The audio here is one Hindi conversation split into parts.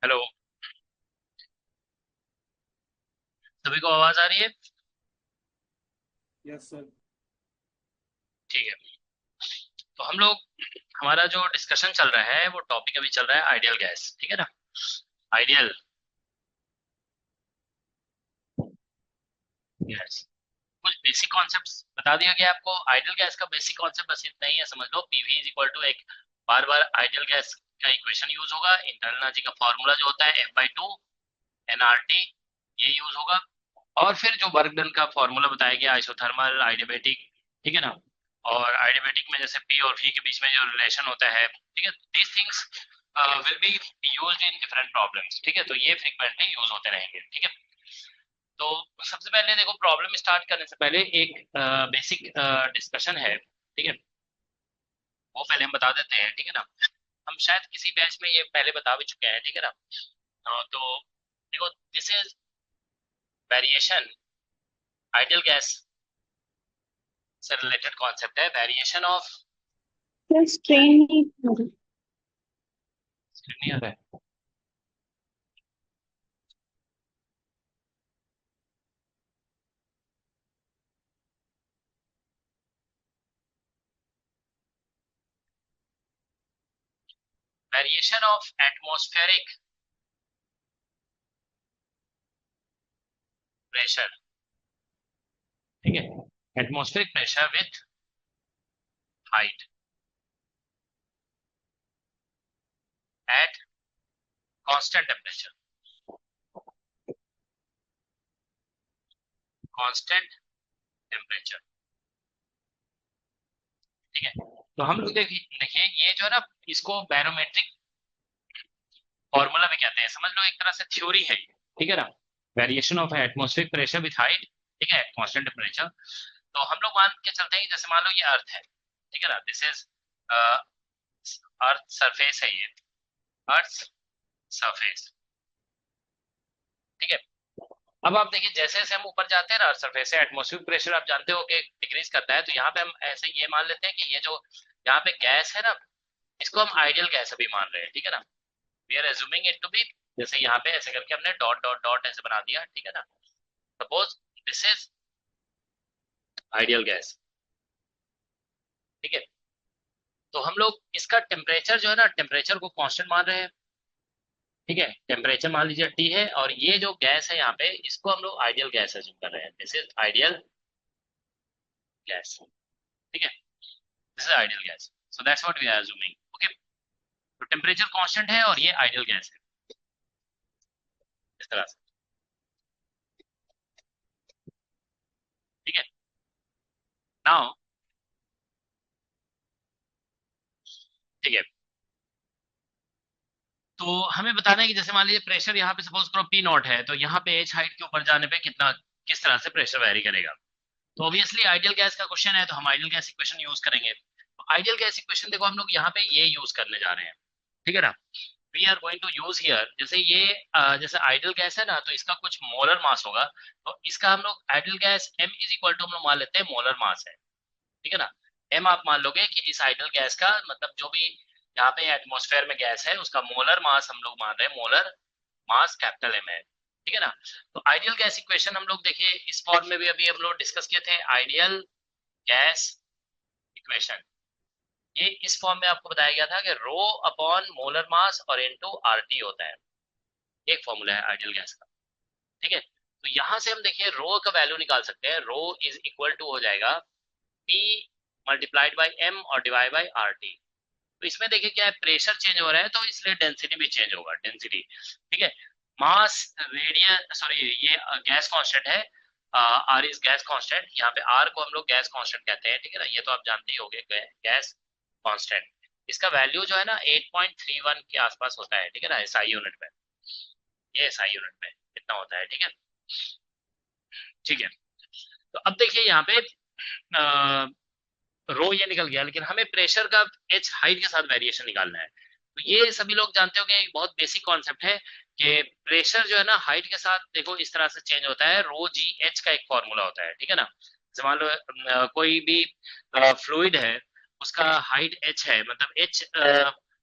हेलो। सभी को आवाज आ रही है? Yes sir. ठीक है। तो हम लोग हमारा जो डिस्कशन चल रहा है वो टॉपिक अभी चल रहा है आइडियल गैस, ठीक है ना? Ideal gas. कुछ बेसिक कॉन्सेप्ट्स बता दिया गया आपको। आइडियल गैस का बेसिक कॉन्सेप्ट बस इतना ही है, समझ लो। पीवी इज इक्वल टू एक बार बार आइडियल गैस का इक्वेशन यूज होगा। इंटरनल एनर्जी का फॉर्मूला जो होता है F/2 nRT, ये यूज होगा। और फिर जो वर्क डन का फॉर्मूला बताया गया, आइसोथर्मल, आइडियबैटिक, ठीक है ना? और आइडियबैटिक में जैसे पी और वी के बीच में जो रिलेशन होता है, ठीक है, these things will be used in different problems, ठीक है? तो ये फ्रीक्वेंटली यूज होते रहेंगे, ठीक है? तो सबसे पहले देखो, प्रॉब्लम स्टार्ट करने से पहले एक बेसिक डिस्कशन है, ठीक है? वो पहले हम बता देते हैं, ठीक है ना? हम शायद किसी बैच में ये पहले बता भी चुके हैं, ठीक है ना? तो देखो, this is variation. Ideal gas से रिलेटेड कॉन्सेप्ट है, वेरिएशन ऑफ। बस ट्रेन नहीं हो रही। नहीं आ रहा है। वेरिएशन ऑफ एटमॉस्फेरिक प्रेशर, ठीक है? Atmospheric pressure with height at constant temperature, constant temperature, ठीक है? तो हम लोग देखिए देखिए, ये जो है ना, इसको बैरोमेट्रिक फॉर्मूला भी कहते हैं, समझ लो, एक तरह से थ्योरी है ये, ठीक है ना? Variation of atmospheric pressure with height, ठीक है, कांस्टेंट टेम्परेचर। तो हम लोग मान के चलते हैं कि जैसे मान लो ये अर्थ है, ठीक है ना? दिस इज अर्थ सरफेस है ये, अर्थ सरफेस, ठीक है? अब आप देखिए, जैसे जैसे हम ऊपर जाते हैं ना सरफेस से, एटमॉस्फेरिक प्रेशर आप जानते हो कि डिक्रीज करता है। तो यहाँ पे हम ऐसे ये मान लेते हैं कि ये जो यहाँ पे गैस है ना, इसको हम आइडियल गैस अभी मान रहे हैं, ठीक है ना? We are assuming it to be, जैसे यहाँ पे ऐसे करके हमने डॉट डॉट डॉट ऐसे बना दिया, ठीक है ना? Suppose this is ideal gas, ठीक है? तो हम लोग इसका टेम्परेचर जो है ना, टेम्परेचर को कांस्टेंट मान रहे हैं, ठीक है? टेम्परेचर मान लीजिए T है, और ये जो गैस है यहाँ पे, इसको हम लोग आइडियल गैस एज्यूम कर रहे हैं। दिस इज आइडियल गैस, ठीक है? This is ideal gas, so that's what we are assuming, okay? तो टेम्परेचर कांस्टेंट है और ये आइडियल गैस है, इस तरह से, ठीक है? नाउ, ठीक है, तो हमें बताना है कि जैसे मान लीजिए प्रेशर यहाँ पे सपोज करो P0 है, तो यहाँ पे H हाइट के ऊपर जाने पे कितना, किस तरह से प्रेशर वेरी करेगा? तो ऑब्वियसली आइडियल गैस का क्वेश्चन है, तो हम आइडियल गैस इक्वेशन यूज करेंगे। तो आइडियल गैस इक्वेशन देखो, हम लोग यहाँ पे ये यूज करने जा रहे हैं, ठीक है ना? We are going to use here, जैसे ये जैसे आइडियल गैस है ना, तो इसका कुछ मोलर मास होगा। तो इसका हम लोग ideal gas M is equal to हम लोग मान लेते हैं मोलर मास है, ठीक है ना? M आप मान लोगे कि इस आइडियल गैस का मतलब जो भी यहाँ पे एटमॉस्फेयर में गैस है, उसका मोलर मास हम लोग मान रहे हैं, मोलर मास कैपिटल M है, ठीक है ना? तो आइडियल गैस इक्वेशन हम लोग देखिए इस फॉर्म में भी अभी हम लोग डिस्कस किए थे, आइडियल गैस इक्वेशन। ये इस फॉर्म में आपको बताया गया था कि रो अपॉन मोलर मास और इनटू आरटी होता है, एक फॉर्मूला है आइडियल गैस का, ठीक है? तो यहां से हम देखिए रो का वैल्यू निकाल सकते हैं। रो इज इक्वल टू हो जाएगा P मल्टीप्लाइड बाई M और डिवाइड बाई आर टी। तो इसमें देखिए क्या है, प्रेशर चेंज हो रहा है, तो इसलिए डेंसिटी भी चेंज होगा, डेंसिटी, ठीक है? मास, रेडियन, सॉरी, ये गैस कांस्टेंट है, आर इज गैस कांस्टेंट। यहाँ पे आर को हम लोग गैस कांस्टेंट कहते हैं, ठीक है ना? ये तो आप जानते ही होंगे, गैस कांस्टेंट। इसका वैल्यू जो है ना 8.31 के आसपास होता है, ठीक है ना? एसआई यूनिट में, ये एसआई यूनिट में इतना होता है, ठीक है? ठीक है। तो अब देखिए यहाँ पे रो ये निकल गया, लेकिन हमें प्रेशर का एच हाइट के साथ वेरिएशन निकालना है। तो ये सभी लोग जानते हो कि एक बहुत बेसिक कॉन्सेप्ट है कि प्रेशर जो है ना हाइट के साथ देखो इस तरह से चेंज होता है, रो जी एच का एक फॉर्मूला होता है, ठीक है ना? जैसे मान लो कोई भी फ्लूइड है, उसका हाइट एच है, मतलब एच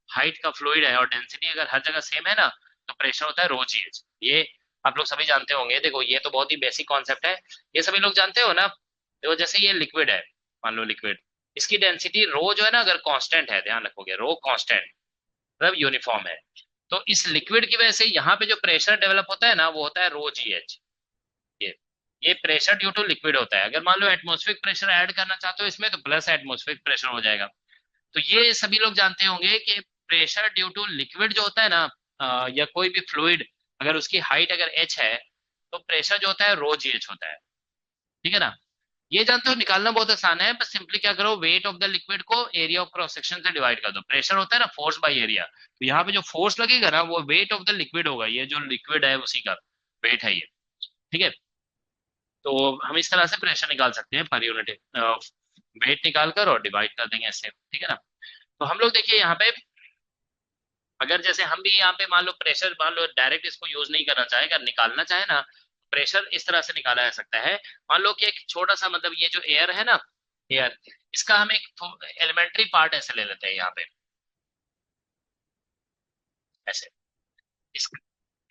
हाइट का फ्लूइड है, और डेंसिटी अगर हर जगह सेम है ना, तो प्रेशर होता है रो जी एच। ये आप लोग सभी जानते होंगे। देखो ये तो बहुत ही बेसिक कॉन्सेप्ट है, ये सभी लोग जानते हो ना। देखो जैसे ये लिक्विड है, मान लो लिक्विड, इसकी डेंसिटी रो जो है ना, अगर कांस्टेंट है, ध्यान रखोगे रो कांस्टेंट मतलब यूनिफॉर्म है, तो इस लिक्विड की वजह से यहाँ पे जो प्रेशर डेवलप होता है ना, वो होता है रो जी एच। ये ये प्रेशर ड्यू टू लिक्विड होता है। अगर मान लो एटमॉस्फेरिक प्रेशर ऐड करना चाहते हो इसमें, तो प्लस एटमॉस्फेरिक प्रेशर हो जाएगा। तो ये सभी लोग जानते होंगे कि प्रेशर ड्यू टू लिक्विड जो होता है ना, या कोई भी फ्लूइड, अगर उसकी हाइट अगर एच है, तो प्रेशर जो होता है रो जी एच होता है। ठीक है ना। ये जानते हो, निकालना बहुत आसान है, बस सिंपली क्या करो, वेट ऑफ द लिक्विड को एरिया ऑफ क्रॉस सेक्शन से डिवाइड कर दो। प्रेशर होता है ना फोर्स बाय एरिया, तो यहाँ पे जो फोर्स लगेगा ना, वो वेट ऑफ द लिक्विड होगा। ये जो लिक्विड है उसी का वेट है ये। ठीक है। तो हम इस तरह से प्रेशर निकाल सकते हैं पर यूनिट, वेट निकाल कर और डिवाइड कर देंगे ऐसे। ठीक है ना। तो हम लोग देखिए यहाँ पे, अगर जैसे हम भी यहाँ पे मान लो प्रेशर, मान लो डायरेक्ट इसको यूज नहीं करना चाहे, अगर निकालना चाहे ना, प्रेशर इस तरह से निकाला जा सकता है। मान लो कि एक छोटा सा, मतलब ये जो एयर है ना, एयर, इसका हम एक एलिमेंट्री पार्ट ऐसे ले लेते हैं यहाँ पे, ऐसे, इस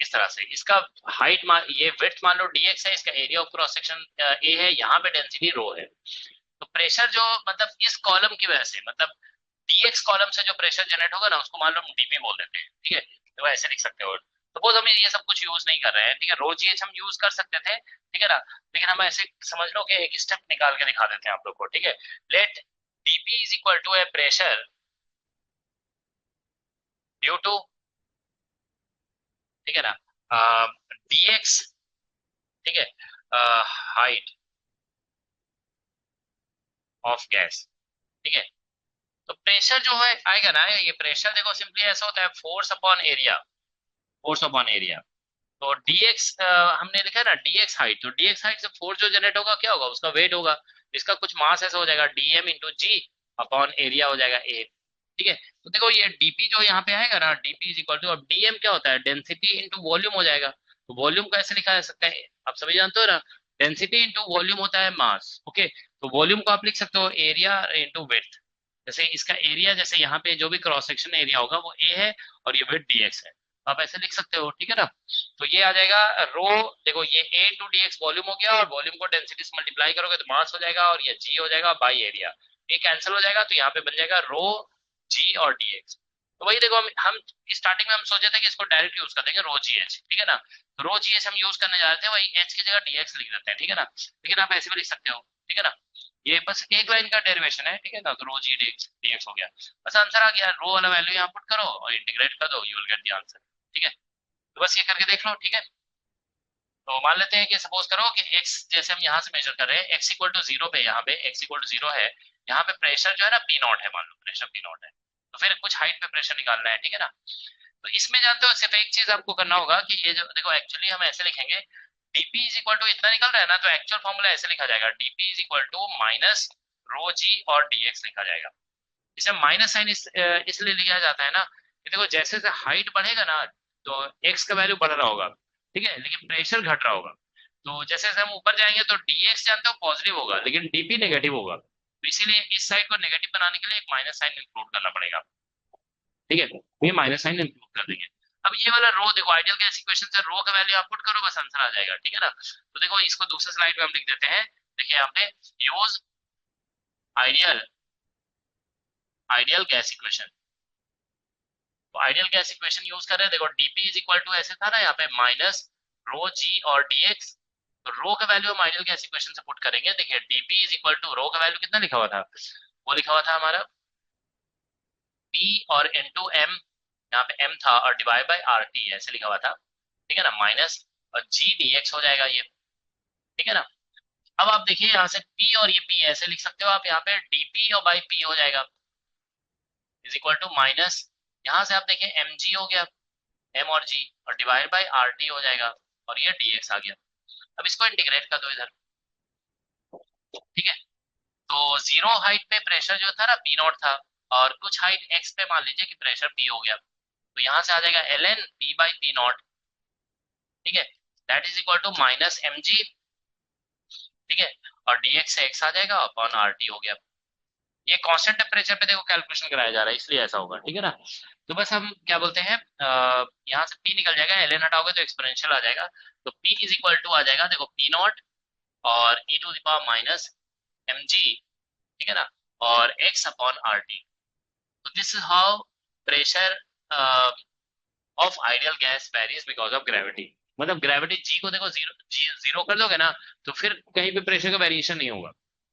इस तरह से इसका हाइट मान, ये विड्थ मान लो dx है, इसका area of cross section a है, यहाँ पे डेंसिटी रो है। तो प्रेशर जो, मतलब इस कॉलम की वजह से, मतलब dx कॉलम से जो प्रेशर जनरेट होगा ना, उसको मान लो हम dp बोल देते हैं। ठीक है, तो ऐसे लिख सकते हो। सपोज हम ये सब कुछ यूज नहीं कर रहे हैं, ठीक है, रो जी एच हम यूज कर सकते थे, ठीक है ना, लेकिन हम ऐसे समझ लो कि एक स्टेप निकाल के दिखा देते हैं आप लोग को। ठीक है, let dp is equal to a pressure due to, ठीक है ना, dx, ठीक है, हाइट ऑफ गैस। ठीक है, तो प्रेशर जो है आएगा ना, ये प्रेशर देखो सिंपली ऐसा होता है, force upon area, force upon area. तो dx हमने लिखा है ना dx हाइट, तो dx हाइट से फोर्स जो जनरेट होगा क्या होगा, उसका वेट होगा। इसका कुछ मास ऐसा हो जाएगा dm इंटू जी अपॉन एरिया हो जाएगा a। ठीक है, तो देखो ये dp जो यहाँ पे आएगा ना, dp इज इक्वल टू, अब dm क्या होता है, डेंसिटी इंटू वॉल्यूम हो जाएगा। तो वॉल्यूम कैसे लिखा जा सकता है, आप सभी जानते हो ना, डेंसिटी इंटू वॉल्यूम होता है मास। ओके, तो वॉल्यूम को आप लिख सकते हो एरिया इंटू विड्थ। जैसे इसका एरिया, जैसे यहाँ पे जो भी क्रॉस सेक्शन एरिया होगा वो a है, और ये विड्थ dx है, तो आप ऐसे लिख सकते हो। ठीक है ना। तो ये आ जाएगा रो, देखो ये a into D x volume हो गया, और वॉल्यूम को डेंसिटी से मल्टीप्लाई करोगे तो मास हो जाएगा, और ये g हो जाएगा बाई एरिया। ये कैंसिल हो जाएगा, तो यहाँ पे बन जाएगा रो g और dx। तो वही देखो, हम स्टार्टिंग में हम सोचे थे कि इसको डायरेक्ट यूज कर देंगे रो जी एच। ठीक है ना, तो रो जी एच हम यूज करने जा रहे थे, वही h की जगह dx लिख देते हैं। ठीक है ना, लेकिन आप ऐसे भी लिख सकते हो। ठीक है ना, ये बस एक लाइन का डेरिवेशन है। ठीक है ना, तो रो जी dx हो गया, बस आंसर आ गया। रो वाला वैल्यू यहाँ पुट करो और इंटीग्रेट कर दो, you will get the answer. ठीक है, तो बस ये करके देख लो। ठीक है, तो मान लेते हैं कि सपोज करो कि x, जैसे हम यहाँ से मेजर कर रहे हैं x इक्वल टू जीरो पे, यहाँ पे x इक्वल टू जीरो है, यहाँ पे प्रेशर जो है ना पी नॉट है, मान लो प्रेशर पी नॉट है, तो फिर कुछ हाइट पे प्रेशर निकालना है। ठीक है ना, तो इसमें जानते हो सिर्फ एक चीज आपको करना होगा कि ये जो देखो, एक्चुअली हम ऐसे लिखेंगे, dp इज इक्वल टू इतना निकल रहा है ना, तो एक्चुअल फॉर्मूला ऐसे लिखा जाएगा, dp is equal to minus rho g और dx लिखा जाएगा। इसे माइनस साइन इसलिए लिया जाता है ना कि देखो जैसे जैसे हाइट बढ़ेगा ना, तो x का वैल्यू बढ़ रहा होगा, ठीक है, लेकिन प्रेशर घट रहा होगा। तो जैसे जैसे हम ऊपर जाएंगे तो dx जानते हो पॉजिटिव होगा, लेकिन dp नेगेटिव होगा, तो इसीलिए इस साइड को नेगेटिव बनाने के लिए एक माइनस साइन इंक्लूड करना पड़ेगा। ठीक है, तो ये माइनस साइन इंक्लूड कर देंगे। अब ये वाला रो देखो, आइडियल गैस इक्वेशन से रो का वैल्यू आप पुट करो, बस आंसर आ जाएगा। ठीक है ना, तो देखो इसको दूसरे स्लाइड पे हम लिख देते हैं। देखिए यहाँ पे use ideal, ideal gas equation, तो आइडियल गैस इक्वेशन यूज कर रहे हैं। देखो dp इज इक्वल टू ऐसे था ना यहाँ पे, माइनस रो जी और dx, तो रो का वैल्यू हम आइडियल गैस इक्वेशन से पुट करेंगे। देखिए dp इज इक्वल टू, रो का वैल्यू कितना लिखा हुआ था, वो लिखा हुआ था हमारा p और इंटू m, यहाँ पे m था, और डिवाइड बाई आर टी ऐसे लिखा हुआ था। ठीक है ना, माइनस और g dx हो जाएगा ये। ठीक है ना, अब आप देखिए यहाँ से p और ये p ऐसे लिख सकते हो आप, यहाँ पे dp और बाई p हो जाएगा इज इक्वल टू माइनस, यहाँ से आप देखिए mg हो गया, m और g, और डिवाइड बाई आर टी हो जाएगा, और ये dx आ गया। अब इसको इंटीग्रेट कर दो इधर। ठीक है, तो जीरो हाइट पे प्रेशर जो था ना पी नॉट था, और कुछ हाइट x पे मान लीजिए कि प्रेशर p हो गया, तो यहाँ से आ जाएगा ln p by P not. ठीक है, that is equal to minus mg। ठीक है, और dx से x आ जाएगा अपॉन आर टी हो गया। ये कांस्टेंट टेम्परेचर पे देखो कैलकुलेशन कराया जा रहा है, इसलिए ऐसा होगा, ठीक है ना। तो बस हम क्या बोलते हैं, यहाँ से P निकल जाएगा, ln हटाओगे तो एक्सपोनेंशियल आ जाएगा, तो P इज इक्वल टू आ जाएगा देखो P नॉट और e to the power minus mg, ठीक है ना, और x अपॉन RT। तो this is how pressure of ideal gas varies because of gravity. मतलब ग्रेविटी जी को देखो जीरो, जी जीरो कर दोगे ना, तो फिर कहीं पे प्रेशर का वेरिएशन नहीं होगा,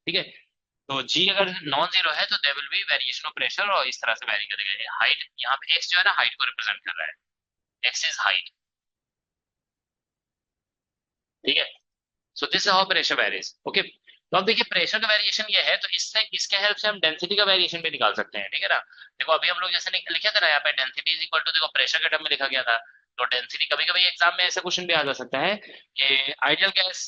ठीक है। तो जी अगर नॉन जीरो है तो there will be variation of pressure, और इस तरह से वेरी करेगा। हाइट यहाँ पे एक्स जो है ना हाइट को रिप्रेजेंट कर रहा है, एक्स इज हाइट, ठीक है। So this how pressure varies, okay. तो अब देखिए प्रेशर का वेरिएशन ये है, तो इससे इसके हेल्प से हम डेंसिटी का वेरिएशन भी निकाल सकते हैं, ठीक है ना। देखो अभी हम लोग जैसे लिखे थे ना यहाँ पे डेंसिटी इज इक्वल टू, देखो प्रेशर के टर्म में लिखा गया था, तो डेंसिटी कभी कभी एग्जाम में ऐसा क्वेश्चन भी आ जा सकता है कि आइडियल गैस,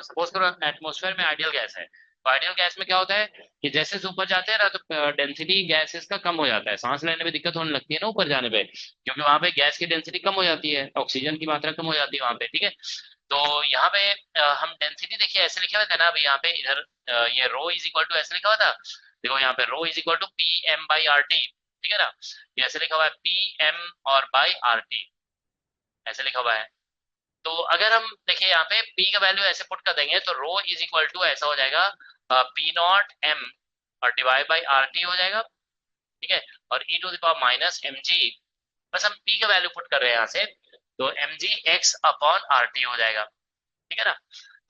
सपोज करो एटमोस्फेयर में आइडियल गैस है, तो आइडियल गैस में क्या होता है कि जैसे ऊपर जाते हैं ना तो डेंसिटी गैसेस का कम हो जाता है, सांस लेने में दिक्कत होने लगती है ना ऊपर जाने पे, क्योंकि वहां पे गैस की डेंसिटी कम हो जाती है, ऑक्सीजन की मात्रा कम हो जाती है वहां पे, ठीक है। तो यहाँ पे हम डेंसिटी देखिए ऐसे लिखे हुए थे ना, अभी यहाँ पे इधर ये रो इज इक्वल टू ऐसे लिखा हुआ था, देखो यहाँ पे rho is equal to P M by R T, ठीक है ना। ये ऐसे लिखा हुआ है पी एम और बाई आर टी, ऐसे लिखा हुआ है। तो अगर हम देखिए यहाँ पे p का वैल्यू ऐसे पुट कर देंगे तो रो इज इक्वल टू ऐसा हो जाएगा पी नॉट एम और डिवाइड बाई आर टी हो जाएगा, ठीक है, और e to the power minus M g, बस हम p का वैल्यू पुट कर रहे हैं यहाँ से, तो एम जी एक्स अपॉन आर टी हो जाएगा, ठीक है ना।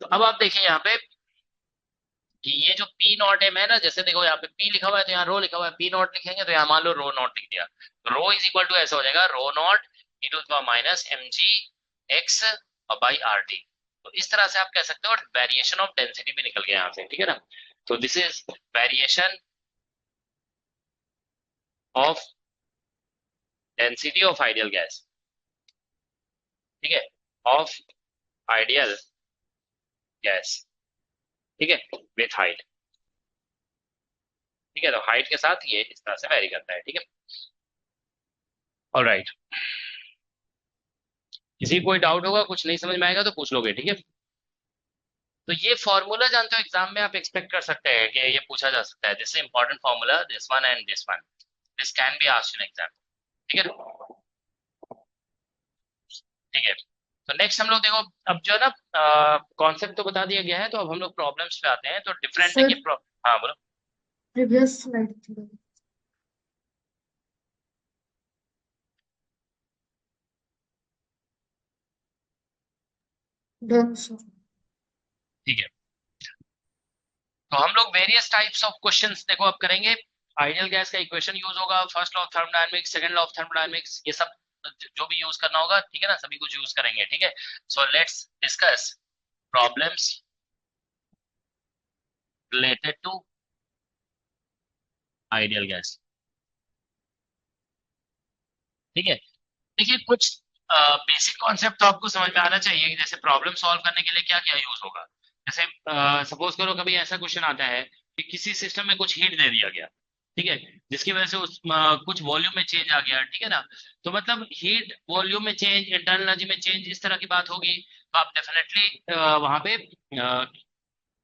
तो अब आप देखिए यहाँ पे कि ये जो पी नॉट एम है ना, जैसे देखो यहाँ पे पी लिखा हुआ है तो यहाँ रो लिखा हुआ है, पी नॉट लिखेंगे तो यहाँ मान लो रो नॉट लिख दिया, तो रो इज इक्वल टू ऐसा हो जाएगा rho naught e to the power minus M ji x और बाई आर टी। तो इस तरह से आप कह सकते हो, और वेरिएशन ऑफ डेंसिटी भी निकल गया यहाँ से, ठीक है ना। तो this is variation of density of ideal gas, ठीक है, ऑफ आइडियल गैस, ठीक है, विथ हाइट, ठीक है। तो हाइट के साथ ये इस तरह से वेरी करता है, ठीक है। ऑलराइट, किसी कोई डाउट होगा, कुछ नहीं समझ में आएगा तो पूछ लोगे, ठीक है। तो ये फॉर्मूला जानते हो एग्जाम में आप एक्सपेक्ट कर सकते हैं कि ये पूछा जा सकता है, this is important formula, this one and this one, this can be asked in exam, ठीक है, ठीक है। तो नेक्स्ट हम लोग देखो, अब जो है ना कॉन्सेप्ट तो बता दिया गया है, तो अब हम लोग प्रॉब्लम्स पे आते हैं, तो डिफरेंट सर देखिए हाँ बोलो। प्रीवियस स्लाइड थी। Done sir. ठीक है, तो हम लोग वेरियस टाइप्स ऑफ क्वेश्चंस देखो अब करेंगे। आइडियल गैस का इक्वेशन यूज होगा, first law of thermodynamics, second law of thermodynamics, ये सब जो भी यूज करना होगा, ठीक है ना, सभी कुछ यूज करेंगे, ठीक है। So let's discuss problems related to ideal gas, ठीक है। देखिए कुछ बेसिक कॉन्सेप्ट तो आपको समझ में आना चाहिए कि जैसे प्रॉब्लम सॉल्व करने के लिए क्या क्या यूज होगा। जैसे सपोज करो कभी ऐसा क्वेश्चन आता है कि किसी सिस्टम में कुछ हीट दे दिया गया, ठीक है, जिसकी वजह से उस कुछ वॉल्यूम में चेंज आ गया, ठीक है ना। तो मतलब हीट वॉल्यूम में चेंज, इंटरनल एनर्जी में चेंज, इस तरह की बात होगी, तो आप डेफिनेटली वहां पे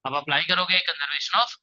अब अप्लाई करोगे conservation of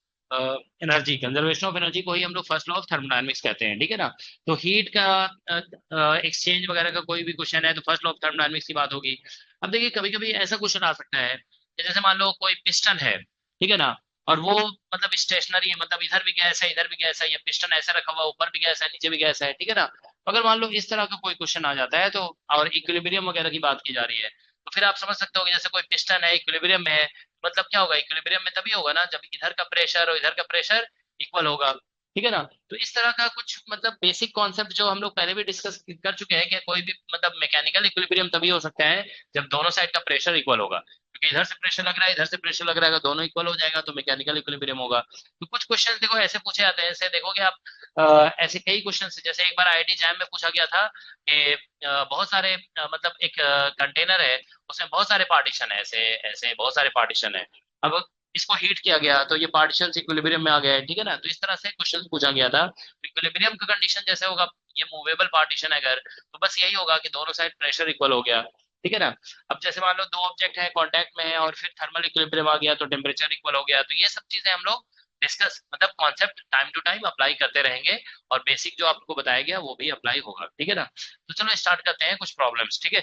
energy, conservation of energy को ही हम लोग फर्स्ट लॉ ऑफ थर्मोडायनेमिक्स कहते हैं, ठीक है ना। तो हीट का एक्सचेंज वगैरह का कोई भी क्वेश्चन है तो फर्स्ट लॉ ऑफ थर्मोडायनेमिक्स की बात होगी। अब देखिए कभी कभी ऐसा क्वेश्चन आ सकता है कि जैसे मान लो कोई पिस्टन है, ठीक है ना, और वो मतलब स्टेशनरी है, मतलब इधर भी गैस है इधर भी गैस है, या पिस्टन ऐसे रखा हुआ ऊपर भी गैस है नीचे भी गैस है, ठीक है ना। तो अगर मान लो इस तरह का कोई क्वेश्चन आ जाता है, तो और इक्विलिब्रियम वगैरह की बात की जा रही है, तो फिर आप समझ सकते हो कि जैसे कोई पिस्टन है इक्विलिब्रियम में है, मतलब क्या होगा, इक्विलिब्रियम में तभी होगा ना जब इधर का प्रेशर और इधर का प्रेशर इक्वल होगा, ठीक है ना। तो इस तरह का कुछ मतलब बेसिक कॉन्सेप्ट जो हम लोग पहले भी डिस्कस कर चुके हैं कि कोई भी मतलब मैकेनिकल इक्विलिब्रियम तभी हो सकता है जब दोनों साइड का प्रेशर इक्वल होगा, क्योंकि इधर से प्रेशर लग रहा है इधर से प्रेशर लग रहा है, अगर दोनों इक्वल हो जाएगा तो मैकेनिकल इक्विलिब्रियम होगा। तो कुछ क्वेश्चन देखो ऐसे पूछे जाते हैं, ऐसे देखोगे आप ऐसे कई क्वेश्चन, जैसे एक बार आईआईटी जैम में पूछा गया था कि बहुत सारे मतलब एक कंटेनर है, उसमें बहुत सारे पार्टीशन है, ऐसे ऐसे बहुत सारे पार्टीशन है, अब इसको हीट किया गया तो ये पार्टीशन इक्विलिब्रियम में आ गया है, ठीक है ना। तो इस तरह से क्वेश्चन पूछा गया था, तो इक्विलिब्रियम का कंडीशन जैसे होगा, ये मूवेबल पार्टीशन है अगर, तो बस यही होगा कि दोनों साइड प्रेशर इक्वल हो गया, ठीक है ना। अब जैसे मान लो दो ऑब्जेक्ट है कांटेक्ट में है और फिर थर्मल इक्विलिब्रियम आ गया तो टेम्परेचर इक्वल हो गया, तो ये सब चीजें हम लोग डिस्कस, मतलब concept time to time apply करते रहेंगे, और बेसिक जो आपको बताया गया वो भी अप्लाई होगा, ठीक है ना। तो चलो स्टार्ट करते हैं कुछ प्रॉब्लम्स, ठीक है।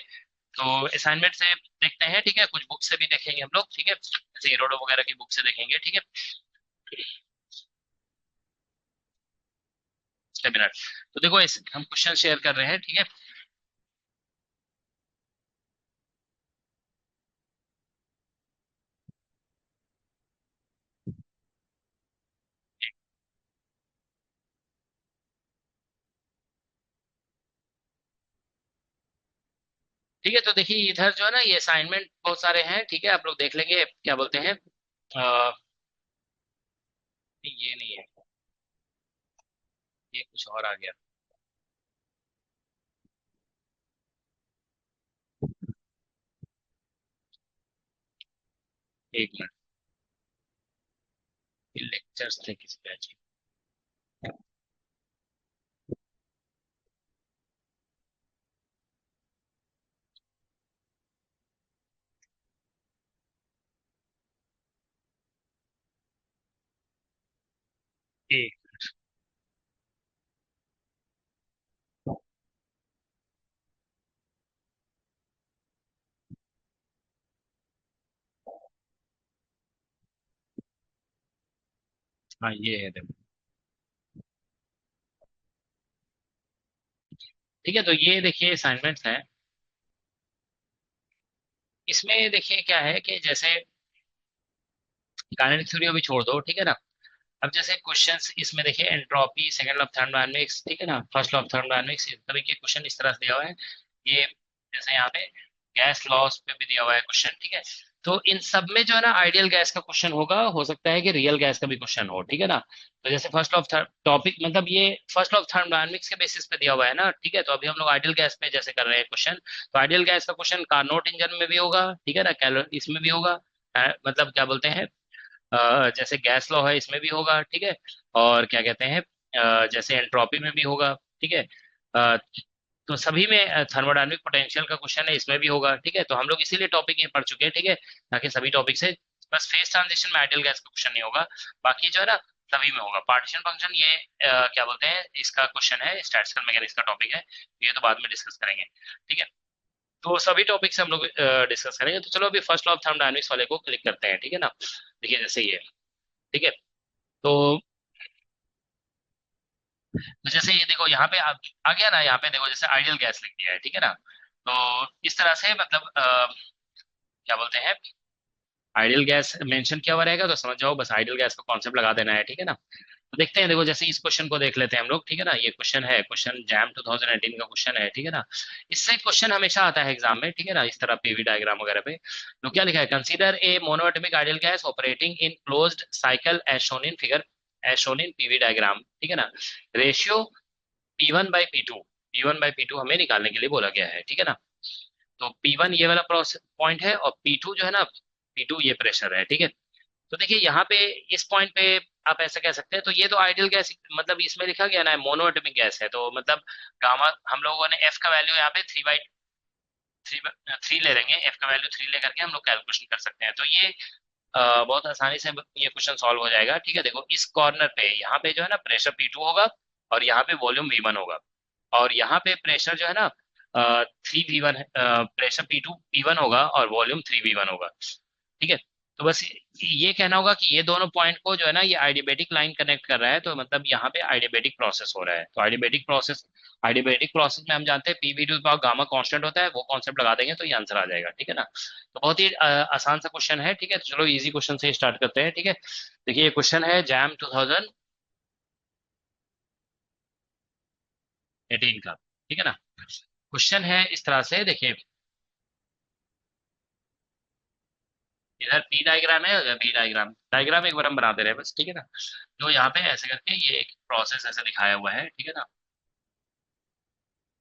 तो असाइनमेंट से देखते हैं, ठीक है, कुछ बुक से भी देखेंगे हम लोग, ठीक है, जैसे इरोडो वगैरह की बुक से देखेंगे, ठीक है। 6 मिनट। तो देखो हम क्वेश्चन शेयर कर रहे हैं, ठीक है। ठीक है, तो देखिए इधर जो है ना, ये असाइनमेंट बहुत सारे हैं, ठीक है, आप लोग देख लेंगे, क्या बोलते हैं, ये नहीं है, ये कुछ और आ गया। एक मिनट, ये लेक्चर्स थे किसी बैच के। एक, हाँ ये है, देखो। ठीक है, तो ये देखिए असाइनमेंट्स हैं। इसमें देखिए क्या है कि जैसे काइनेटिक थ्योरी अभी छोड़ दो, ठीक है ना। अब जैसे क्वेश्चंस इसमें देखिए, entropy, second law of thermodynamics, ठीक है ना, फर्स्ट लॉ ऑफ थर्मोडायनेमिक्स, इस तरह के क्वेश्चन इस तरह से दिया हुआ है। ये जैसे यहाँ पे गैस लॉस पे भी दिया हुआ है क्वेश्चन, ठीक है। तो इन सब में जो है ना, आइडियल गैस का क्वेश्चन होगा, हो सकता है कि रियल गैस का भी क्वेश्चन हो, ठीक है ना। तो जैसे फर्स्ट लॉ ऑफ टॉपिक, मतलब ये फर्स्ट लॉ ऑफ थर्मोडायनेमिक्स के बेसिस पे दिया हुआ है ना, ठीक है। तो अभी हम लोग आइडियल गैस पे जैसे कर रहे हैं क्वेश्चन, तो आइडियल गैस का क्वेश्चन कार्नोट इंजन में भी होगा, ठीक है ना, इसमें भी होगा, मतलब क्या बोलते हैं, जैसे गैस लॉ है इसमें भी होगा, ठीक है। और क्या कहते हैं, जैसे एंट्रोपी में भी होगा, ठीक है। अ, तो सभी में थर्मोडायनेमिक पोटेंशियल का क्वेश्चन है, इसमें भी होगा, ठीक है। तो हम लोग इसीलिए टॉपिक ये पढ़ चुके हैं, ठीक है, ताकि सभी टॉपिक से, बस फेज ट्रांजिशन में आइडियल गैस का क्वेश्चन नहीं होगा, बाकी जो है ना सभी में होगा। पार्टीशन फंक्शन ये क्या बोलते हैं, इसका क्वेश्चन है, स्टैटिस्टिकल मैकेनिक्स का टॉपिक है, ये तो बाद में डिस्कस करेंगे, ठीक है। तो सभी टॉपिक से हम लोग डिस्कस करेंगे। तो चलो अभी फर्स्ट लॉ ऑफ थर्मोडायनेमिक्स वाले को क्लिक करते हैं, ठीक है ना। देखिए जैसे ये, ठीक है। तो जैसे ये देखो यहाँ पे आ गया ना, यहाँ पे देखो जैसे आइडियल गैस लिख दिया है, ठीक है ना। तो इस तरह से मतलब क्या बोलते हैं, आइडियल गैस मेंशन किया हुआ रहेगा तो समझ जाओ, बस आइडियल गैस का कॉन्सेप्ट लगा देना है, ठीक है ना। तो देखते हैं, देखो जैसे इस क्वेश्चन को देख लेते हैं हम लोग, ठीक है ना। ये क्वेश्चन है, क्वेश्चन जैम 2018 का क्वेश्चन है, ठीक है ना। इससे क्वेश्चन हमेशा आता है एग्जाम में, ठीक है ना, इस तरह पीवी डायग्राम वगैरह पे। तो क्या लिखा है, consider a monoatomic ideal gas operating in closed cycle as shown in figure, as shown in PV diagram, ठीक है ना। रेशियो P1/P2, P1/P2 हमें निकालने के लिए बोला गया है, ठीक है ना। तो P1 ये वाला पॉइंट है, और P2 जो है ना, P2 ये प्रेशर है, ठीक है। तो देखिए यहाँ पे इस पॉइंट पे आप ऐसा कह सकते हैं, तो ये तो आइडियल गैस, मतलब इसमें लिखा गया ना मोनोएटॉमिक गैस है, तो मतलब गामा, हम लोगों ने एफ का वैल्यू यहाँ पे 3/3 3 ले लेंगे, एफ का वैल्यू 3 लेकर के हम लोग कैलकुलेशन कर सकते हैं। तो ये बहुत आसानी से ये क्वेश्चन सॉल्व हो जाएगा, ठीक है। देखो इस कॉर्नर पे, यहाँ पे जो है ना प्रेशर P2 होगा, और यहाँ पे वॉल्यूम V1 होगा, और यहाँ पे प्रेशर जो है ना 3V1, प्रेशर P1 होगा और वॉल्यूम 3V1 होगा, ठीक है। तो बस ये कहना होगा कि ये दोनों पॉइंट को जो है ना, ये आइडियबेटिक लाइन कनेक्ट कर रहा है, तो मतलब यहाँ पे आइडियबेटिक प्रोसेस हो रहा है। तो आइडियबेटिक प्रोसेस में हम जानते हैं P V to power gamma constant होता है, वो कॉन्सेप्ट लगा देंगे तो ये आंसर आ जाएगा, ठीक है ना। तो बहुत ही आसान सा क्वेश्चन है, ठीक है। तो चलो इजी क्वेश्चन से स्टार्ट करते हैं, ठीक है। देखिए ये क्वेश्चन है जैम 2018 का, ठीक है ना। क्वेश्चन है इस तरह से, देखिए इधर पी डायग्राम है, उधर बी डायग्राम, डायग्राम एक बार हम बना दे रहे हैं बस, ठीक है ना। तो यहाँ पे ऐसे करके ये एक प्रोसेस ऐसे दिखाया हुआ है, ठीक है ना,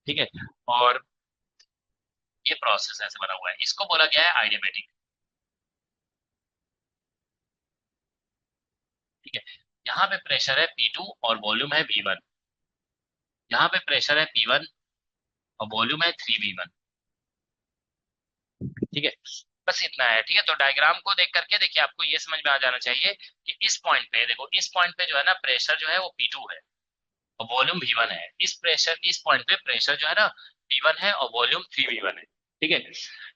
ठीक है। और ये प्रोसेस ऐसे बना हुआ है, इसको बोला गया है आइडियमेटिक, ठीक है। यहाँ पे प्रेशर है P2 और वॉल्यूम है V1, यहाँ पे प्रेशर है P1 और वॉल्यूम है 3V1, ठीक है। बस इतना है, ठीक है। तो डायग्राम को देख करके देखिए आपको ये समझ में आ जाना चाहिए कि इस पॉइंट पे देखो, इस पॉइंट पे जो है ना प्रेशर जो है वो P2 है और वॉल्यूम V1 है। इस पॉइंट पे प्रेशर जो है ना P1 है और वॉल्यूम 3V1 है, ठीक है।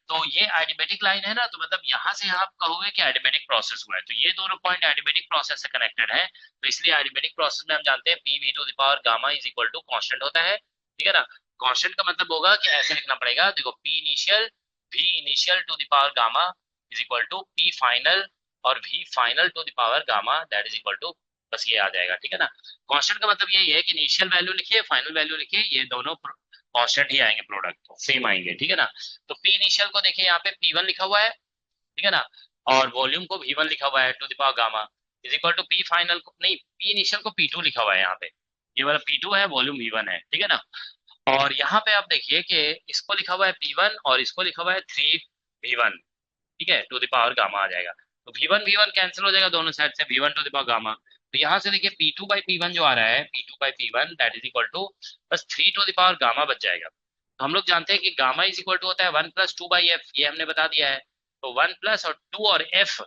तो ये एडिमेटिक लाइन है ना, तो मतलब यहाँ से आप कहोगे कि एडिमेटिक प्रोसेस हुआ है, तो ये दोनों पॉइंट एडिमेटिक प्रोसेस से कनेक्टेड है। तो इसलिए एडिमेटिक प्रोसेस में हम जानते हैं PV to the power gamma is equal to constant होता है, ठीक है ना। कांस्टेंट का मतलब होगा कि ऐसे लिखना पड़ेगा, देखो P initial V initial to the power gamma is equal to P final और V final to the power gamma that is equal to, बस ये आ जाएगा, ठीक है ना। कांस्टेंट का मतलब यही है कि इनिशियल वैल्यू लिखिए, फाइनल वैल्यू लिखिए, ये दोनों कांस्टेंट ही आएंगे, प्रोडक्ट सेम आएंगे, ठीक है ना। तो P इनिशियल को देखिए यहाँ पे P1 लिखा हुआ है, ठीक है ना, और वॉल्यूम को V1 लिखा हुआ है to the power gamma is equal to P final को नहीं, P इनिशियल को P2 लिखा हुआ है यहाँ पे, ये वाला P2 है, वॉल्यूम V1 है, ठीक है ना। और यहाँ पे आप देखिए कि इसको लिखा हुआ है P1 और इसको लिखा हुआ है 3V1, ठीक है, टू द पावर गामा आ जाएगा। तो V1 कैंसिल हो जाएगा दोनों साइड से, V1 to the power gamma. तो यहाँ से देखिए P2 बाई P1 जो आ रहा है, P2 by P1 that is equal to बस 3 टू द पावर गामा बच जाएगा। तो हम लोग जानते हैं कि गामा इज इक्वल टू होता है 1 प्लस 2 बाई एफ, ये हमने बता दिया है। तो 1 प्लस और 2 और एफ,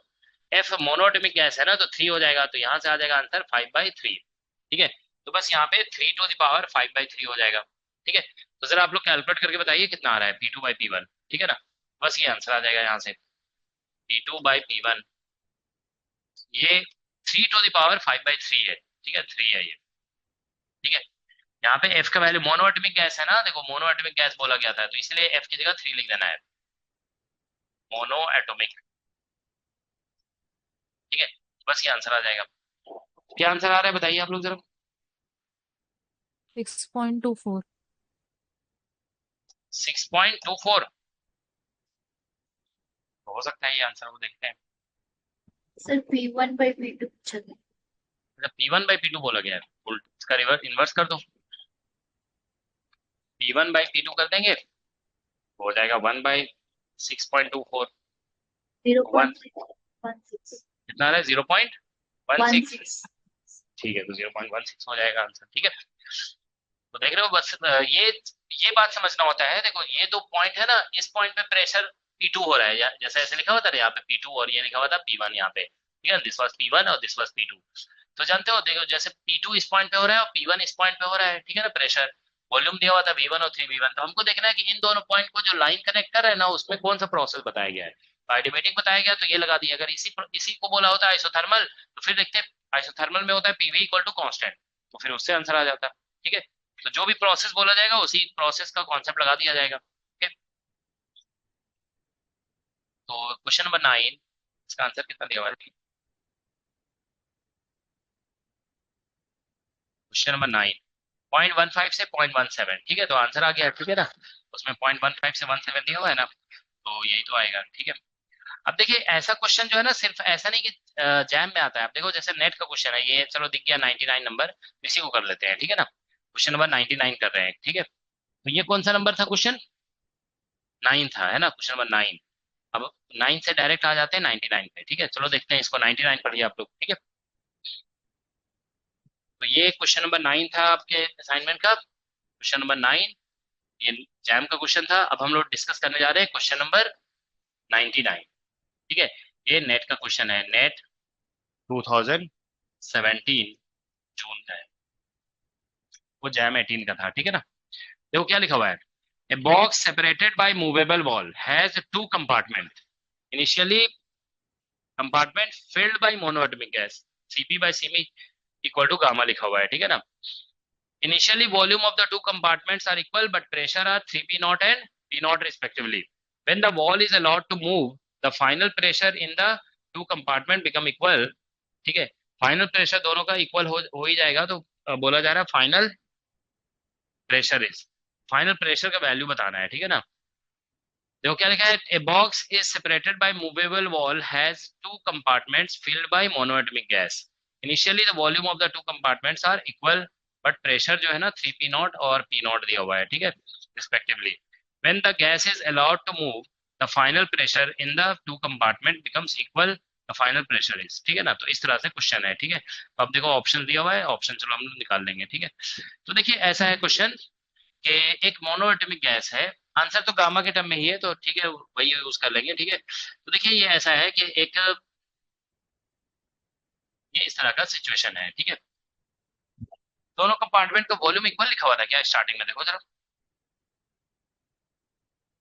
एफ मोनोएटॉमिक गैस है ना, तो 3 हो जाएगा, तो यहाँ से आ जाएगा आंसर 5/3, ठीक है। तो बस यहाँ पे 3 टू द पावर 5/3 हो जाएगा, ठीक है। तो जरा आप लोग कैलकुलेट करके बताइए कितना आ रहा है P2 बाई P1, ठीक है ना। बस ये आंसर आ जाएगा यहाँ से P2 बाई P1, ये 3 टू द पावर 5/3 है, ठीक है, 3 है ये, ठीक है। यहाँ पे F का वैल्यू, मोनोएटॉमिक गैस है ना, देखो मोनोएटॉमिक गैस बोला गया था, तो इसलिए F की जगह 3 लिख देना है, मोनोएटॉमिक, ठीक है। बस ये आंसर आ जाएगा। क्या आंसर आ रहा है बताइए आप लोग जरा। 6.24। 6.24 हो सकता है ये आंसर, वो देखते हैं। सर P1/P2 पूछा था। अच्छा P1/P2 बोला गया है, उल्ट इसका रिवर्स इन्वर्स कर दो, P1/P2 कर देंगे, हो जाएगा 1/6.24। 0.616 कितना आ रहा है 0.16, 16 ठीक है, तो 0.16 हो जाएगा आंसर, ठीक है। तो देख रहे हो, बस ये बात समझना होता है। देखो ये दो पॉइंट है ना, इस पॉइंट पे प्रेशर P2 हो रहा है, जैसे ऐसे लिखा हुआ था ना यहाँ पे P2 और ये लिखा हुआ था P1 यहाँ पे, ठीक है, दिस वाज P1 और दिस वाज P2। तो जानते हो, देखो जैसे P2 इस पॉइंट पे हो रहा है और P1 इस पॉइंट पे हो रहा है, ठीक है ना, प्रेशर वॉल्यूम दिया हुआ था V1 और 3V1, तो हमको देखना है कि इन दोनों पॉइंट को जो लाइन कनेक्ट कर रहा है ना, उसमें कौन सा प्रोसेस बताया गया है। आइडिमेटिक बताया गया तो ये लगा दिया, अगर इसी को बोला होता है आइसोथर्मल, तो फिर देखते हैं आइसोथर्मल में होता है PV इक्वल टू कांस्टेंट, तो फिर उससे आंसर आ जाता है, ठीक है। तो जो भी प्रोसेस बोला जाएगा उसी प्रोसेस का कॉन्सेप्ट लगा दिया जाएगा, ठीक है। तो क्वेश्चन नंबर 9, इसका आंसर कितना दिया हुआ है, क्वेश्चन नंबर 9 0.15 से 0.17, ठीक है, तो आंसर आ गया, ठीक है ना। उसमें 0.15 से 17 दिया हुआ है ना, तो यही तो आएगा, ठीक है। अब देखिए ऐसा क्वेश्चन जो है ना, सिर्फ ऐसा नहीं कि जैम में आता है। अब देखो जैसे नेट का क्वेश्चन है, ये चलो दिख गया 99 नंबर, इसी को कर लेते हैं, ठीक है ना। क्वेश्चन नंबर 99 कर रहे हैं, ठीक है। तो ये कौन सा नंबर था, क्वेश्चन 9 था, है ना, क्वेश्चन नंबर 9। अब 9 से डायरेक्ट आ जाते हैं 99 पे, ठीक है। चलो देखते हैं इसको, 99 पढ़िए आप लोग, ठीक है। तो ये क्वेश्चन नंबर 9 था आपके असाइनमेंट का, क्वेश्चन नंबर 9, ये जैम का क्वेश्चन था। अब हम लोग डिस्कस करने जा रहे हैं क्वेश्चन नंबर 99, ठीक है। ये नेट का क्वेश्चन है, नेट 2017 जून का है, वो जैम 18 का था, ठीक है ना। देखो क्या लिखा हुआ है, a box separated by movable wall has 2 compartment, initially compartment filled by monoatomic gas Cp/Cv equal to gamma लिखा हुआ है, ठीक है ना। Initially, volume of the two compartments are equal, but pressure are 3P0 and P0 respectively. When the wall is allowed to move, the final pressure in the two compartment become equal. ठीक है, फाइनल प्रेशर दोनों का इक्वल हो ही जाएगा, तो बोला जा रहा है final pressure is, final pressure का वैल्यू बताना है, ठीक है ना। देखो क्या लिखा है, a box is separated by movable wall has 2 compartments filled by monoatomic gas. Initially the volume of the 2 compartments are equal, but pressure जो है ना 3P0 और P0 दिया हुआ है, ठीक है, respectively. When the gas is allowed to move, the final pressure in the 2 compartment becomes equal, the final pressure is, ठीक है ना। तो इस तरह से क्वेश्चन है, ठीक है। अब देखो ऑप्शन दिया हुआ है, ऑप्शन चलो हम लोग निकाल लेंगे, ठीक है। तो देखिए ऐसा है क्वेश्चन कि एक मोनोएटॉमिक गैस है आंसर तो गामा के टर्म में ही है, तो ठीक है वही यूज कर लेंगे, ठीक है। तो देखिए ये ऐसा है कि एक ये इस तरह का सिचुएशन है, ठीक है। दोनों कंपार्टमेंट का वॉल्यूम इक्वल लिखा हुआ था क्या स्टार्टिंग में, देखो जरा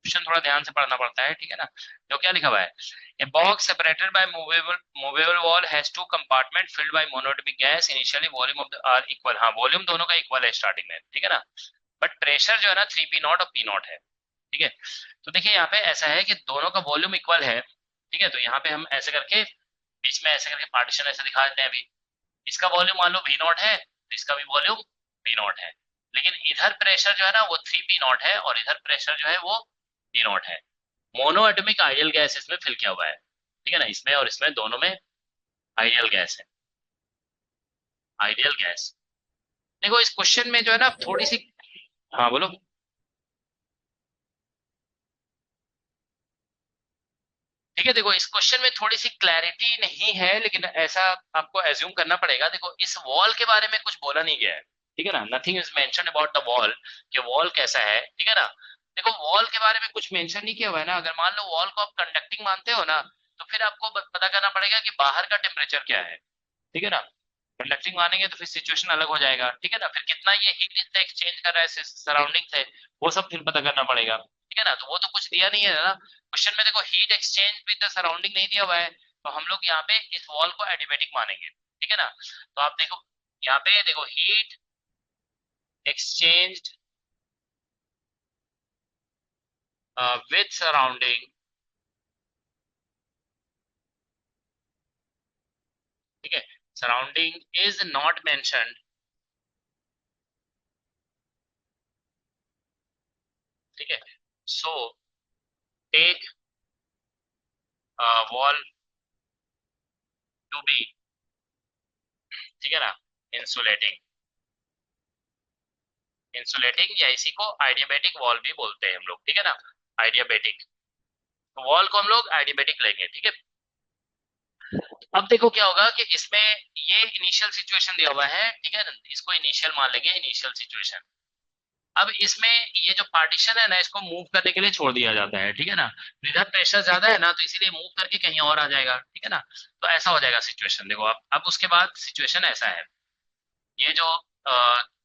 क्वेश्चन थोड़ा ध्यान से पढ़ना पड़ता है, ठीक है ना। तो क्या लिखा हुआ है, a box separated by movable wall has two compartment filled by monatomic gas initially volume of the are equal, हाँ वॉल्यूम दोनों का इक्वल है स्टार्टिंग में, ठीक है ना। बट प्रेशर जो है ना 3p0 और p0 है, ठीक है। तो देखिए यहाँ पे ऐसा है कि दोनों का वॉल्यूम इक्वल है, ठीक है। तो यहाँ पे हम ऐसे करके बीच में ऐसे करके पार्टीशन ऐसे दिखा देते हैं अभी। इसका वॉल्यूम मान लो v0 है, तो इसका भी वॉल्यूम v0 है, लेकिन इधर प्रेशर जो है ना वो 3p0 है और इधर प्रेशर जो है वो p0 है। मोनो एटॉमिक आइडियल गैस इसमें फिल किया हुआ है, ठीक है ना, इसमें और इसमें दोनों में आइडियल गैस है, आइडियल गैस। देखो इस क्वेश्चन में जो है ना थोड़ी सी, हाँ बोलो। ठीक है, देखो इस क्वेश्चन में थोड़ी सी क्लैरिटी नहीं है, लेकिन ऐसा आपको एज्यूम करना पड़ेगा। देखो इस वॉल के बारे में कुछ बोला नहीं गया है, ठीक है ना, nothing is mention about the wall, कि वॉल कैसा है, ठीक है ना। देखो वॉल के बारे में कुछ मेंशन नहीं किया हुआ है ना। अगर मान लो वॉल को आप कंडक्टिंग मानते हो ना, तो फिर आपको पता करना पड़ेगा कि बाहर का टेम्परेचर क्या है, ठीक है ना। कंडक्टिंग मानेंगे तो फिर सिचुएशन अलग हो जाएगा, ठीक है ना। फिर कितना ये हीट इससे एक्सचेंज कर रहा है सराउंडिंग से, वो सब फिर पता करना पड़ेगा, ठीक है ना। तो वो तो कुछ दिया नहीं है ना क्वेश्चन में। देखो heat exchange with the surrounding नहीं दिया हुआ है, तो हम लोग यहाँ पे इस वॉल को एडिमेटिक मानेंगे, ठीक है ना। तो आप देखो यहाँ पे देखो हीट एक्सचेंज विद सराउंडिंग, ठीक है, सराउंडिंग इज नॉट मेंशन्ड, ठीक है। So take wall to be, ठीक है ना, इंसुलेटिंग, इंसुलेटिंग या इसी को आइडियाबैटिक वॉल भी बोलते हैं हम लोग, ठीक है ना, आइडियाबैटिक। तो वॉल को हम लोग आइडियाबैटिक लेंगे, ठीक है। अब देखो क्या होगा कि इसमें ये इनिशियल सिचुएशन दिया हुआ है, ठीक है ना, इसको इनिशियल मान लेंगे, इनिशियल सिचुएशन। अब इसमें ये जो पार्टीशन है ना, इसको मूव करने के लिए छोड़ दिया जाता है, ठीक है ना। तो इधर प्रेशर ज्यादा है ना, तो इसीलिए मूव करके कहीं और आ जाएगा, ठीक है ना। तो ऐसा हो जाएगा सिचुएशन। देखो अब उसके बाद सिचुएशन ऐसा है, ये जो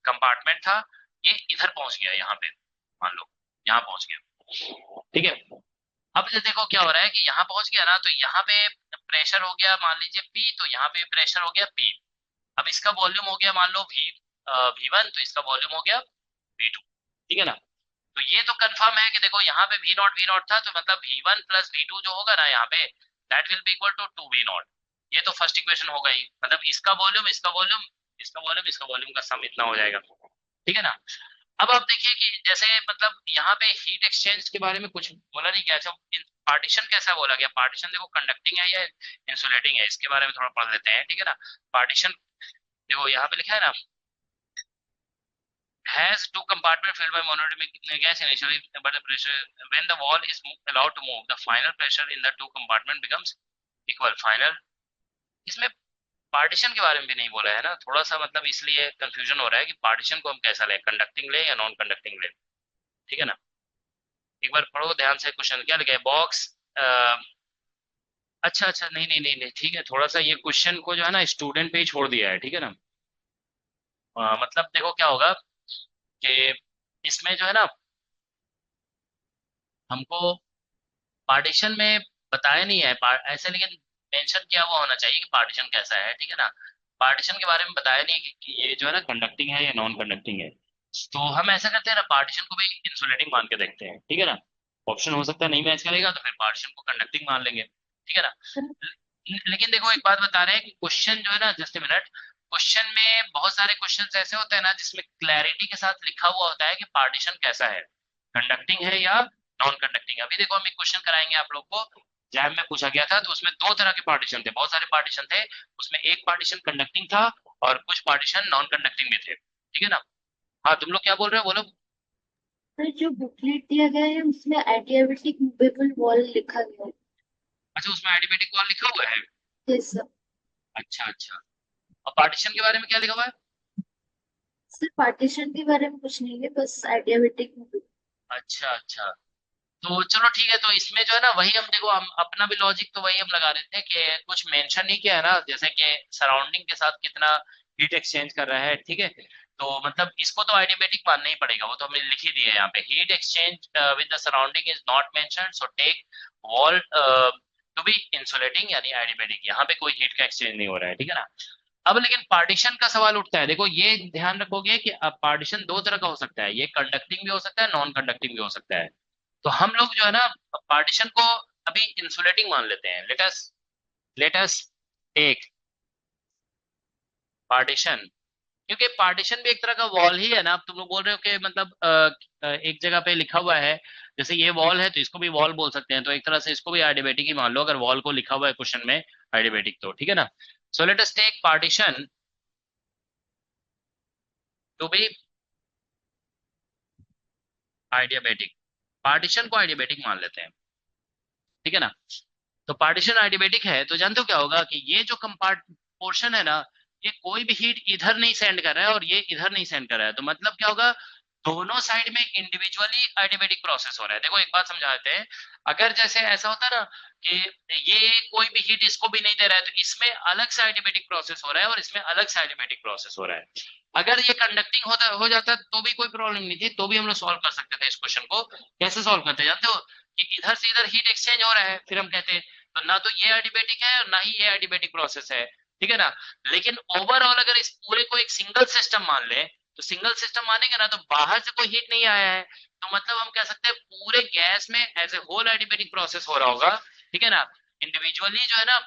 कंपार्टमेंट था ये इधर पहुंच गया, यहाँ पे मान लो यहाँ पहुंच गया, ठीक है। अब जो देखो क्या हो रहा है कि यहाँ पहुंच गया ना, तो यहाँ पे प्रेशर हो गया मान लीजिए P, तो यहाँ पे प्रेशर हो गया P। अब इसका वॉल्यूम हो गया मान लो V1, तो इसका वॉल्यूम हो गया V2, ठीक है ना। तो ये तो कंफर्म है कि देखो यहाँ पे V0 था, तो मतलब V1 प्लस V2 जो होगा ना यहाँ पे, that will be equal to 2V0। ये तो फर्स्ट इक्वेशन हो गई, मतलब इसका वॉल्यूम, इसका वॉल्यूम, इसका वॉल्यूम, इसका वॉल्यूम का सम इतना हो जाएगा, ठीक है ना। अब आप देखिए कि जैसे मतलब यहाँ पे हीट एक्सचेंज के बारे में कुछ बोला नहीं गया। अच्छा पार्टीशन कैसा बोला गया, पार्टीशन देखो कंडक्टिंग है या इंसुलेटिंग है, इसके बारे में थोड़ा पढ़ लेते हैं, ठीक है ना। पार्टीशन देखो यहाँ पे लिखा है ना, has two compartment filled by monatomic gas initially, but the pressure when the wall is allowed to move, the final pressure in the two compartment becomes equal final। इसमें पार्टीशन के बारे में भी नहीं बोला है ना, थोड़ा सा मतलब इसलिए कंफ्यूजन हो रहा है कि पार्टीशन को हम कैसा लें, कंडक्टिंग ले या नॉन कंडक्टिंग ले, ठीक है ना। एक बार पढ़ो ध्यान से, क्वेश्चन क्या लिखा है, बॉक्स अच्छा अच्छा, नहीं नहीं नहीं नहीं, ठीक है, थोड़ा सा ये क्वेश्चन को जो है ना स्टूडेंट पे ही छोड़ दिया है, ठीक है ना। मतलब देखो क्या होगा कि इसमें जो है ना हमको पार्टीशन में बताया नहीं है ऐसे, लेकिन मेंशन किया हुआ होना चाहिए कि पार्टीशन कैसा है, ठीक है ना। पार्टीशन के बारे में बताया नहीं कि ये जो है ना कंडक्टिंग है या नॉन कंडक्टिंग है। तो हम ऐसा करते हैं ना, पार्टीशन को भी इंसुलेटिंग मान के देखते हैं, ठीक है ना। ऑप्शन हो सकता है नहीं मैच करेगा, तो फिर पार्टीशन को कंडक्टिंग मान लेंगे, ठीक है ना। लेकिन देखो एक बात बता रहे हैं कि क्वेश्चन जो है ना, जस्ट मिनट, क्वेश्चन में बहुत सारे क्वेश्चन ऐसे होते हैं ना जिसमें क्लैरिटी के साथ लिखा हुआ होता है कि पार्टीशन कैसा है, कंडक्टिंग है या नॉन कंडक्टिंग। अभी देखो हम एक क्वेश्चन कराएंगे आप लोग को, जैम में पूछा गया था, तो उसमें दो तरह के पार्टीशन थे, बहुत सारे पार्टीशन थे, उसमें एक पार्टीशन कंडक्टिंग था और कुछ पार्टीशन नॉन कंडक्टिंग भी थे, ठीक है ना। हाँ तुम लोग क्या बोल रहे हो, बोलो। सर जो बुकलेट दिया गया है उसमें एडियाबेटिक मूवेबल वॉल लिखा गया है। अच्छा उसमें एडिमेटिक कॉल लिखा हुआ है, यस सर। अच्छा अच्छा। और पार्टीशन के बारे में क्या लिखा हुआ है, सर पार्टीशन के बारे में कुछ नहीं है, बस एडियाबेटिक मूवेबल। अच्छा अच्छा। तो चलो ठीक है, तो इसमें जो है ना वही हम देखो, हम अपना भी लॉजिक तो वही हम लगा रहे थे कि कुछ मेंशन नहीं किया है ना, जैसे कि सराउंडिंग के साथ कितना हीट एक्सचेंज कर रहा है, ठीक है। तो मतलब इसको तो आइडियोमेटिक मानना ही पड़ेगा, वो तो हमने लिख ही दिया है यहाँ पे, heat exchange with the surrounding is not mentioned, so take wall to be insulating, यानी आइडियोमेटिक, यहाँ पे कोई हीट का एक्सचेंज नहीं हो रहा है, ठीक है ना। अब लेकिन पार्टीशन का सवाल उठता है, देखो ये ध्यान रखोगे कि अब पार्टीशन दो तरह का हो सकता है, ये कंडक्टिंग भी हो सकता है, नॉन कंडक्टिंग भी हो सकता है। तो हम लोग जो है ना पार्टीशन को अभी इंसुलेटिंग मान लेते हैं, लेट अस टेक पार्टीशन, क्योंकि पार्टीशन भी एक तरह का वॉल ही है ना। अब तुम लोग बोल रहे हो कि मतलब एक जगह पे लिखा हुआ है, जैसे ये वॉल है तो इसको भी वॉल बोल सकते हैं, तो एक तरह से इसको भी आइडियोमेटिक ही मान लो, अगर वॉल को लिखा हुआ है क्वेश्चन में आइडियोमेटिक, तो ठीक है ना। So let us take partition to be adiabatic, partition को आइडियोमेटिक मान लेते हैं, ठीक है ना। तो पार्टीशन आइडियोमेटिक है तो जानते हो क्या होगा कि ये जो कंपार्ट पोर्शन है ना, ये कोई भी हीट इधर नहीं सेंड कर रहा है और ये इधर नहीं सेंड कर रहा है, तो मतलब क्या होगा, दोनों साइड में इंडिविजुअली आइडियोमेटिक प्रोसेस हो रहा है। देखो एक बात समझाते हैं, अगर जैसे ऐसा होता है ना कि ये कोई भी हीट इसको भी नहीं दे रहा है, तो इसमें अलग से आइडियोमेटिक प्रोसेस हो रहा है और इसमें अलग से आइडियोमेटिक प्रोसेस हो रहा है। अगर ये कंडक्टिंग होता हो जाता तो भी कोई प्रॉब्लम नहीं थी, तो भी हम लोग सॉल्व कर सकते थे इस क्वेश्चन को। कैसे सॉल्व करते हैं जानते हो, कि इधर से इधर हीट एक्सचेंज हो रहा है, फिर हम कहते हैं तो ना तो ये एडिबेटिक है और ना ही ये एडिबेटिक प्रोसेस है, ठीक है ना। लेकिन ओवरऑल अगर इस पूरे को एक सिंगल सिस्टम मान ले, तो सिंगल सिस्टम मानेंगे ना तो बाहर से कोई हीट नहीं आया है, तो मतलब हम कह सकते हैं पूरे गैस में एज ए होल एडिबेटिक प्रोसेस हो रहा होगा, ठीक है ना। इंडिविजुअली जो है ना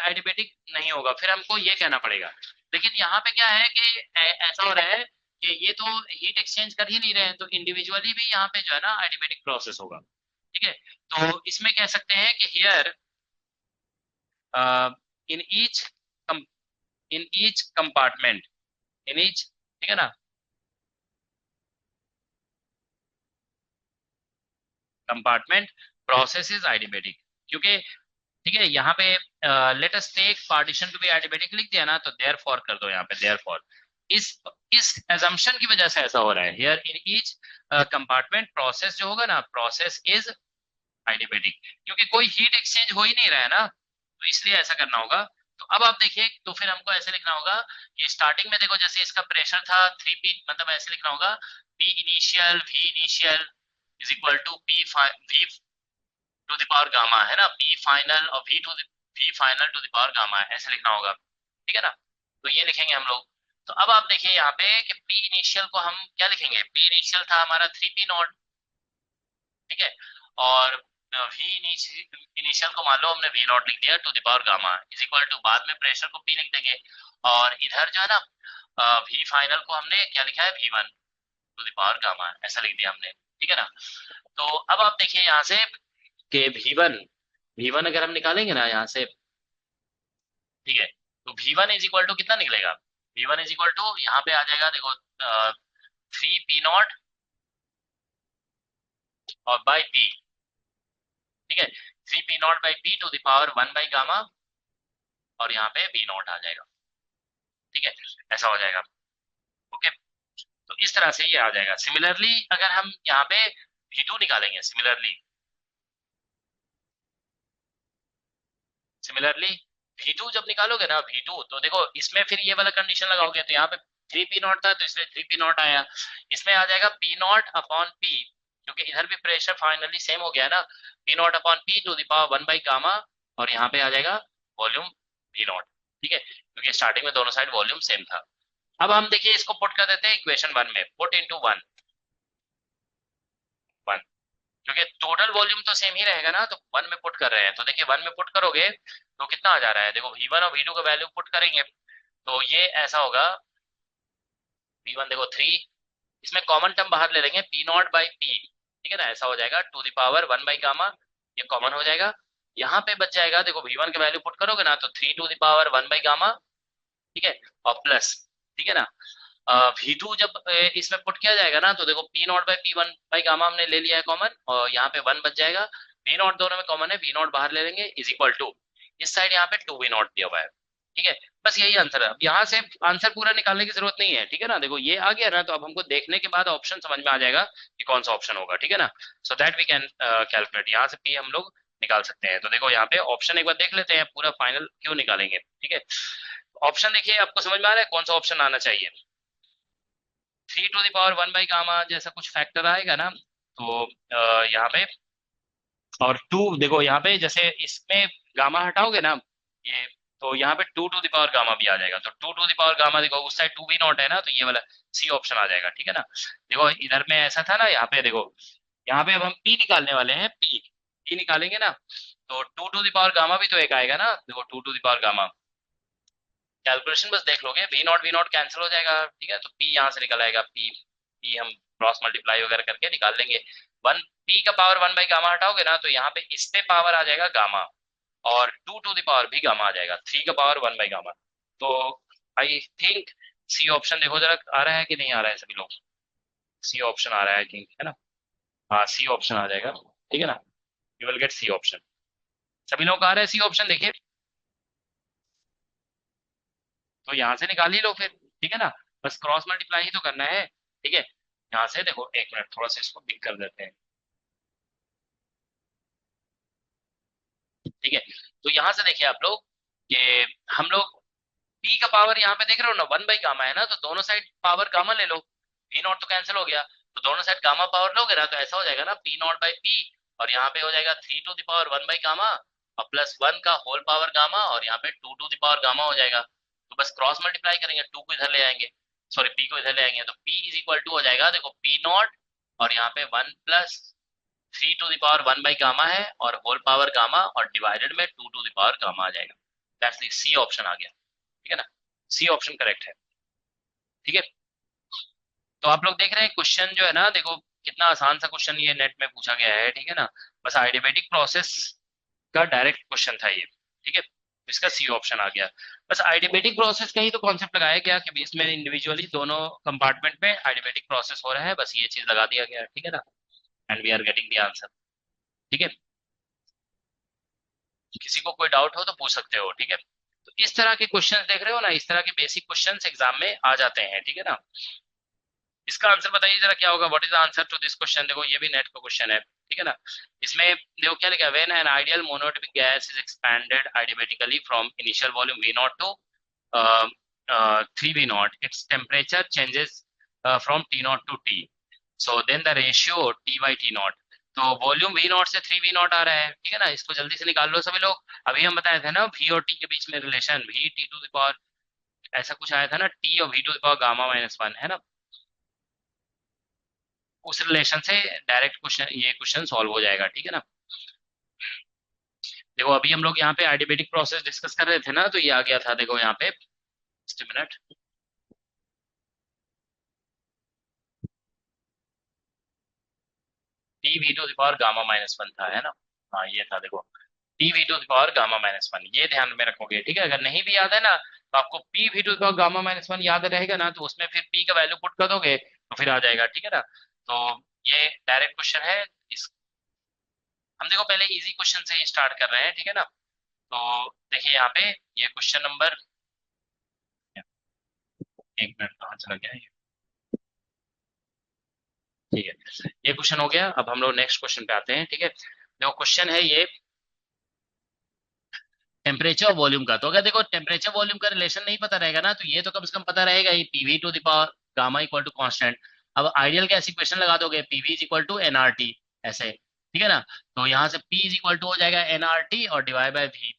एडिबेटिक नहीं होगा, फिर हमको ये कहना पड़ेगा। लेकिन यहाँ पे क्या है कि ऐसा हो रहा है कि ये तो हीट एक्सचेंज कर ही नहीं रहे हैं, तो इंडिविजुअली भी यहाँ पे जो है ना एडिबेटिक प्रोसेस होगा, ठीक है। तो इसमें कह सकते हैं कि here in each in each compartment, in each, ठीक है ना, कंपार्टमेंट प्रोसेस इज आइडियोमेटिक, क्योंकि ठीक है यहाँ पे let us take partition to be adiabatic लिख दिया ना, तो देयर फॉर कर दो यहाँ पे, देयर फॉर इस इस एजम्पशन की वजह से ऐसा हो रहा है, here in each compartment process जो होगा ना, प्रोसेस इज आइडियोमेटिक, क्योंकि कोई हीट एक्सचेंज हो ही नहीं रहा है ना, तो इसलिए ऐसा करना होगा। तो अब आप देखिए, तो फिर हमको ऐसे लिखना होगा कि स्टार्टिंग में देखो जैसे इसका प्रेशर था 3p, मतलब ऐसे लिखना होगा P initial V initial is equal to V to the power gamma, है ना, P फाइनल और V final to the power gamma, ऐसे लिखना होगा, ठीक है ना। तो ये लिखेंगे हम लोग। तो अब आप देखिए यहाँ पे कि P इनिशियल को हम क्या लिखेंगे, P इनिशियल था हमारा 3p नॉट, ठीक है। और वी इनिशियल को मान लो हमने वी नॉट लिख दिया to the power gamma is equal to, बाद में प्रेशर को पी लिख देंगे, और इधर जो है ना वी फाइनल को हमने क्या लिखा है, V1 to the power gamma, ऐसा लिख दिया हमने, ठीक है ना। तो अब आप देखिए यहाँ से कि V1 अगर हम निकालेंगे ना यहाँ से, ठीक है, तो V1 इज इक्वल टू कितना निकलेगा, V1 इज इक्वल टू यहाँ पे आ जाएगा देखो 3p0 और बाई पी, ठीक है, 3p0 by P to the power 1 by gamma, और यहाँ पे V0 आ जाएगा, ठीक है, ऐसा हो जाएगा, ओके। तो इस तरह से ये आ जाएगा। सिमिलरली अगर हम यहाँ पे V2 निकालेंगे, सिमिलरली V2 जब निकालोगे ना, V2 तो देखो इसमें फिर ये वाला कंडीशन लगाओगे, तो यहाँ पे 3p0 था तो इसलिए 3p0 आया, इसमें आ जाएगा P0 अपॉन P, क्योंकि इधर भी प्रेशर फाइनली सेम हो गया ना, P0 upon P to the power 1 by gamma, और यहाँ पे आ जाएगा वॉल्यूम V0, ठीक है, क्योंकि स्टार्टिंग में दोनों साइड वॉल्यूम सेम था। अब हम देखिए इसको पुट कर देते हैं इक्वेशन 1 में, पुट इनटू 1 1, क्योंकि टोटल वॉल्यूम तो सेम ही रहेगा ना, तो 1 में पुट कर रहे हैं, तो देखिए 1 में पुट करोगे तो कितना आ जा रहा है, देखो V1 और V2 का वैल्यू पुट करेंगे तो ये ऐसा होगा, V1 देखो 3, इसमें कॉमन टर्म बाहर ले लेंगे P0 बाई पी, ठीक है ना, ऐसा हो जाएगा to the power 1 by gamma, ये कॉमन हो जाएगा, यहाँ पे बच जाएगा देखो V1 का वैल्यू पुट करोगे ना तो 3 to the power 1 by gamma, ठीक है, और प्लस, ठीक है ना। V2 जब इसमें पुट किया जाएगा ना, तो देखो P0 by P1 by gamma हमने ले लिया है कॉमन, और यहाँ पे 1 बच जाएगा, V0 दोनों में कॉमन है, V0 बाहर ले लेंगे इज इक्वल टू, इस साइड यहाँ पे 2V0 दिया हुआ है, ठीक है, बस यही आंसर है। अब यहाँ से आंसर पूरा निकालने की जरूरत नहीं है, ठीक है ना। देखो ये आ गया ना, तो अब हमको देखने के बाद ऑप्शन समझ में आ जाएगा कि कौन सा ऑप्शन होगा, ठीक है ना। So that we can calculate, यहाँ से पी हम लोग निकाल सकते हैं। तो देखो यहाँ पे ऑप्शन एक बार देख लेते हैं, पूरा फाइनल क्यों निकालेंगे, ठीक है। ऑप्शन देखिए, आपको समझ में आ रहा है कौन सा ऑप्शन आना चाहिए। 3 to the power 1 by gamma जैसा कुछ फैक्टर आएगा ना, तो यहाँ पे, और टू देखो यहाँ पे, जैसे इसमें गामा हटाओगे ना ये, तो यहाँ पे 2 to the power गामा भी आ जाएगा। तो 2 to the power गामा, देखो उस साइड 2 भी नॉट है ना, तो ये वाला सी ऑप्शन आ जाएगा, ठीक है ना। देखो इधर में ऐसा था ना, यहाँ पे देखो, यहाँ पे अब हम पी निकालने वाले हैं, पी पी निकालेंगे ना, तो 2 to the power गामा भी तो एक आएगा ना। देखो 2 to the power gamma, calculation बस देख लोगे, वी नॉट कैंसिल हो जाएगा, ठीक है। तो पी यहाँ से निकल आएगा, पी पी हम क्रॉस मल्टीप्लाई वगैरह करके निकाल लेंगे। वन पी का पावर 1 by गामा हटाओगे ना, तो यहाँ पे इस पे पावर आ जाएगा गामा, और 2 to the power भी गामा आ जाएगा, 3 का पावर 1 by गामा। तो आई थिंक सी ऑप्शन देखो जरा आ रहा है कि नहीं आ रहा है सभी लोग। सी ऑप्शन आ रहा है आई थिंक, है ना। हाँ सी ऑप्शन आ जाएगा, ठीक है ना। You will get C option. सभी लोग आ रहा है सी ऑप्शन, देखिए। तो यहाँ से निकाल ही लो फिर, ठीक है ना। बस क्रॉस मल्टीप्लाई ही तो करना है, ठीक है। यहाँ से देखो, एक मिनट थोड़ा सा इसको बिग कर देते हैं, ठीक है। तो यहाँ से देखिए आप लोग कि हम लोग पी का पावर यहाँ पे देख रहे हो ना, 1 by गामा है ना, तो दोनों साइड पावर गामा ले लो, पी नॉट तो कैंसिल हो गया, तो दोनों साइड गामा पावर लोगे ना, तो ऐसा हो जाएगा ना, पी नॉट बाई पी, और यहाँ पे हो जाएगा 3 to the power 1 by gamma, और +1 का होल पावर गामा, और यहाँ पे 2 to the power गामा हो जाएगा। तो बस क्रॉस मल्टीप्लाई करेंगे, टू को इधर ले आएंगे, सॉरी पी को इधर ले आएंगे, तो पी इज इक्वल टू हो जाएगा, देखो पी नॉट, और यहाँ पे 1 + 3 to the power 1 by gamma है, और होल पावर गामा, और डिवाइडेड में 2 to the power गामा आ जाएगा। दैट्स द सी ऑप्शन आ गया, ठीक है ना। सी ऑप्शन करेक्ट है, ठीक है। तो आप लोग देख रहे हैं क्वेश्चन जो है ना, देखो कितना आसान सा क्वेश्चन ये नेट में पूछा गया है, ठीक है ना। बस आइडियमेटिक प्रोसेस का डायरेक्ट क्वेश्चन था ये, ठीक है। इसका सी ऑप्शन आ गया। बस आइडियमेटिक प्रोसेस का ही तो कॉन्सेप्ट लगाया गया कि इसमें इंडिविजुअली दोनों कंपार्टमेंट में आइडियमेटिक प्रोसेस हो रहा है, बस ये चीज लगा दिया गया है, ठीक है ना। And we are getting the answer, ठीक है। किसी को कोई डाउट हो तो पूछ सकते हो, ठीक है। तो इस तरह के क्वेश्चन देख रहे हो ना, इस तरह के बेसिक क्वेश्चंस एग्जाम में आ जाते हैं, ठीक है ना। इसका आंसर बताइए जरा क्या होगा, what is the answer to this question. देखो ये भी नेट का क्वेश्चन है, ठीक है ना। इसमें देखो क्या लिखा है, when an ideal monatomic gas is expanded adiabatically from initial volume V naught to 3 V0, its temperature changes from T0 to T, so then the ratio T/T0। तो वॉल्यूम V0 से 3 V0 आ रहा है, ठीक है ना। इसको जल्दी से निकाल लो सभी लोग। अभी हम बताए थे ना V और T के बीच में रिलेशन, V T⁻, ऐसा कुछ आया था ना, T और V⁻⁻⁻⁻⁻, है ना। उस रिलेशन से डायरेक्ट क्वेश्चन, ये क्वेश्चन सॉल्व हो जाएगा, ठीक है ना। देखो अभी हम लोग यहाँ पे आइडियमेटिक प्रोसेस डिस्कस कर रहे थे ना, तो ये आ गया था, देखो यहाँ पे, जस्ट मिनट, T V⁻⁻⁻1 था, है ना। हाँ ये था, देखो T V⁻⁻⁻1, ये ध्यान में रखोगे, ठीक है। अगर नहीं भी याद है ना, तो आपको P V⁻⁻⁻1 याद रहेगा ना, तो उसमें फिर P का वैल्यू पुट कर दोगे तो फिर आ जाएगा, ठीक है ना। तो ये डायरेक्ट क्वेश्चन है। इस हम देखो पहले इजी क्वेश्चन से ही स्टार्ट कर रहे हैं, ठीक है ना। तो देखिए यहाँ पे ये क्वेश्चन नंबर, एक मिनट कहाँ चला गया ये, ठीक है। ये क्वेश्चन हो गया, अब हम लोग नेक्स्ट क्वेश्चन पे आते हैं, ठीक है। देखो क्वेश्चन है ये टेम्परेचर वॉल्यूम का। तो अगर देखो टेम्परेचर वॉल्यूम का रिलेशन नहीं पता रहेगा ना, तो ये तो कम से कम पता रहेगा, ये PV⁻⁻⁻⁻ इक्वल टू कॉन्स्टेंट। अब आइडियल गैस इक्वेशन लगा दोगे, PV is equal to nRT, ऐसे, ठीक है ना। तो यहाँ से P इज इक्वल टू हो जाएगा nRT और डिवाइड बाय V।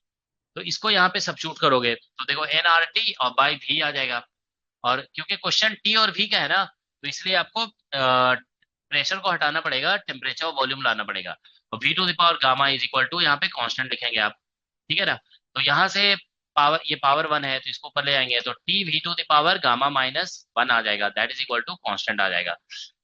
तो इसको यहाँ पे सब्स्टिट्यूट करोगे, तो देखो nRT और बाई V आ जाएगा। और क्योंकि क्वेश्चन T और V का है ना, तो इसलिए आपको प्रेशर को हटाना पड़ेगा, टेम्परेचर और वॉल्यूम लाना पड़ेगा। तो V⁻⁻⁻ इज इक्वल टू, यहाँ पे कांस्टेंट लिखेंगे आप, ठीक है ना। तो यहाँ से पावर, ये पावर 1 है तो इसको ऊपर ले आएंगे, तो T V⁻⁻⁻⁻1 आ जाएगा, that is equal to constant आ जाएगा,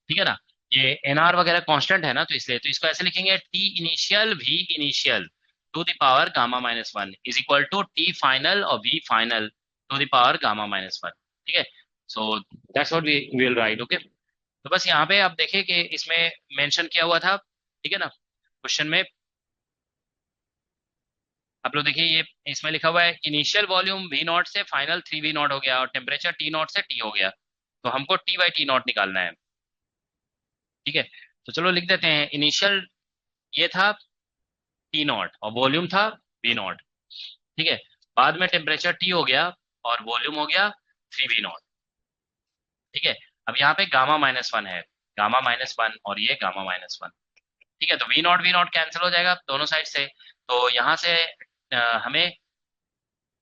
ठीक है ना। ये एनआर वगैरह कांस्टेंट है ना, तो इसलिए तो इसको ऐसे लिखेंगे, T initial V initial to the power gamma is equal to T final और V final to the power gamma, ठीक है। So that's what we will write, okay. तो बस यहाँ पे आप देखिए कि इसमें मेंशन किया हुआ था, ठीक है ना, क्वेश्चन में, आप लोग देखिए, ये इसमें लिखा हुआ है इनिशियल वॉल्यूम वी नॉट से फाइनल 3 V नॉट हो गया और टेम्परेचर टी नॉट से टी हो गया, तो हमको टी बाई टी नॉट निकालना है। ठीक है, तो चलो लिख देते हैं, इनिशियल ये था टी नॉट और वॉल्यूम था वी नॉट। ठीक है, बाद में टेम्परेचर टी हो गया और वॉल्यूम हो गया 3 V नॉट। ठीक है, अब यहाँ पे गामा -1 है, गामा -1 और ये गामा -1। ठीक है, तो वी नॉट कैंसिल हो जाएगा दोनों साइड से, तो यहाँ से हमें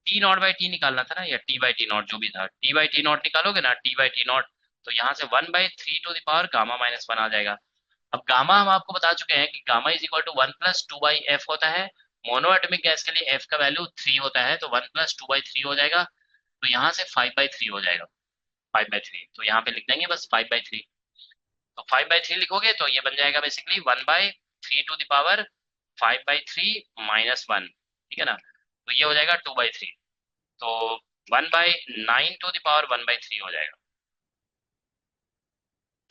टी नॉट बाई टी निकालना था ना, या टी बाई टी नॉट जो भी था, टी बाई टी नॉट निकालोगे ना, टी बाई टी नॉट, तो यहाँ से 1/3 गामा-1 आ जाएगा। अब गामा हम आपको बता चुके हैं कि gamma is equal to 1+2/f होता है। मोनो एटॉमिक गैस के लिए f का वैल्यू 3 होता है, तो 1+2/3 हो जाएगा, तो यहाँ से 5/3 हो जाएगा, 5/3, तो यहाँ पे लिख देंगे बस 5/3। तो 5/3 लिखोगे तो ये बन जाएगा बेसिकली 1/3 5/3 ठीक है ना, तो ये हो जाएगा 2/3, तो 1/9 हो जाएगा।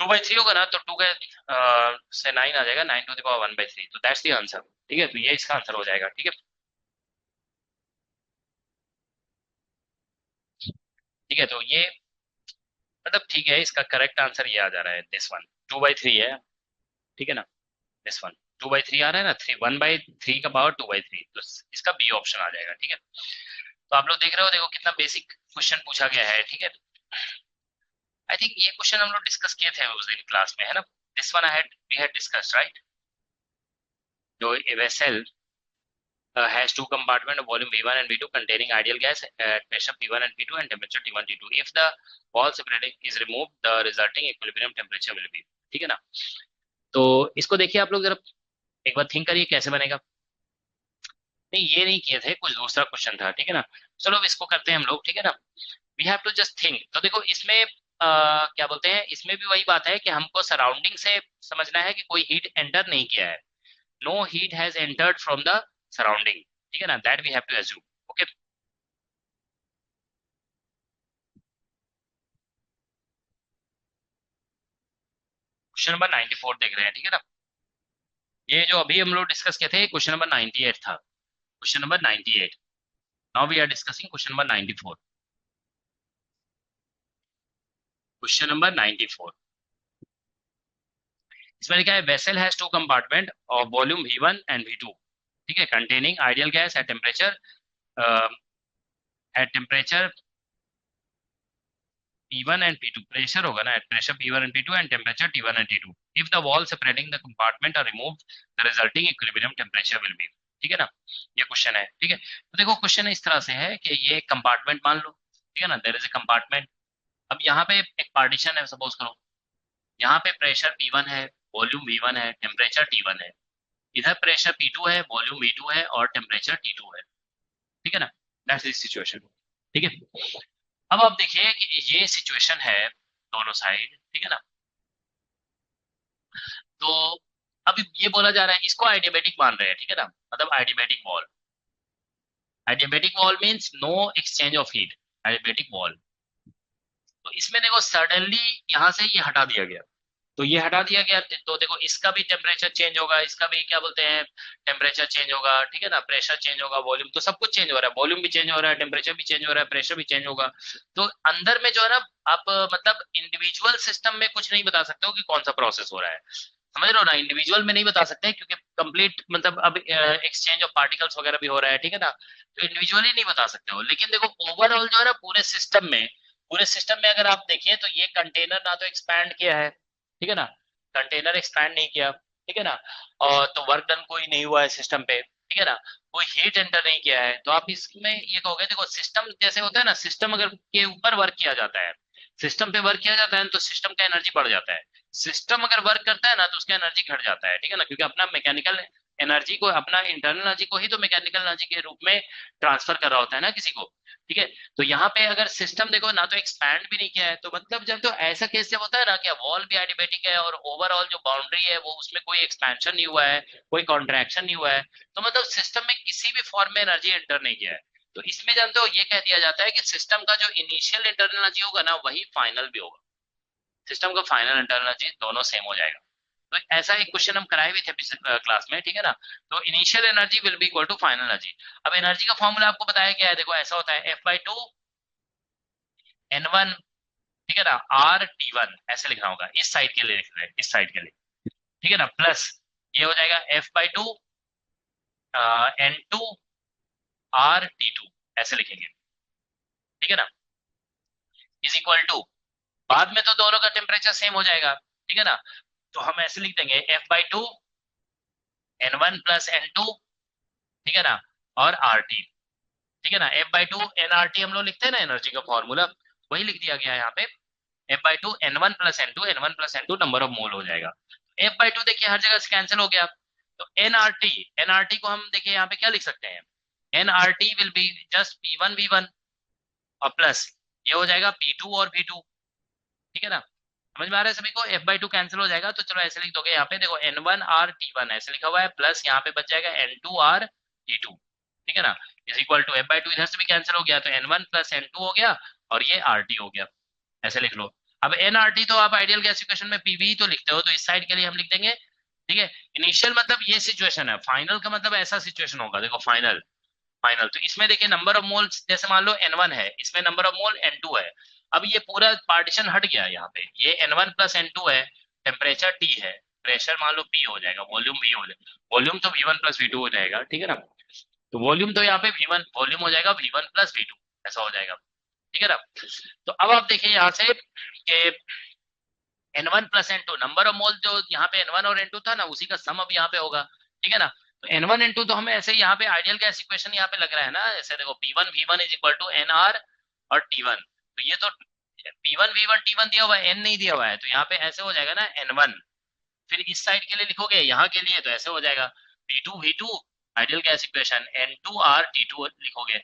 2/3 होगा ना, तो टू के से 9 आ जाएगा, 9 टू द पावर 1/3, तो दैट्स द आंसर। ठीक है, तो ये इसका आंसर हो जाएगा। ठीक है, ठीक है, तो ये मतलब ठीक है, इसका करेक्ट आंसर ये आ जा रहा है, दिस वन 2/3 है। ठीक है ना, दिस वन 2/3 आ रहा है ना, 1/3 का पावर 2/3, तो इसका बी ऑप्शन आ जाएगा। ठीक है, तो आप लोग देख रहे हो, देखो कितना बेसिक क्वेश्चन पूछा गया है। ठीक है, आई थिंक ये क्वेश्चन हम लोग डिस्कस किए थे उस दिन क्लास में, है ना, this one I had we had discussed, right. जो a vessel has two compartment of volume V1 and V2 containing ideal gas at pressure P1 and P2 and temperature T1 T2. If the wall separating is removed, the resulting equilibrium temperature will be। ठीक है ना, तो इसको देखिए आप लोग जरा एक बार थिंक करिए कैसे बनेगा। नहीं, ये नहीं किए थे, कुछ दूसरा क्वेश्चन था। ठीक है ना, चलो अब इसको करते हैं हम लोग। ठीक है ना, we have to just think. तो देखो इसमें क्या बोलते हैं, इसमें भी वही बात है कि हमको सराउंडिंग से समझना है कि कोई हीट एंटर नहीं किया है, no heat has entered from the surrounding. ठीक है ना, that we have to assume. Okay, question number 94 देख रहे हैं। ठीक है ना, ये जो अभी हम लोग डिस्कस किए थे क्वेश्चन नंबर 98 था, question number 98। Now we are discussing question number 94। Question number 94, इसमें लिखा है vessel has two compartment of volume V1 and V2। ठीक है, containing ideal gas at temperature P1 and P2, pressure होगा ना, at pressure P1 and P2 and temperature T1 and T2। If the wall separating the compartment are removed, the resulting equilibrium temperature will be. ठीक है ना, ये क्वेश्चन है। ठीक है, तो देखो क्वेश्चन इस तरह से है कि ये कंपार्टमेंट मान लो। ठीक है ना, देयर इज ए कंपार्टमेंट। अब यहाँ पे एक पार्टीशन है, सपोज करो यहाँ पे प्रेशर P1 है, वॉल्यूम V1 है, टेम्परेचर T1 है, इधर प्रेशर P2 है, वॉल्यूम V2 है और टेम्परेचर T2 है। ठीक है ना, दैट्स द सिचुएशन। ठीक है, अब आप देखिए कि ये सिचुएशन है दोनों साइड। ठीक है ना, तो अब ये बोला जा रहा है इसको आइडियाबैटिक मान रहे हैं। ठीक है ना, मतलब adiabatic wall, adiabatic wall means no exchange of heat, adiabatic wall. तो इसमें देखो सडनली यहाँ से ये हटा दिया गया, तो ये हटा दिया गया, तो देखो इसका भी टेम्परेचर चेंज होगा, इसका भी क्या बोलते हैं टेम्परेचर चेंज होगा। ठीक है ना, प्रेशर चेंज होगा, वॉल्यूम, तो सब कुछ चेंज हो रहा है, वॉल्यूम भी चेंज हो रहा है, टेम्परेचर भी चेंज हो रहा है, प्रेशर भी चेंज होगा। तो अंदर में जो है ना, आप मतलब इंडिविजुअल सिस्टम में कुछ नहीं बता सकते हो कि कौन सा प्रोसेस हो रहा है, समझ रहे हो ना, इंडिविजुअल में नहीं बता सकते क्योंकि कंप्लीट मतलब अब एक्सचेंज ऑफ पार्टिकल्स वगैरह भी हो रहा है। ठीक है ना, तो इंडिविजुअली नहीं बता सकते हो, लेकिन देखो ओवरऑल जो है ना पूरे सिस्टम में अगर आप देखिए तो ये कंटेनर ना तो एक्सपैंड किया है। ठीक है ना, कंटेनर एक्सपैंड नहीं किया। ठीक है ना, और तो वर्क डन कोई नहीं हुआ है सिस्टम पे। ठीक है ना, कोई हीट एंटर नहीं किया है, तो आप इसमें ये कहोगे देखो सिस्टम जैसे होता है ना, सिस्टम अगर के ऊपर वर्क किया जाता है, सिस्टम पे वर्क किया जाता है तो सिस्टम का एनर्जी बढ़ जाता है। सिस्टम अगर वर्क करता है ना तो उसका एनर्जी घट जाता है। ठीक है ना, क्योंकि अपना मैकेनिकल एनर्जी को, अपना इंटरनल एनर्जी को ही तो मैकेनिकल एनर्जी के रूप में ट्रांसफर कर रहा होता है ना किसी को। ठीक है, तो यहाँ पे अगर सिस्टम देखो ना तो एक्सपैंड भी नहीं किया है, तो मतलब जब तो ऐसा केस जब होता है ना कि वॉल भी एडिबेटिक है और ओवरऑल जो बाउंड्री है वो उसमें कोई एक्सपेंशन नहीं हुआ है, कोई कॉन्ट्रैक्शन नहीं हुआ है, तो मतलब सिस्टम में किसी भी फॉर्म में एनर्जी एंटर नहीं किया है। तो इसमें जानते हो ये कह दिया जाता है कि सिस्टम का जो इनिशियल इंटरनल एनर्जी होगा ना वही फाइनल भी होगा, सिस्टम का फाइनल इंटरनल एनर्जी दोनों सेम हो जाएगा। तो ऐसा एक क्वेश्चन हम कराए भी थे पिछले क्लास में, ठीक है ना। तो initial energy will be equal to final energy. अब एनर्जी का फॉर्मूला आपको बताया गया है, देखो ऐसा होता है F/2 N1, ठीक है ना, R T1 ऐसे लिखना होगा, इस साइड के लिए लिख रहे हैं, इस साइड के लिए, ठीक है ना, प्लस ये हो जाएगा F/2 N2 R T2 ऐसे लिखेंगे, ठीक है ना, इज इक्वल टू, बाद में तो दोनों का टेम्परेचर सेम हो जाएगा, ठीक है ना, तो हम ऐसे लिख देंगे F/2 N1 + N2, ठीक है ना, और RT, ठीक है ना, F/2 NRT हम लोग लिखते हैं ना एनर्जी का फॉर्मूला, वही लिख दिया गया है यहाँ पे। F/2 N1 + N2, number of mole हो जाएगा। F/2 देखिए हर जगह से कैंसिल हो गया, तो एनआरटी को हम देखिए यहाँ पे क्या लिख सकते हैं, NRT will be just P1V1 और प्लस ये हो जाएगा P2 और V2, ठीक है ना, समझ में आ रहा है सभी को। F/2 कैंसिल हो जाएगा, तो चलो ऐसे लिख दोगे यहाँ पे, देखो N1R T1 ऐसे लिखा हुआ है, प्लस यहाँ पे बच जाएगा N2R T2, ठीक है ना, इज इक्वल टू F/2 इधर से भी कैंसिल हो गया, तो N1 + N2 हो गया और ये RT हो गया, ऐसे लिख लो। अब NRT तो आप आइडियल गैस इक्वेशन में PV तो लिखते हो, तो इस साइड के लिए हम लिख देंगे, ठीक है। इनिशियल मतलब ये सिचुएशन है, फाइनल का मतलब ऐसा सिचुएशन होगा, देखो फाइनल, फाइनल तो इसमें देखिए नंबर ऑफ मोल्स, जैसे मान लो N1 है, इसमें नंबर ऑफ मोल N2 है। अब ये पूरा पार्टीशन हट गया, यहाँ पे ये N1 + N2 है, टेम्परेचर T है, प्रेशर मान लो P हो जाएगा, वॉल्यूम V हो जाएगा, वॉल्यूम तो V1 + V2 हो जाएगा, ठीक है ना, तो वॉल्यूम तो यहाँ पे V1 वॉल्यूम हो जाएगा V1 + V2 ऐसा हो जाएगा, ठीक है ना। तो अब आप देखिए यहाँ से कि N1 + N2 number of mole, जो यहाँ पे N1 और N2 था ना, उसी का सम अब यहाँ पे होगा, ठीक है ना। तो N1 N2 तो हमें ऐसे यहाँ पे आइडियल गैस इक्वेशन यहाँ पे लग रहा है ना, ऐसे देखो P1V1 = NR और T1, तो ये तो P1V1 T1 दिया हुआ है, N नहीं दिया हुआ है, तो यहाँ पे ऐसे हो जाएगा ना N1, फिर इस साइड के लिए लिखोगे यहाँ के लिए, तो ऐसे हो जाएगा P2V2 ideal gas equation N2R T2 लिखोगे।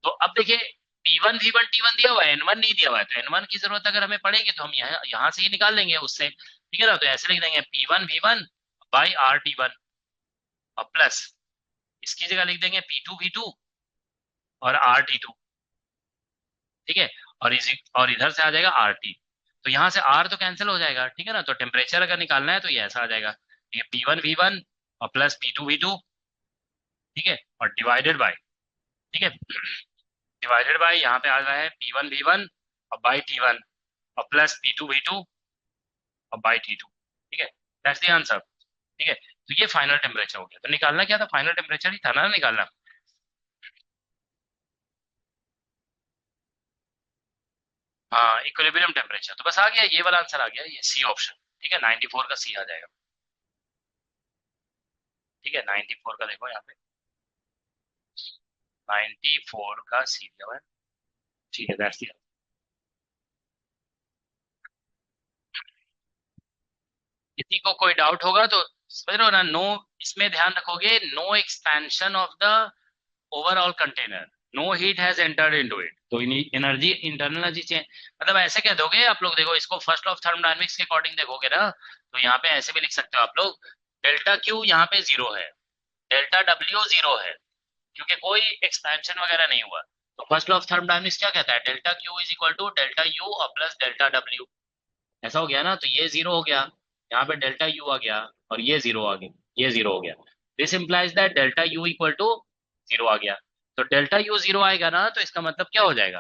तो अब देखिए P1V1 T1 दिया हुआ है, N1 नहीं दिया हुआ है, तो N1 की जरूरत अगर हमें पड़ेगी तो हम यहाँ से ही निकाल लेंगे उससे, ठीक है ना, तो ऐसे लिख देंगे P1V1/RT1 और प्लस इसकी जगह लिख देंगे P2V2 और RT2, ठीक है, और इधर से आ जाएगा RT, तो यहाँ से R तो कैंसिल हो जाएगा, ठीक है ना, तो टेम्परेचर अगर निकालना है तो ये ऐसा आ जाएगा, ये P1V1 और प्लस P2V2, ठीक है, और डिवाइडेड बाय, ठीक है, डिवाइडेड बाय यहाँ पे आ रहा है P1V1 और बाई T1 और प्लस P2V2 और बाई T2, ठीक है, दैट्स द आंसर, ठीक है। तो ये फाइनल टेम्परेचर हो गया, तो निकालना क्या था, फाइनल टेम्परेचर ही था ना निकालना। हाँ, इक्विलिब्रियम टेम्परेचर, तो बस आ गया, ये वाला आंसर आ गया, ये सी ऑप्शन, ठीक है, 94 का सी आ जाएगा, ठीक है, 94 का देखो यहाँ पे 94 का सी दिया हुआ है, ठीक है, दैट्स द, किसी को कोई डाउट होगा तो समझ रहे हो ना, नो, इसमें ध्यान रखोगे, no expansion of the overall container, no heat has entered into it, तो एनर्जी, इंटरनल एनर्जी चेंज, मतलब ऐसे कह दोगे आप लोग, देखो इसको फर्स्ट लॉ ऑफ थर्मोडायनेमिक्स के अकॉर्डिंग देखोगे ना, तो यहाँ पे ऐसे भी लिख सकते हो आप लोग, डेल्टा क्यू यहाँ पे 0 है, डेल्टा डब्ल्यू 0 है, क्योंकि कोई एक्सपेंशन वगैरह नहीं हुआ, तो फर्स्ट लॉ ऑफ थर्मोडायनेमिक्स क्या कहता है, delta Q is equal to delta U और प्लस डेल्टा डब्ल्यू, ऐसा हो गया ना, तो ये 0 हो गया, यहाँ पे डेल्टा यू आ गया और ये 0 आ गया, ये 0 हो गया, this implies that delta U equal to 0 आ गया, तो डेल्टा यू 0 आएगा ना, तो इसका मतलब क्या हो जाएगा,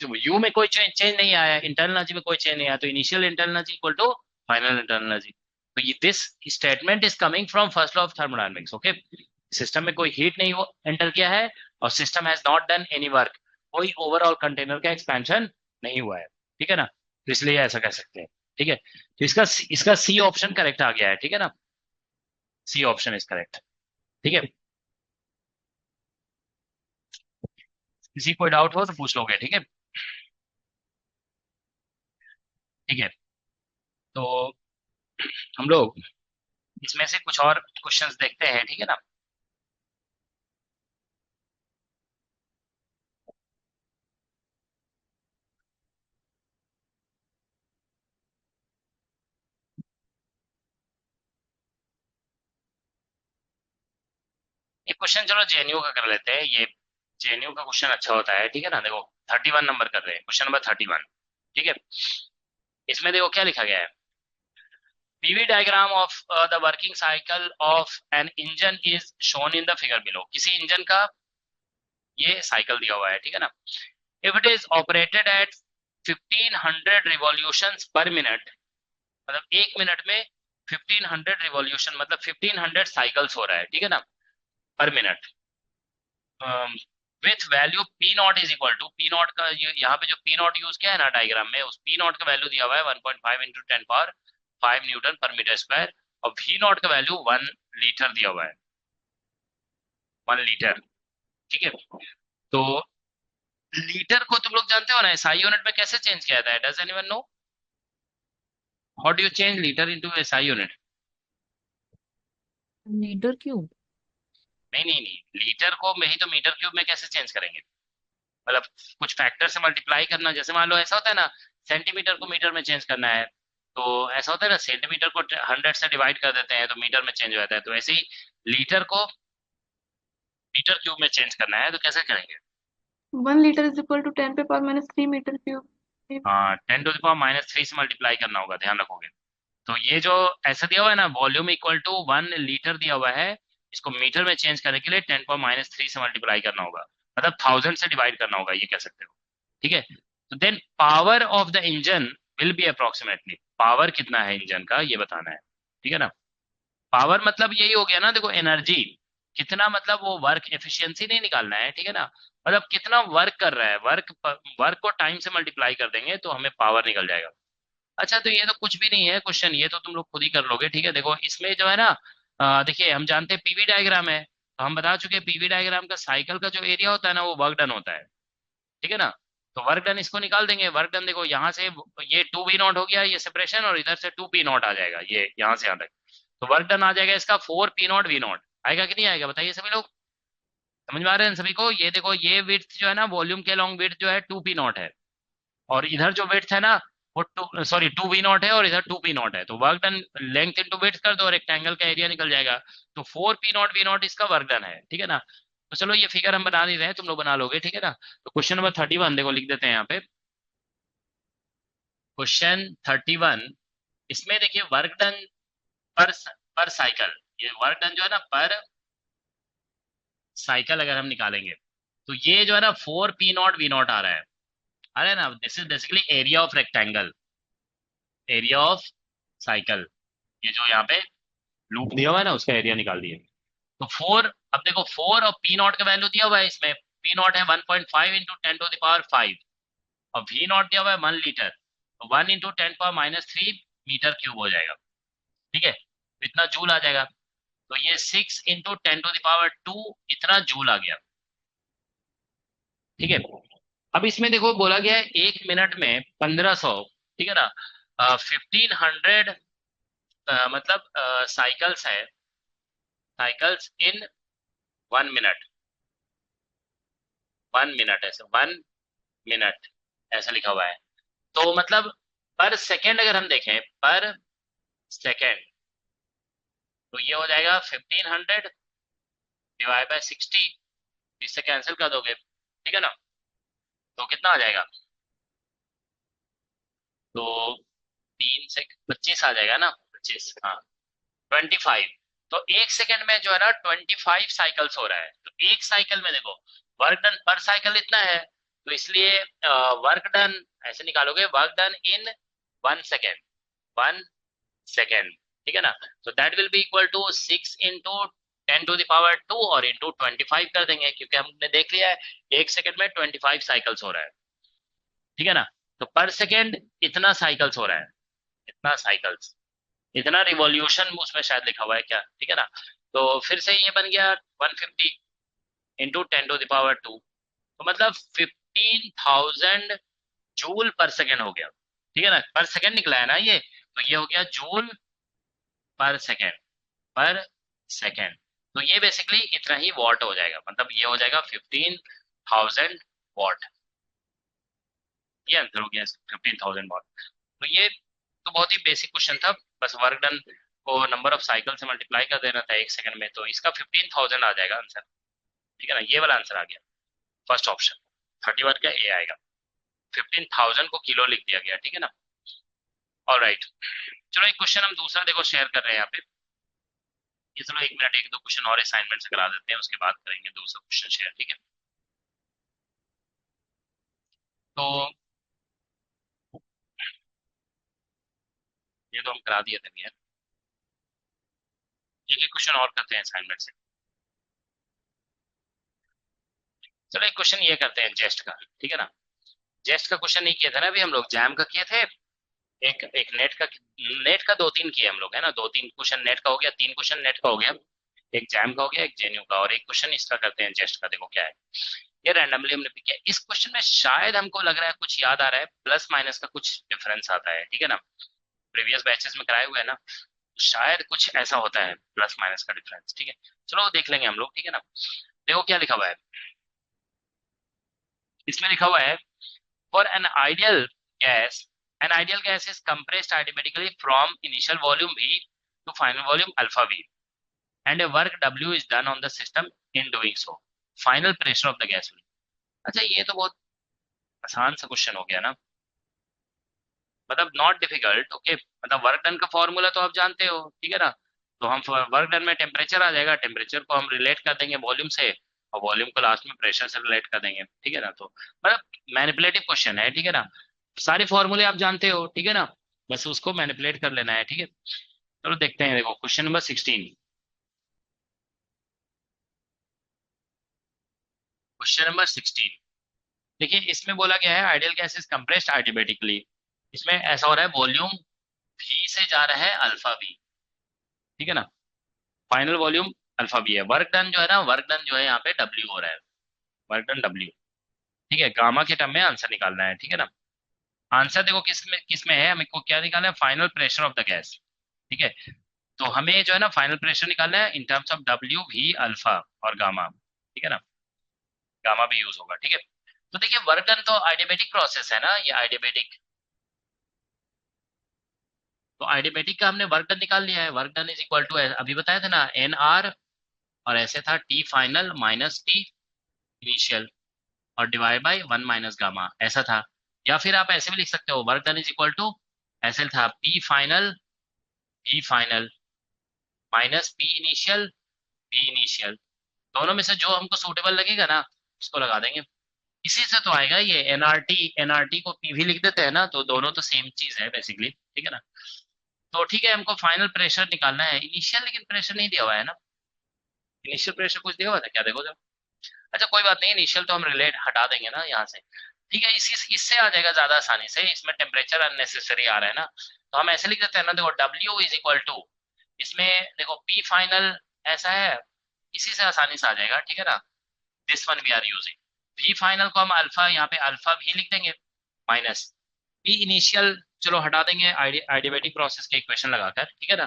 तो यू में कोई चेंज नहीं आया, इंटरनल एनर्जी में कोई चेंज नहीं आया, तो initial internal energy equal to final internal energy, तो ये this statement is coming from first law of thermodynamics, okay. System में कोई हीट नहीं एंटर किया है और system has not done any work, कोई ओवरऑल कंटेनर का एक्सपेंशन नहीं हुआ है, ठीक है ना, तो इसलिए ऐसा कह सकते हैं, ठीक है, तो इसका सी ऑप्शन करेक्ट आ गया है, ठीक है ना, सी ऑप्शन इज करेक्ट, ठीक है, किसी कोई डाउट हो तो पूछ लोगे, ठीक है, ठीक है, तो हम लोग इसमें से कुछ और क्वेश्चंस देखते हैं, ठीक है ना। ये क्वेश्चन चलो जेएनयू का कर लेते हैं, ये जेएनयू का क्वेश्चन अच्छा होता है, ठीक है ना, देखो 31 नंबर कर रहे हैं, क्वेश्चन नंबर 31, ठीक है, इसमें देखो क्या लिखा गया है, PV diagram of the working cycle of an engine is shown in the figure below. किसी इंजन का ये साइकिल दिया हुआ है, ठीक है ना। If it is operated at 1500 revolutions पर मिनट, मतलब एक मिनट में 1500 रिवॉल्यूशन मतलब 1500 साइकिल्स हो रहा है, ठीक है ना, पर minute, with value P nought is equal to, P nought का यहाँ पे जो पी नॉट यूज किया है ना डायग्राम में, उस पी नॉट का वैल्यू दिया हुआ है 1.5 इंटू 10 पावर 5 न्यूटन पर मीटर स्क्वायर, और वी नॉट का वैल्यू 1 लीटर दिया हुआ है, 1 लीटर, ठीक है। तो लीटर को तुम लोग जानते हो ना एसआई यूनिट में कैसे चेंज किया जाता है, does anyone know how do you change litre into SI unit? Litre cube. नहीं नहीं नहीं, लीटर को में ही तो मीटर क्यूब में कैसे चेंज करेंगे, मतलब कुछ फैक्टर से मल्टीप्लाई करना, जैसे मान लो ऐसा होता है ना, सेंटीमीटर को मीटर में चेंज करना है, तो ऐसा होता है ना, सेंटीमीटर को 100 से डिवाइड कर देते हैं तो मीटर में चेंज हो जाता है, तो ऐसे ही लीटर को मीटर क्यूब में चेंज करना है तो कैसे करेंगे? 1 लीटर इज इक्वल टू 10 पे पावर -3 मीटर क्यूब। हाँ, 10 to the power -3 से मल्टीप्लाई करना होगा, ध्यान रखोगे। तो ये जो ऐसा दिया हुआ है ना, वॉल्यूम इक्वल टू 1 लीटर दिया हुआ है, इसको मीटर में चेंज करने के लिए 10 to the power -3 से मल्टीप्लाई करना होगा, मतलब 1000 से डिवाइड करना होगा, ये कह सकते हो, ठीक है। तो then power of the engine will be approximately, power कितना है इंजन का ये बताना है, ठीक है ना। पावर मतलब यही हो गया ना, देखो एनर्जी कितना, मतलब वो वर्क एफिशिएंसी नहीं निकालना है, ठीक है ना, मतलब कितना वर्क कर रहा है, वर्क को टाइम से मल्टीप्लाई कर देंगे तो हमें पावर निकल जाएगा। अच्छा, तो ये तो कुछ भी नहीं है क्वेश्चन, ये तो तुम लोग खुद ही कर लोगे, ठीक है। देखो इसमें जो है ना, देखिए हम जानते हैं पीवी डायग्राम है, तो हम बता चुके हैं पीवी डायग्राम का साइकिल का जो एरिया होता है ना वो वर्क डन होता है, ठीक है ना। तो वर्क डन इसको निकाल देंगे, वर्क डन देखो यहाँ से ये 2V0 हो गया ये सेपरेशन, और इधर से 2P0 आ जाएगा, ये यहाँ से यहाँ तक, तो वर्क डन आ जाएगा इसका 4P0 V0, आएगा कि नहीं आएगा बताइए सभी लोग, समझ में आ रहे हैं सभी को? ये देखो ये विड्थ जो है ना, वॉल्यूम के लॉन्ग विड्थ जो है 2P0 है, और इधर जो विड्थ है ना वो 2V0 है, और इधर 2P0 है, तो work done length into width कर दो, रेक्टेंगल का एरिया निकल जाएगा, तो 4P0 V0 इसका वर्क डन है, ठीक है ना। तो चलो ये फिगर हम बना नहीं रहे हैं, तुम लोग बना लोगे, ठीक है ना। तो क्वेश्चन नंबर 31 देखो लिख देते हैं यहाँ पे, क्वेश्चन 31, इसमें देखिए वर्क डन पर पर साइकिल, ये वर्क डन जो है ना पर साइकिल अगर हम निकालेंगे, तो ये जो है ना 4P0 V0 आ रहा है, अरे ना, this is basically area of rectangle, area of cycle, ये जो यहाँ पे लूप दिया हुआ है ना उसका एरिया निकाल दिए। तो 4, अब देखो 4 और P0 का वैल्यू दिया हुआ है इसमें, P0 है 1.5 इंटू 10 to the power 5, और V0 दिया हुआ है 1 लीटर, तो 1 into 10 to the power -3 metre cube हो जाएगा, ठीक है, तो इतना जूल आ जाएगा, तो ये 6 इंटू 10 to the power 2 इतना जूल आ गया, ठीक है। अब इसमें देखो बोला गया है एक मिनट में 1500, ठीक है ना, 1500 मतलब साइकिल्स है, साइकिल्स इन 1 मिनट, 1 मिनट ऐसे 1 मिनट ऐसा लिखा हुआ है, तो मतलब पर सेकेंड अगर हम देखें पर सेकेंड, तो ये हो जाएगा 1500 डिवाइड बाय 60, इससे कैंसिल कर दोगे, ठीक है ना, तो कितना आ जाएगा, तो 3 से 25 आ जाएगा ना, 25, हाँ 25, तो एक सेकेंड में जो है ना 25 साइकिल्स हो रहा है, तो एक साइकिल में देखो वर्क डन पर साइकिल इतना है, तो इसलिए वर्क डन ऐसे निकालोगे, work done in 1 second, 1 second, ठीक है ना, तो that will be equal to 6 into 10 to the power 2 और इंटू 25 कर देंगे, क्योंकि हमने देख लिया है एक सेकेंड में 25 साइकिल्स हो रहा है, ठीक है ना। तो पर सेकेंड इतना साइकिल्स हो रहा है, इतना साइकिल्स, इतना रिवॉल्यूशन उसमें शायद लिखा हुआ है क्या, ठीक है ना। तो फिर से ये बन गया 150 इंटू 10 to the power 2, तो मतलब 15,000 जूल पर सेकेंड हो गया, ठीक है ना, पर सेकेंड निकला है ना ये, तो ये हो गया जूल पर सेकेंड, पर सेकेंड, तो ये बेसिकली इतना ही वॉट हो जाएगा, मतलब ये हो जाएगा 15,000 वॉट, ये आंसर हो गया 15,000 वॉट। तो ये तो बहुत ही बेसिक क्वेश्चन था, बस वर्क डन को नंबर ऑफ साइकिल से मल्टीप्लाई कर देना था एक सेकंड में, तो इसका 15,000 आ जाएगा आंसर, ठीक है ना, ये वाला आंसर आ गया, फर्स्ट ऑप्शन 31 का ए आएगा, 15,000 को किलो लिख दिया गया, ठीक है ना। ऑलराइट, चलो एक क्वेश्चन हम दूसरा देखो शेयर कर रहे हैं यहाँ पे। ये चलो 1 मिनट, एक दो क्वेश्चन और असाइनमेंट से करा देते हैं, उसके बाद करेंगे दूसरा क्वेश्चन शेयर, ठीक है। तो ये तो हम करा दिए थे भैया, एक एक क्वेश्चन और करते हैं असाइनमेंट से। चलो एक क्वेश्चन ये करते हैं जेस्ट का, ठीक है ना। जेस्ट का क्वेश्चन नहीं किया था ना अभी हम लोग, जैम का किए थे। एक एक नेट का 2-3 किए हम लोग, है ना। 2-3 क्वेश्चन नेट का हो गया, 3 क्वेश्चन नेट का हो गया, एक जैम का हो गया, एक जेन्यू का, और एक क्वेश्चन इसका करते हैं जेस्ट का। देखो क्या है, ये रैंडमली हमने पिक किया। इस क्वेश्चन में शायद हमको लग रहा है कुछ याद आ रहा है, प्लस माइनस का कुछ डिफरेंस आता है, ठीक है ना। प्रीवियस बैचेस में कराए हुए हैं ना, तो शायद कुछ ऐसा होता है प्लस माइनस का डिफरेंस, ठीक है। चलो देख लेंगे हम लोग, ठीक है ना। देखो क्या लिखा हुआ है इसमें, लिखा हुआ है for an ideal gas, an ideal gas is compressed arithmetically from initial volume V to final volume alpha V, and a work W is done on the system in doing so. Final pressure of the gas will. अच्छा ये तो बहुत आसान सा क्वेश्चन हो गया ना, मतलब नॉट डिफिकल्ट, ओके। मतलब वर्क डन का फॉर्मूला तो आप जानते हो, ठीक है ना। तो हम वर्क डन में टेम्परेचर आ जाएगा, टेम्परेचर को हम रिलेट कर देंगे वॉल्यूम से, और वॉल्यूम को लास्ट में प्रेशर से रिलेट कर देंगे, ठीक है ना। तो मतलब मैनिपुलेटिव क्वेश्चन है, ठीक है ना। सारे फॉर्मूले आप जानते हो, ठीक है ना, बस उसको मैनिपुलेट कर लेना है, ठीक है। चलो देखते हैं, देखो क्वेश्चन नंबर 16। क्वेश्चन नंबर 16 देखिए, इसमें बोला गया है आइडियल गैस इज कंप्रेस्ड आइडियमेटिकली। इसमें ऐसा हो रहा है वॉल्यूम भी से जा रहा है अल्फा बी, ठीक है ना। फाइनल वॉल्यूम अल्फा बी है। वर्क डन जो है ना, वर्क डन जो है यहाँ पे डब्ल्यू हो रहा है, वर्क डन डब्ल्यू, ठीक है। गामा के टर्म में आंसर निकालना है, ठीक है ना। आंसर देखो किस में है, हमें को क्या निकालना है, final pressure of the gas, ठीक है। तो हमें जो है ना फाइनल प्रेशर निकालना है in terms of W V alpha और गामा, ठीक है ना। गामा भी यूज होगा, ठीक है। तो देखिए वर्क डन तो आइडियमेटिक प्रोसेस है ना, ये आइडियमेटिक। तो आइडियमेटिक का हमने वर्क डन निकाल लिया है, work done is equal to, अभी बताया था ना, एन आर, और ऐसे था T final minus T initial, और डिवाइड बाय 1 माइनस गामा, ऐसा था। या फिर आप ऐसे भी लिख सकते हो, work done is equal to, ऐसे था P final V final minus P initial V initial. दोनों में से जो हमको सूटेबल लगेगा ना उसको लगा देंगे। इसी से तो आएगा ये एनआरटी को पीवी लिख देते हैं ना, तो दोनों तो सेम चीज है बेसिकली, ठीक है ना। तो ठीक है, हमको फाइनल प्रेशर निकालना है इनिशियल, लेकिन प्रेशर नहीं दिया हुआ है ना। इनिशियल प्रेशर कुछ दिया हुआ था क्या, देखो जब। अच्छा कोई बात नहीं, इनिशियल तो हम रिलेट हटा देंगे ना यहाँ से, ठीक है। इसी इससे आ जाएगा ज्यादा आसानी से, इसमें टेम्परेचर अननेसेसरी आ रहा है ना, तो हम ऐसे लिख देते हैं ना, देखो डब्ल्यू इज इक्वल टू, इसमें देखो पी फाइनल ऐसा है, इसी से आसानी से आ जाएगा, ठीक है ना। This one we are using, V final को हम अल्फा, यहाँ पे अल्फा भी लिख देंगे, माइनस पी इनिशियल, चलो हटा देंगे आइडियमेटिक प्रोसेस के इक्वेशन लगाकर, ठीक है ना।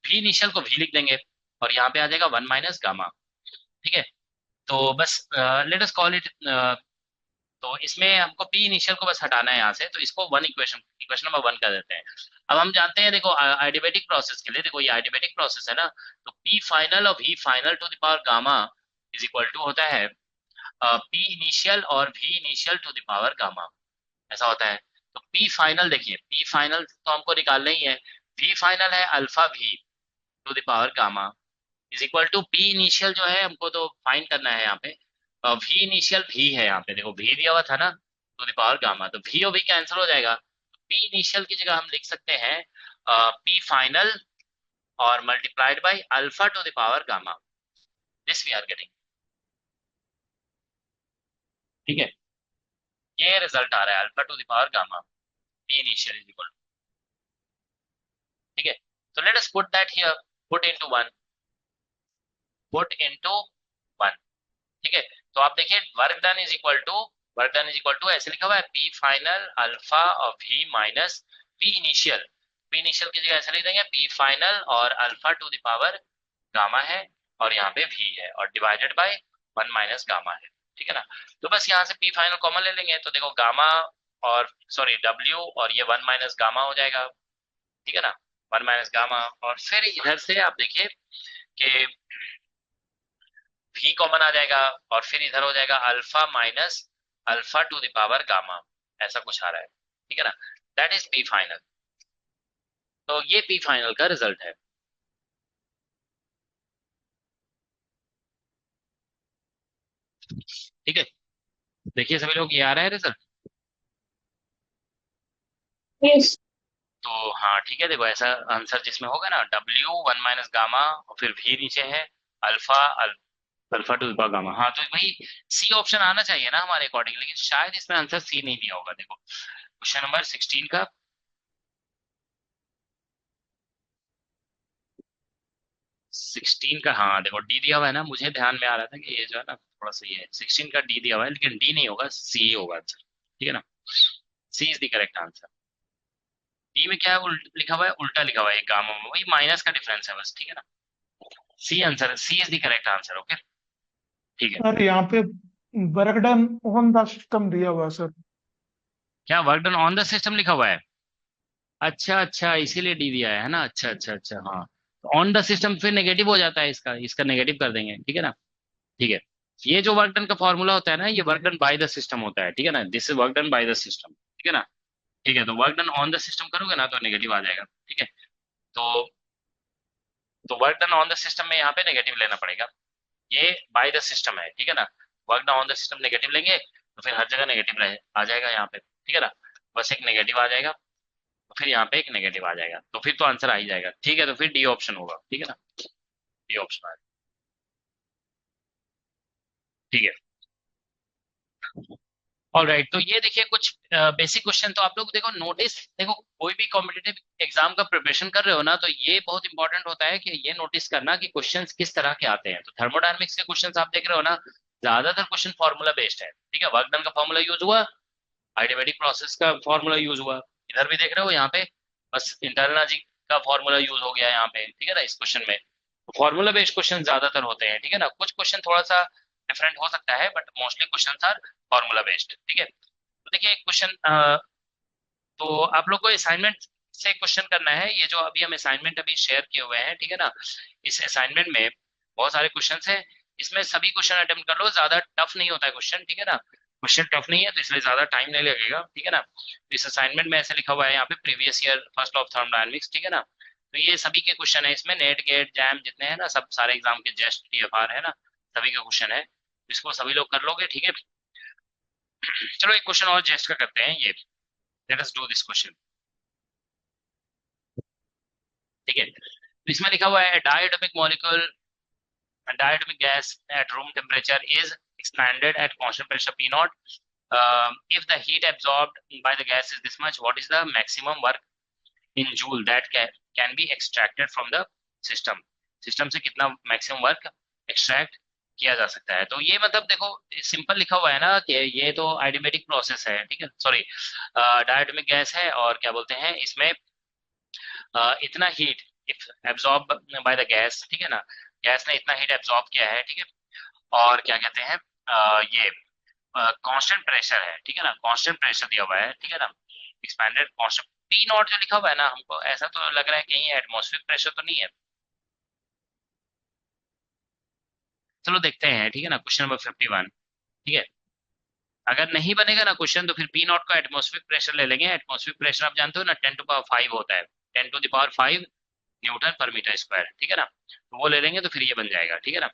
वी इनिशियल को भी लिख देंगे, और यहाँ पे आ जाएगा 1 माइनस गामा, ठीक है। तो बस लेट अस कॉल इट, तो इसमें हमको पी इनिशियल को बस हटाना है यहाँ से, तो इसको वन इक्वेशन इक्वेशन नंबर 1 कर देते हैं। अब हम जानते हैं, देखो आइडियमेटिक प्रोसेस के लिए, देखो ये आइडियमेटिक प्रोसेस है ना, तो पी फाइनल और V final to the power gamma is equal to होता है पी इनिशियल और V initial to the power gamma, ऐसा होता है। तो पी फाइनल देखिए, पी फाइनल तो हमको निकालना ही है, वी फाइनल है alpha V to the power gamma is equal to P initial जो है हमको तो फाइंड करना है यहाँ पे, वी इनिशियल भी है यहाँ पे, देखो भी दिया हुआ था ना, टू द पावर गामा, तो वी और वी कैंसिल हो जाएगा। पी इनिशियल की जगह हम लिख सकते हैं पी फाइनल और multiplied by alpha to the power gamma, this we are getting, ठीक है। ये रिजल्ट आ रहा है alpha to the power gamma, P initial is equal, ठीक है। तो let us put that here, put into 1, put into 1, ठीक है। तो आप देखिए work done is equal to, work done is equal to ऐसे लिखा हुआ है पी फाइनल अल्फा और V minus P initial, P initial की जगह ऐसे लिख देंगे पी फाइनल और alpha to the power gamma है, और यहाँ पे वी है, और डिवाइडेड बाय 1 माइनस गामा है, ठीक है ना। तो बस यहाँ से पी फाइनल कॉमन ले लेंगे, तो देखो गामा और सॉरी डब्ल्यू, और ये 1 माइनस गामा हो जाएगा, ठीक है ना। 1 माइनस गामा, और फिर इधर से आप देखिए कि भी कॉमन आ जाएगा, और फिर इधर हो जाएगा alpha minus alpha to the power gamma, ऐसा कुछ आ रहा है, ठीक है ना। दैट इज पी फाइनल, तो ये पी फाइनल का रिजल्ट है। ठीक है, देखिए सभी लोग, ये आ रहा है रिजल्ट। यस। तो हाँ ठीक है, देखो ऐसा आंसर जिसमें होगा ना W1 - गामा और फिर V नीचे है, alpha alpha to the gamma. हाँ तो वही सी ऑप्शन आना चाहिए ना हमारे अकॉर्डिंग, लेकिन शायद इसमें आंसर सी नहीं दिया होगा। देखो क्वेश्चन नंबर 16 का, 16 का, हाँ देखो डी दिया हुआ है ना, मुझे ध्यान में आ रहा था कि ये जो है ना थोड़ा सा ये है, 16 का डी दिया हुआ है, लेकिन डी नहीं होगा, सी होगा आंसर। ठीक है ना, C is the correct answer. D में क्या है, लिखा हुआ है, उल्टा लिखा हुआ है गामा में, वही माइनस का डिफरेंस है बस। ठीक है ना, C answer, C is the correct answer. Okay, ठीक है। सर यहाँ पे work done on the system दिया हुआ है सर। क्या work done on the system लिखा हुआ है? अच्छा अच्छा, इसीलिए डी दिया है ना। अच्छा अच्छा अच्छा, हाँ तो ऑन द सिस्टम फिर नेगेटिव हो जाता है, इसका इसका नेगेटिव कर देंगे। ठीक है ना, ठीक है। ये जो वर्क डन का फॉर्मूला होता है ना, ये work done by the system होता है। ठीक है ना, this is work done by the system. ठीक है ना, ठीक है। तो work done on the system करोगे ना तो नेगेटिव आ जाएगा। ठीक है, तो work done on the system में यहाँ पे नेगेटिव लेना पड़ेगा। ये बाय द सिस्टम है। ठीक है ना, work done on the system negative लेंगे तो फिर हर जगह नेगेटिव रहे आ जाएगा यहाँ पे। ठीक है ना, बस एक नेगेटिव आ जाएगा, तो फिर यहाँ पे एक नेगेटिव आ जाएगा, तो फिर तो आंसर आ ही जाएगा। ठीक है, तो फिर डी ऑप्शन होगा। ठीक है ना, डी ऑप्शन आएगा। ठीक है, ऑल राइट। तो ये देखिए कुछ बेसिक क्वेश्चन तो आप लोग देखो, नोटिस देखो, कोई भी कॉम्पिटिटिव एग्जाम का प्रिपरेशन कर रहे हो ना, तो ये बहुत इंपॉर्टेंट होता है कि ये नोटिस करना कि क्वेश्चंस किस तरह के आते हैं। तो थर्मोडायनेमिक्स के क्वेश्चंस आप देख रहे हो ना, ज्यादातर क्वेश्चन फॉर्मूला बेस्ड है। ठीक है, वर्क डन का फॉर्मूला यूज हुआ, आइडियामेटिक प्रोसेस का फॉर्मूला यूज हुआ, इधर भी देख रहे हो यहाँ पे बस इंटरनल एनर्जी का फॉर्मूला यूज हो गया यहाँ पे। ठीक है ना, इस क्वेश्चन में फॉर्मूला बेस्ड क्वेश्चन ज्यादातर होते हैं। ठीक है ना, कुछ क्वेश्चन थोड़ा सा डिफरेंट हो सकता है, but mostly question are formula based. ठीक है, तो देखिए एक क्वेश्चन, तो आप लोग को असाइनमेंट से क्वेश्चन करना है। ये जो अभी हम असाइनमेंट अभी शेयर किए हुए हैं, ठीक है ना, इस असाइनमेंट में बहुत सारे क्वेश्चन हैं, इसमें सभी क्वेश्चन अटेम्प्ट कर लो, ज्यादा टफ नहीं होता है क्वेश्चन। ठीक है ना, क्वेश्चन टफ नहीं है तो इसलिए ज्यादा टाइम नहीं लगेगा। ठीक है ना, तो इस असाइनमेंट में ऐसे लिखा हुआ है यहाँ पे, previous year first of thermodynamics. ठीक है ना, तो ये सभी के क्वेश्चन है इसमें, नेट गेट जैम जितने हैं ना, सब सारे एग्जाम के, जेस्ट TFR है ना, सभी के क्वेश्चन है, इसको सभी लोग कर लोगे। ठीक है, चलो एक क्वेश्चन और जेस्ट का करते हैं, ये let us do this question. ठीक है, तो इसमें लिखा हुआ है diatomic molecule, diatomic gas at room temperature is expanded at constant pressure P naught. If the heat absorbed by the gas is this much, what is the maximum work in joule that can be extracted from the system? System से कितना मैक्सिमम वर्क एक्सट्रैक्ट किया जा सकता है। तो ये मतलब देखो सिंपल लिखा हुआ है ना कि ये तो आइडियोमेटिक प्रोसेस है। ठीक है, सॉरी डायटोमिक गैस है, और क्या बोलते हैं इसमें इतना heat if absorb by the gas. ठीक है ना, गैस ने इतना हीट एब्जॉर्ब किया है। ठीक है, और क्या कहते हैं ये कांस्टेंट प्रेशर है। ठीक है ना, कांस्टेंट प्रेशर दिया हुआ है। ठीक है ना, एक्सपैंडेड कांस्टेंट पी नॉट जो लिखा हुआ है ना, हमको ऐसा तो लग रहा है कहीं एटमॉस्फेरिक प्रेशर तो नहीं है। चलो देखते हैं। ठीक है ना, क्वेश्चन नंबर 51। ठीक है, अगर नहीं बनेगा ना क्वेश्चन तो फिर पी नॉट का एटमॉस्फेरिक प्रेशर ले लेंगे। एटमॉस्फेरिक प्रेशर आप जानते हो ना, 10⁵ होता है, 10⁵ न्यूटन पर मीटर स्क्वायर। ठीक है ना, तो वो ले लेंगे तो फिर ये बन जाएगा। ठीक है ना,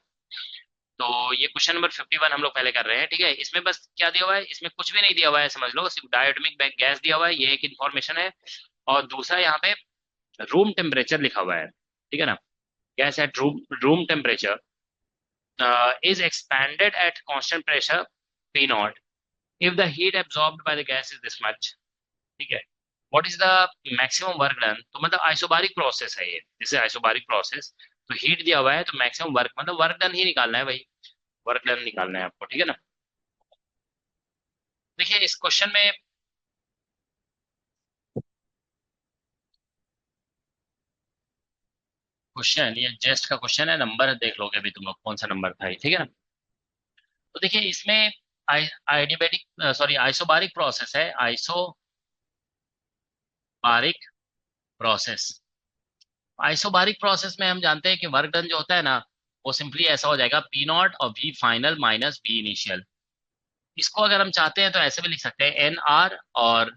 तो ये क्वेश्चन नंबर 51 हम लोग पहले कर रहे हैं। ठीक है, इसमें बस क्या दिया हुआ है, इसमें कुछ भी नहीं दिया हुआ है, समझ लो सिर्फ डायटोमिक गैस दिया हुआ है, ये एक इन्फॉर्मेशन है। और दूसरा यहाँ पे रूम टेम्परेचर लिखा हुआ है। ठीक है ना, gas at room temperature is expanded at constant pressure P naught if the heat absorbed by the gas is this much. ठीक है, what is the maximum work done? तो मतलब आइसोबारिक प्रोसेस है ये, जैसे आइसोबारिक प्रोसेस, तो हीट दिया हुआ है तो मैक्सिमम वर्क, मतलब वर्क डन ही निकालना है भाई, वर्क डन निकालना है आपको। ठीक है ना, देखिए इस क्वेश्चन में क्वेश्चन, ये जेस्ट का क्वेश्चन है, नंबर देख लोगे अभी तुम लोग कौन सा नंबर था ये। ठीक है ना, तो देखिए इसमें आइडियाबैटिक सॉरी आइसोबारिक प्रोसेस है, आइसोबारिक प्रोसेस। आइसोबारिक प्रोसेस में हम जानते हैं कि वर्क डन जो होता है ना, वो सिंपली ऐसा हो जाएगा P नॉट और V final minus V initial. इसको अगर हम चाहते हैं तो ऐसे भी लिख सकते हैं NR और,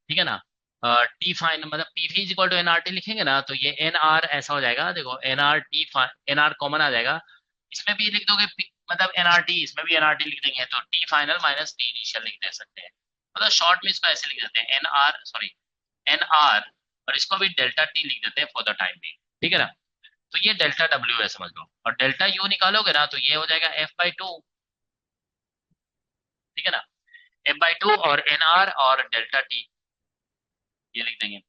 ठीक है ना, टी फाइन मतलब P V is equal to N R T लिखेंगे ना, तो ये एन आर ऐसा हो जाएगा, देखो N R T, N R common आ जाएगा, इसमें भी लिख दोगे मतलब एन आर टी, इसमें भी एन आर टी लिख देंगे, तो T final minus T initial लिख दे सकते हैं। मतलब शॉर्ट में इसको ऐसे लिख देते हैं, N R sorry N R, और इसको भी डेल्टा टी लिख देते हैं फॉर द टाइम भी, ठीक है ना। तो ये डेल्टा डब्ल्यू है समझ लो, और डेल्टा यू निकालोगे ना तो ये हो जाएगा एफ बाई टू, ठीक है ना, एफ बाई टू और एन आर और डेल्टा टी ये लिख देंगे,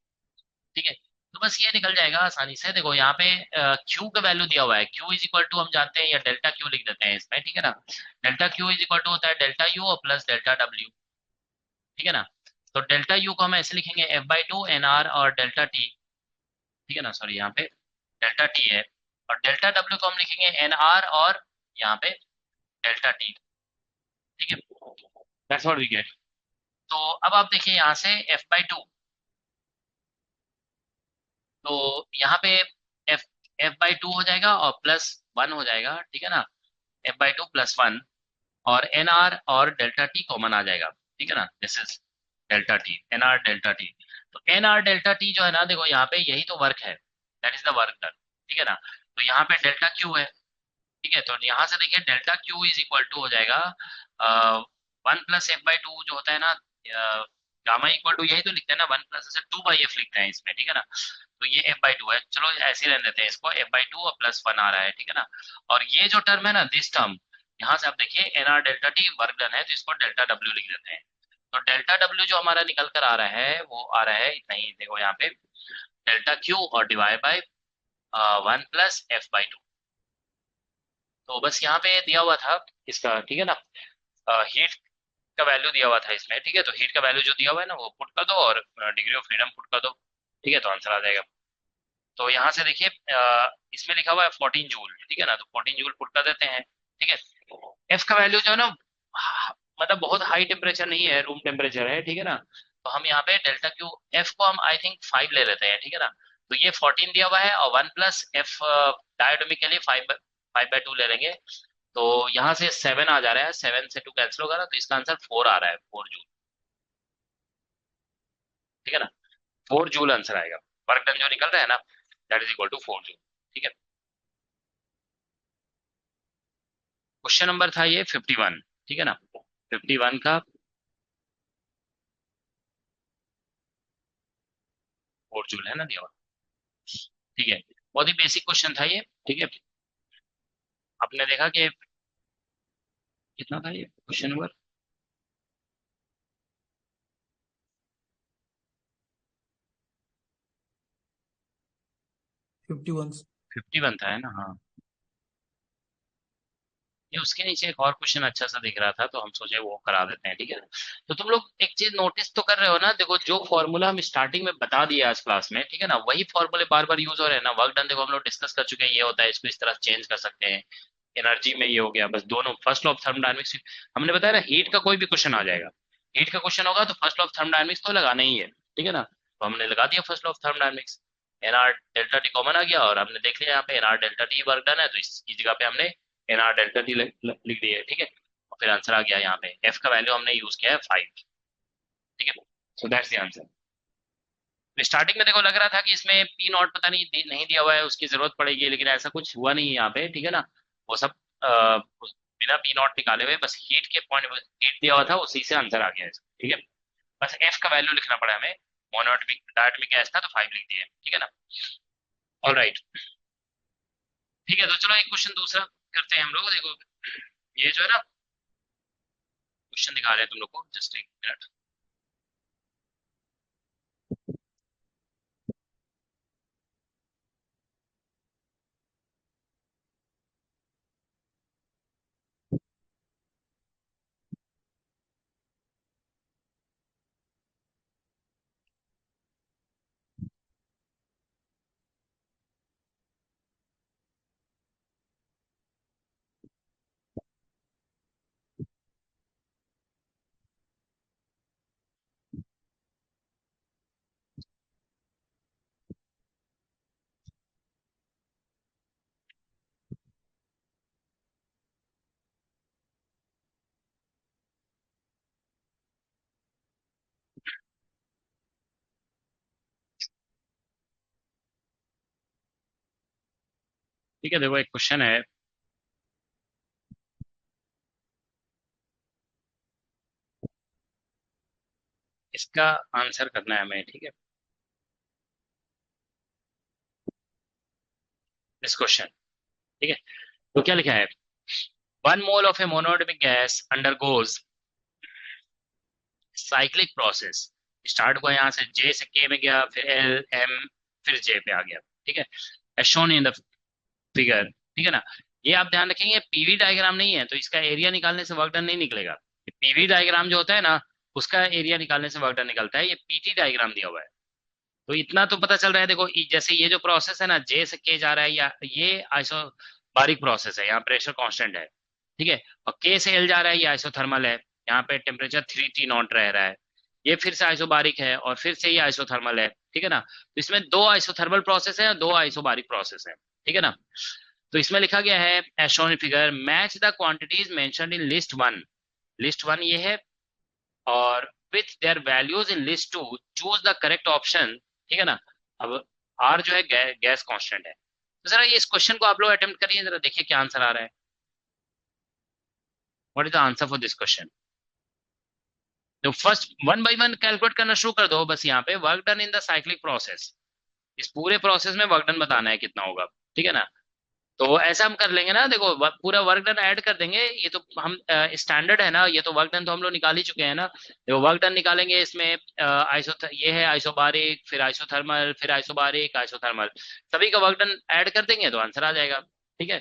ठीक है। तो बस ये निकल जाएगा आसानी से। देखो यहाँ पे क्यू का वैल्यू दिया हुआ है, क्यू इज इक्वल टू हम जानते हैं, या डेल्टा क्यू लिख देते हैं इसमें, ठीक है ना। Delta Q is equal to होता है डेल्टा यू और प्लस डेल्टा डब्ल्यू, ठीक है ना। तो डेल्टा यू को हम ऐसे लिखेंगे F by two N R और डेल्टा टी, ठीक है ना, सॉरी यहाँ पे डेल्टा टी है, और डेल्टा डब्ल्यू को हम लिखेंगे एन आर और यहाँ पे डेल्टा टी, ठीक है। That's what we get. तो अब आप देखिए यहाँ से एफ बाई टू, तो यहाँ पे एफ एफ बाई टू हो जाएगा और प्लस वन हो जाएगा, ठीक है ना, F by two plus one, और एन आर और डेल्टा टी कॉमन आ जाएगा, ठीक है ना, this is delta T, N R delta T. तो एन आर डेल्टा टी जो है ना, देखो यहाँ पे यही तो वर्क है, that is the work done, ठीक है ना। तो यहाँ पे डेल्टा क्यू है, ठीक है, तो यहाँ से देखिए delta Q is equal to हो जाएगा one plus F by two जो होता है ना, गामा इक्वल टू यही तो लिखते हैं ना, वन प्लस ऐसे टू बाई एफ लिखते हैं इसमें, ठीक है ना। तो ये एफ बाई टू है, चलो ऐसे ही रहने देते हैं इसको, एफ बाई टू और प्लस वन आ रहा है, ठीक है ना। और ये जो टर्म है ना, दिस टर्म, यहाँ से आप देखिए N R delta T work done है, तो इसको डेल्टा डब्ल्यू लिख देते हैं। तो डेल्टा डब्ल्यू जो हमारा निकल कर आ रहा है वो आ रहा है इतना ही, देखो यहाँ पे डेल्टा क्यू और divide by one plus F by to. तो बस यहाँ पे दिया हुआ था इसका, ठीक है ना, हीट का वैल्यू दिया हुआ था इसमें, ठीक है। तो हीट का वैल्यू जो दिया हुआ है ना वो पुट कर दो, और डिग्री ऑफ फ्रीडम पुट कर दो, ठीक है, तो आंसर आ जाएगा। तो यहाँ से देखिए इसमें लिखा हुआ है 14 जूल, ठीक है ना, तो 14 जूल पुट कर देते हैं, ठीक है। एफ का वैल्यू जो है ना, मतलब बहुत हाई टेम्परेचर नहीं है, रूम टेम्परेचर है, ठीक है ना। तो हम यहाँ पे डेल्टा क्यू एफ को हम आई थिंक 5 ले लेते हैं, ठीक है ना। तो ये 14 दिया हुआ है, और वन प्लस एफ डायटोमिकली 5/2 ले लेंगे, तो यहाँ से 7 आ जा रहा है, 7 से 2 कैंसिल होगा ना, तो इसका आंसर 4 आ रहा है, 4 जूल, ठीक है ना, 4 जूल आंसर आएगा। वर्क डन जो निकल रहा है ना, that is equal to 4 joule, ठीक है। क्वेश्चन नंबर था ये 51, ठीक है ना, 51 का 4 जूल है ना दिया हुआ, ठीक है। बहुत ही बेसिक क्वेश्चन था ये, ठीक है। आपने देखा कि कितना था ये क्वेश्चन नंबर, 51। 51 था है ना, हाँ। ये उसके नीचे एक और क्वेश्चन अच्छा सा दिख रहा था, तो हम सोचे वो करा देते हैं, ठीक है। तो तुम लोग एक चीज नोटिस तो कर रहे हो ना, देखो जो फॉर्मूला हम स्टार्टिंग में बता दिए आज क्लास में, ठीक है ना, वही फॉर्मूले बार बार यूज हो रहे हैं ना। वर्क डन देखो हम लोग डिस्कस कर चुके हैं, ये होता है, इसको इस तरह चेंज कर सकते हैं, एनर्जी में ये हो गया, बस दोनों फर्स्ट लॉ ऑफ थर्मोडायनेमिक्स। हमने बताया ना हीट का कोई भी क्वेश्चन आ जाएगा, हीट का क्वेश्चन होगा तो फर्स्ट लॉ ऑफ थर्मोडायनेमिक्स तो लगाना ही है, ठीक है ना। तो हमने लगा दिया first law of thermodynamics, n R delta T common आ गया, और हमने देख लिया यहाँ पे n R delta T work done है, तो इसकी जगह पे हमने एन आर डेल्टा टी लिख दिया है, ठीक है। और फिर आंसर आ गया यहाँ पे, एफ का वैल्यू हमने यूज किया है 5, ठीक है। So that's the answer. तो स्टार्टिंग में देखो लग रहा था कि इसमें पी नॉट पता नहीं नहीं दिया हुआ है, उसकी जरूरत पड़ेगी, लेकिन ऐसा कुछ हुआ नहीं है यहाँ पे, ठीक है ना। वो सब बिना पी नॉट निकाले हुए, बस हीट के पॉइंट हीट दिया हुआ था, उसी से आंसर आ गया है, ठीक है। बस एफ का वैल्यू लिखना पड़ा हमें, मोनोएटॉमिक डायटोमिक गैस था तो 5 लिख दिया, ठीक है ना। ऑल राइट, ठीक है। तो चलो एक क्वेश्चन दूसरा करते हैं हम लोग, देखो ये जो है ना क्वेश्चन दिखा रहे हैं तुम लोग को, जस्ट एक मिनट। ठीक है, देखो एक क्वेश्चन है, इसका आंसर करना है हमें, ठीक है। दिस क्वेश्चन, ठीक है। तो क्या लिखा है, 1 mole of A monoatomic gas undergoes cyclic process. Start हुआ यहाँ से, जे से के में गया, फिर एल एम, फिर जे पे आ गया, ठीक है, as shown in the figure, ठीक है ना। ये आप ध्यान रखेंगे, पीवी डायग्राम नहीं है तो इसका एरिया निकालने से वर्क डन नहीं निकलेगा। पीवी डायग्राम जो होता है ना, उसका एरिया निकालने से वर्क डन निकलता है। ये पीटी डायग्राम दिया हुआ है, तो इतना तो पता चल रहा है। देखो जैसे ये जो प्रोसेस है ना, जे से के जा रहा है, या ये आइसोबारिक प्रोसेस है, यहाँ प्रेशर कांस्टेंट है, ठीक है। और के से एल जा रहा है, ये आइसोथर्मल है, यहाँ पे टेम्परेचर 3T0 रह रहा है। ये फिर से आइसोबारिक है, और फिर से ये आइसोथर्मल है, ठीक है ना। तो इसमें 2 आइसोथर्मल प्रोसेस है और 2 आइसोबारिक प्रोसेस है, ठीक है ना। तो इसमें लिखा गया है as shown in figure, match the quantities mentioned in list 1। List 1 ये है, और with their values in list 2 choose the correct option, ठीक है ना। अब आर जो है गैस कांस्टेंट है। तो जरा ये इस क्वेश्चन को आप लोग अटेम्प्ट करिए, जरा देखिए क्या आंसर आ रहा है। What is the answer for this question. तो फर्स्ट 1 बाय 1 कैलकुलेट करना शुरू कर दो, बस यहाँ पे work done in the cyclic process, इस पूरे प्रोसेस में वर्क डन बताना है कितना होगा, ठीक है ना। तो ऐसा हम कर लेंगे ना, देखो पूरा वर्क डन ऐड कर देंगे। ये तो हम स्टैंडर्ड है ना, ये तो वर्क डन तो हम लोग निकाल ही चुके हैं ना। देखो वर्क डन निकालेंगे, इसमें ये है आइसोबारिक, फिर आइसोथर्मल, फिर आइसोबारिक, आइसोथर्मल, सभी का वर्क डन ऐड कर देंगे तो आंसर आ जाएगा, ठीक है।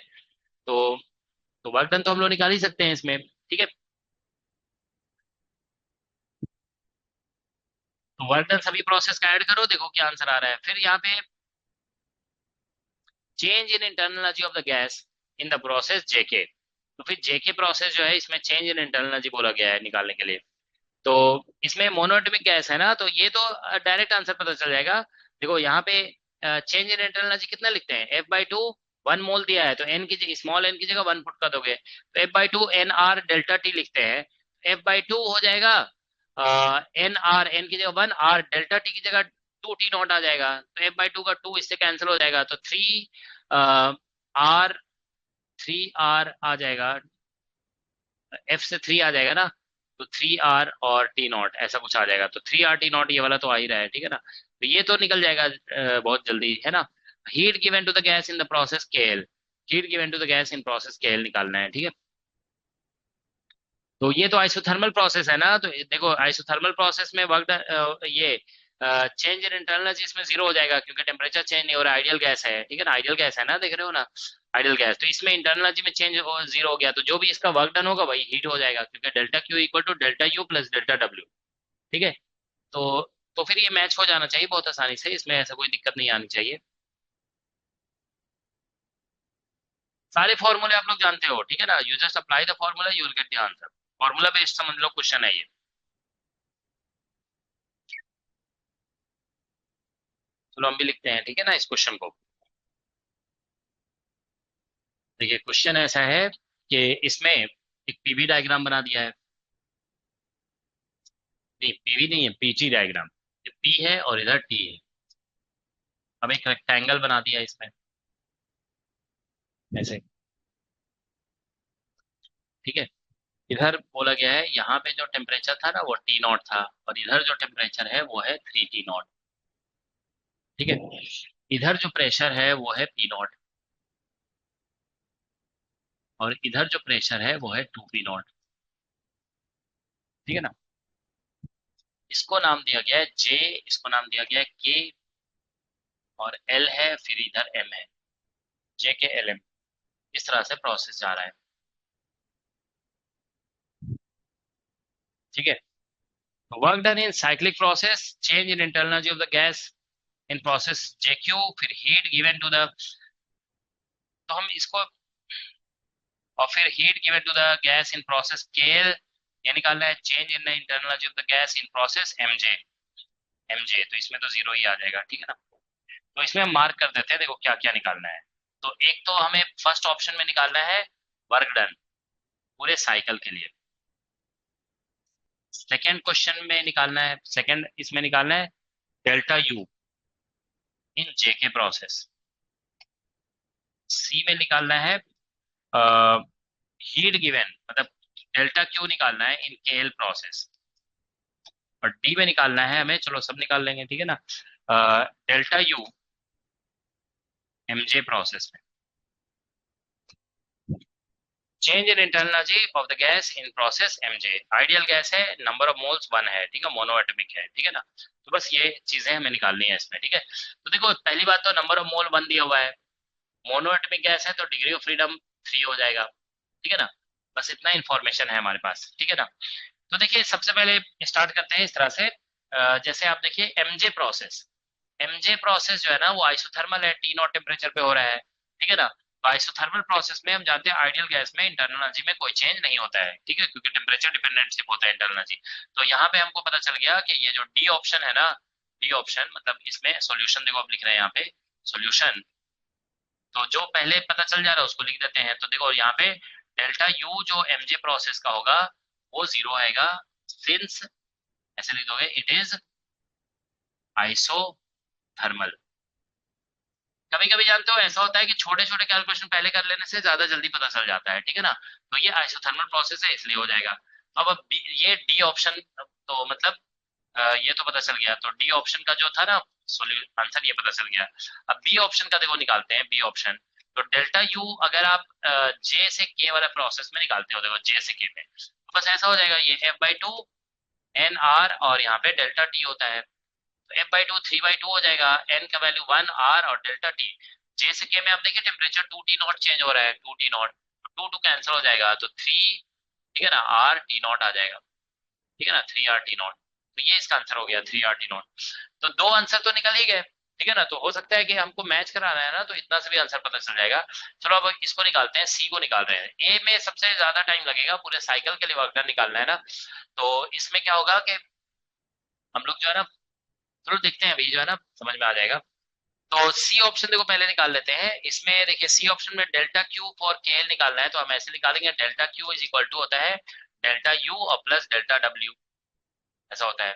तो वर्क डन तो हम लोग निकाल ही सकते हैं इसमें, ठीक है। तो वर्क डन सभी प्रोसेस का ऐड करो, देखो क्या आंसर आ रहा है। फिर यहाँ पे change in internal energy of the gas in the process JK. तो फिर जेके प्रोसेस जो है, इसमें चेंज इन इंटरनल एनर्जी बोला गया है निकालने के लिए। तो इसमें मोनोएटॉमिक गैस है ना, तो ये तो डायरेक्ट आंसर पता चल जाएगा। देखो यहाँ पे चेंज इन इंटरनल एनर्जी कितना लिखते हैं, F/2, 1 मोल दिया है तो एन की स्मॉल एन की जगह 1 पुट कर दोगे, तो F/2 NR डेल्टा टी लिखते हैं। F/2 हो जाएगा NR, एन की जगह 1, R डेल्टा टी की जगह 2T0 आ जाएगा, तो F/2 का 2 इससे कैंसिल हो जाएगा, तो 3R, 3R आ जाएगा, F से 3 आ जाएगा ना, तो 3R और T0 ऐसा कुछ आ जाएगा। तो 3R T0 ये वाला तो आ ही रहा है, ठीक है ना। तो ये तो निकल जाएगा बहुत जल्दी, है ना। Heat given to the gas in the process KL, heat given to the gas in process KL निकालना है, ठीक है। तो ये तो आइसोथर्मल प्रोसेस है ना, तो देखो आइसोथर्मल प्रोसेस में वर्क, ये चेंज इन इंटरनल एनर्जी इसमें 0 हो जाएगा, क्योंकि टेम्परेचर चेंज नहीं हो रहा, आइडियल गैस है, ठीक है ना। आइडियल गैस है ना, देख रहे हो ना, आइडियल गैस। तो इसमें इंटरनल एनर्जी में चेंज 0 हो गया, तो जो भी इसका वर्क डन होगा वही हीट हो जाएगा, क्योंकि delta Q equal to delta U plus delta W, ठीक है। तो फिर ये मैच हो जाना चाहिए बहुत आसानी से, इसमें ऐसा कोई दिक्कत नहीं आनी चाहिए। सारे फॉर्मूले आप लोग जानते हो, ठीक है ना। You just apply the formula, you will get the answer. Formula based समझ लो क्वेश्चन है ये। चलो हम भी लिखते हैं, ठीक है ना, इस क्वेश्चन को। देखिए क्वेश्चन ऐसा है कि इसमें एक पीवी डायग्राम बना दिया है, नहीं पीवी नहीं है, पीटी डायग्राम। ये पी है और इधर टी है। अब एक रेक्टेंगल बना दिया इसमें ऐसे, ठीक है। इधर बोला गया है, यहाँ पे जो टेम्परेचर था ना वो T0 था, और इधर जो टेम्परेचर है वो है 3T0, ठीक है। इधर जो प्रेशर है वो है P0, और इधर जो प्रेशर है वो है 2P0, ठीक है ना। इसको नाम दिया गया है J, इसको नाम दिया गया है K, और L है, फिर इधर M है, JKLM। इस तरह से प्रोसेस जा रहा है, ठीक है। Work done in cyclic process, change in internal energy of the gas in process JQ, फिर हीट गिवन टू द, तो हम इसको, और फिर heat given to the gas in process KL, ये निकालना है change in the internal energy of the gas in process MJ, तो इसमें तो 0 ही आ जाएगा, ठीक है ना। तो इसमें हम मार्क कर देते हैं, देखो क्या क्या निकालना है। तो एक तो हमें फर्स्ट ऑप्शन में निकालना है वर्क डन पूरे साइकिल के लिए। सेकेंड क्वेश्चन में निकालना है, सेकेंड इसमें निकालना है delta U in JK process, C में निकालना है हीट गिवन, मतलब डेल्टा क्यू निकालना है इन केएल प्रोसेस, और डी में निकालना है हमें, चलो सब निकाल लेंगे, ठीक है ना, डेल्टा यू एमजे प्रोसेस में। Change in internal energy of the gas in process MJ, ideal gas है, नंबर ऑफ मोल्स 1 है, ठीक है, मोनोएटॉमिक है, ठीक है ना। तो बस ये चीजें हमें निकालनी है इसमें, ठीक है। तो देखो पहली बात तो नंबर ऑफ मोल 1 दिया हुआ है, मोनोएटॉमिक गैस है तो डिग्री ऑफ फ्रीडम 3 हो जाएगा, ठीक है ना। बस इतना इंफॉर्मेशन है हमारे पास, ठीक है ना। तो देखिए सबसे पहले स्टार्ट करते हैं इस तरह से, जैसे आप देखिए एमजे प्रोसेस जो है ना वो आइसोथर्मल है, टी नॉट टेम्परेचर पे हो रहा है, ठीक है ना। तो आइसोथर्मल प्रोसेस में हम जानते हैं आइडियल गैस में इंटरनल एनर्जी में कोई चेंज नहीं होता है, ठीक है, क्योंकि टेम्परेचर डिपेंडेंटशिप होता है इंटरनल एनर्जी। तो यहाँ पे हमको पता चल गया कि ये जो डी ऑप्शन है ना, डी ऑप्शन मतलब इसमें सॉल्यूशन देखो आप लिख रहे हैं यहाँ पे सॉल्यूशन, तो जो पहले पता चल जा रहा है उसको लिख देते हैं। तो देखो यहाँ पे डेल्टा यू जो एमजे प्रोसेस का होगा वो 0 आएगा, सिंस ऐसे लिख दोगे इट इज आइसोथर्मल। कभी कभी जानते हो ऐसा होता है कि छोटे छोटे कैलकुलेशन पहले कर लेने से ज्यादा जल्दी पता चल जाता है, ठीक है ना। तो ये आइसोथर्मल प्रोसेस है इसलिए हो जाएगा। ये डी ऑप्शन, तो मतलब ये तो पता चल गया, तो डी ऑप्शन का जो था ना आंसर ये पता चल गया। अब बी ऑप्शन का देखो निकालते हैं, बी ऑप्शन तो डेल्टा यू अगर आप जे से के वाला प्रोसेस में निकालते हो, देखो जे से के में, तो बस ऐसा हो जाएगा, ये F/2 एन आर और यहाँ पे डेल्टा टी होता है, तो F/2 3/2 हो जाएगा, एन का वैल्यू 1 आर और डेल्टा टी। जे से के में आप देखिए टेम्परेचर 2T नॉट चेंज हो रहा है, 2T नॉट, 2 कैंसिल हो जाएगा तो 3, ठीक है ना, आर टी नॉट आ जाएगा, ठीक है ना, 3 RT नॉट। तो ये इसका आंसर हो गया 3 RT नॉट। तो दो आंसर तो निकल ही गए, ठीक है ना। तो हो सकता है कि हमको मैच कराना है ना, तो इतना से भी आंसर पता चल जाएगा। चलो अब इसको निकालते हैं, सी को निकाल रहे हैं। ए में सबसे ज्यादा टाइम लगेगा, पूरे साइकिल के लिए वर्क डन निकालना है ना। तो इसमें क्या होगा कि हम लोग जो है ना, चलो देखते हैं अभी जो है ना समझ में आ जाएगा। तो सी ऑप्शन देखो पहले निकाल लेते हैं। इसमें देखिए सी ऑप्शन में delta Q for K L निकालना है, तो हम ऐसे निकालेंगे, delta Q is equal to होता है डेल्टा यू और प्लस डेल्टा डब्ल्यू, ऐसा होता है।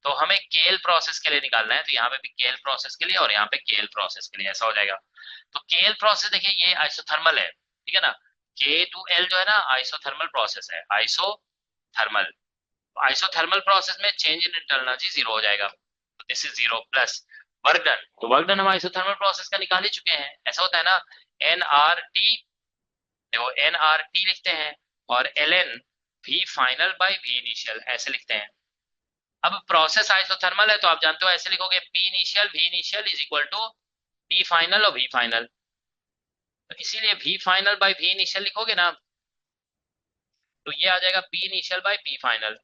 तो हमें केएल प्रोसेस के लिए निकालना है, तो यहाँ पे भी केएल प्रोसेस के लिए और यहाँ पे केएल प्रोसेस के लिए, ऐसा हो जाएगा। तो केएल प्रोसेस देखिए ये आइसोथर्मल है, ठीक है ना, के टू एल जो है ना आइसोथर्मल प्रोसेस है, आइसोथर्मल। आइसोथर्मल प्रोसेस में चेंज इन इंटरनल एनर्जी 0 हो जाएगा, तो this is 0 plus work done. तो वर्क डन हम आइसोथर्मल प्रोसेस का निकाल ही चुके हैं, ऐसा होता है ना, एन आर टी, देखो एन आर टी लिखते हैं और L N V final by V initial ऐसे लिखते हैं। अब प्रोसेस आइसोथर्मल है तो आप जानते हो ऐसे लिखोगे, P initial V initial is equal to P final और वी फाइनल, तो इसीलिए V final by V initial लिखोगे ना, तो ये आ जाएगा P initial by P final.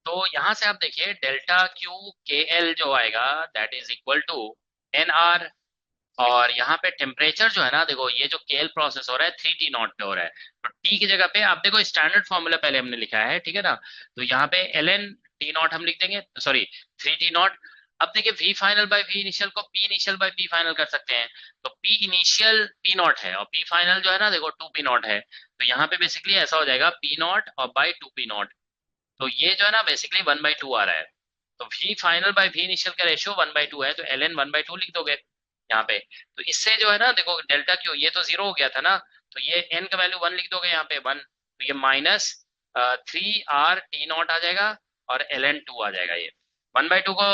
तो यहां से आप देखिए डेल्टा क्यू के एल जो आएगा that is equal to N R, और यहाँ पे टेम्परेचर जो है ना, देखो ये जो केएल प्रोसेस हो रहा है 3T नॉट पे हो रहा है, तो टी की जगह पे आप देखो स्टैंडर्ड फॉर्मूला पहले हमने लिखा है, ठीक है ना। तो यहाँ पे एल एन टी नॉट हम लिख देंगे, सॉरी 3T नॉट। अब देखिए V final by V initial को P initial by P final कर सकते हैं, तो पी इनिशियल पी नॉट है और पी फाइनल जो है ना देखो 2P नॉट है, तो यहाँ पे बेसिकली ऐसा हो जाएगा पी नॉट और बाई 2P नॉट। तो ये जो है ना बेसिकली 1/2 आ रहा है, तो V final by V initial का रेशियो 1/2 है, तो एल एन 1/2 लिख दोगे यहाँ पे। तो इससे जो है ना देखो डेल्टा क्यू ये तो 0 हो गया था ना, तो ये एन का वैल्यू 1 लिख दोगे यहाँ पे 1, तो ये माइनस 3 RT नॉट आ जाएगा और एल एन 2 आ जाएगा। ये 1/2 को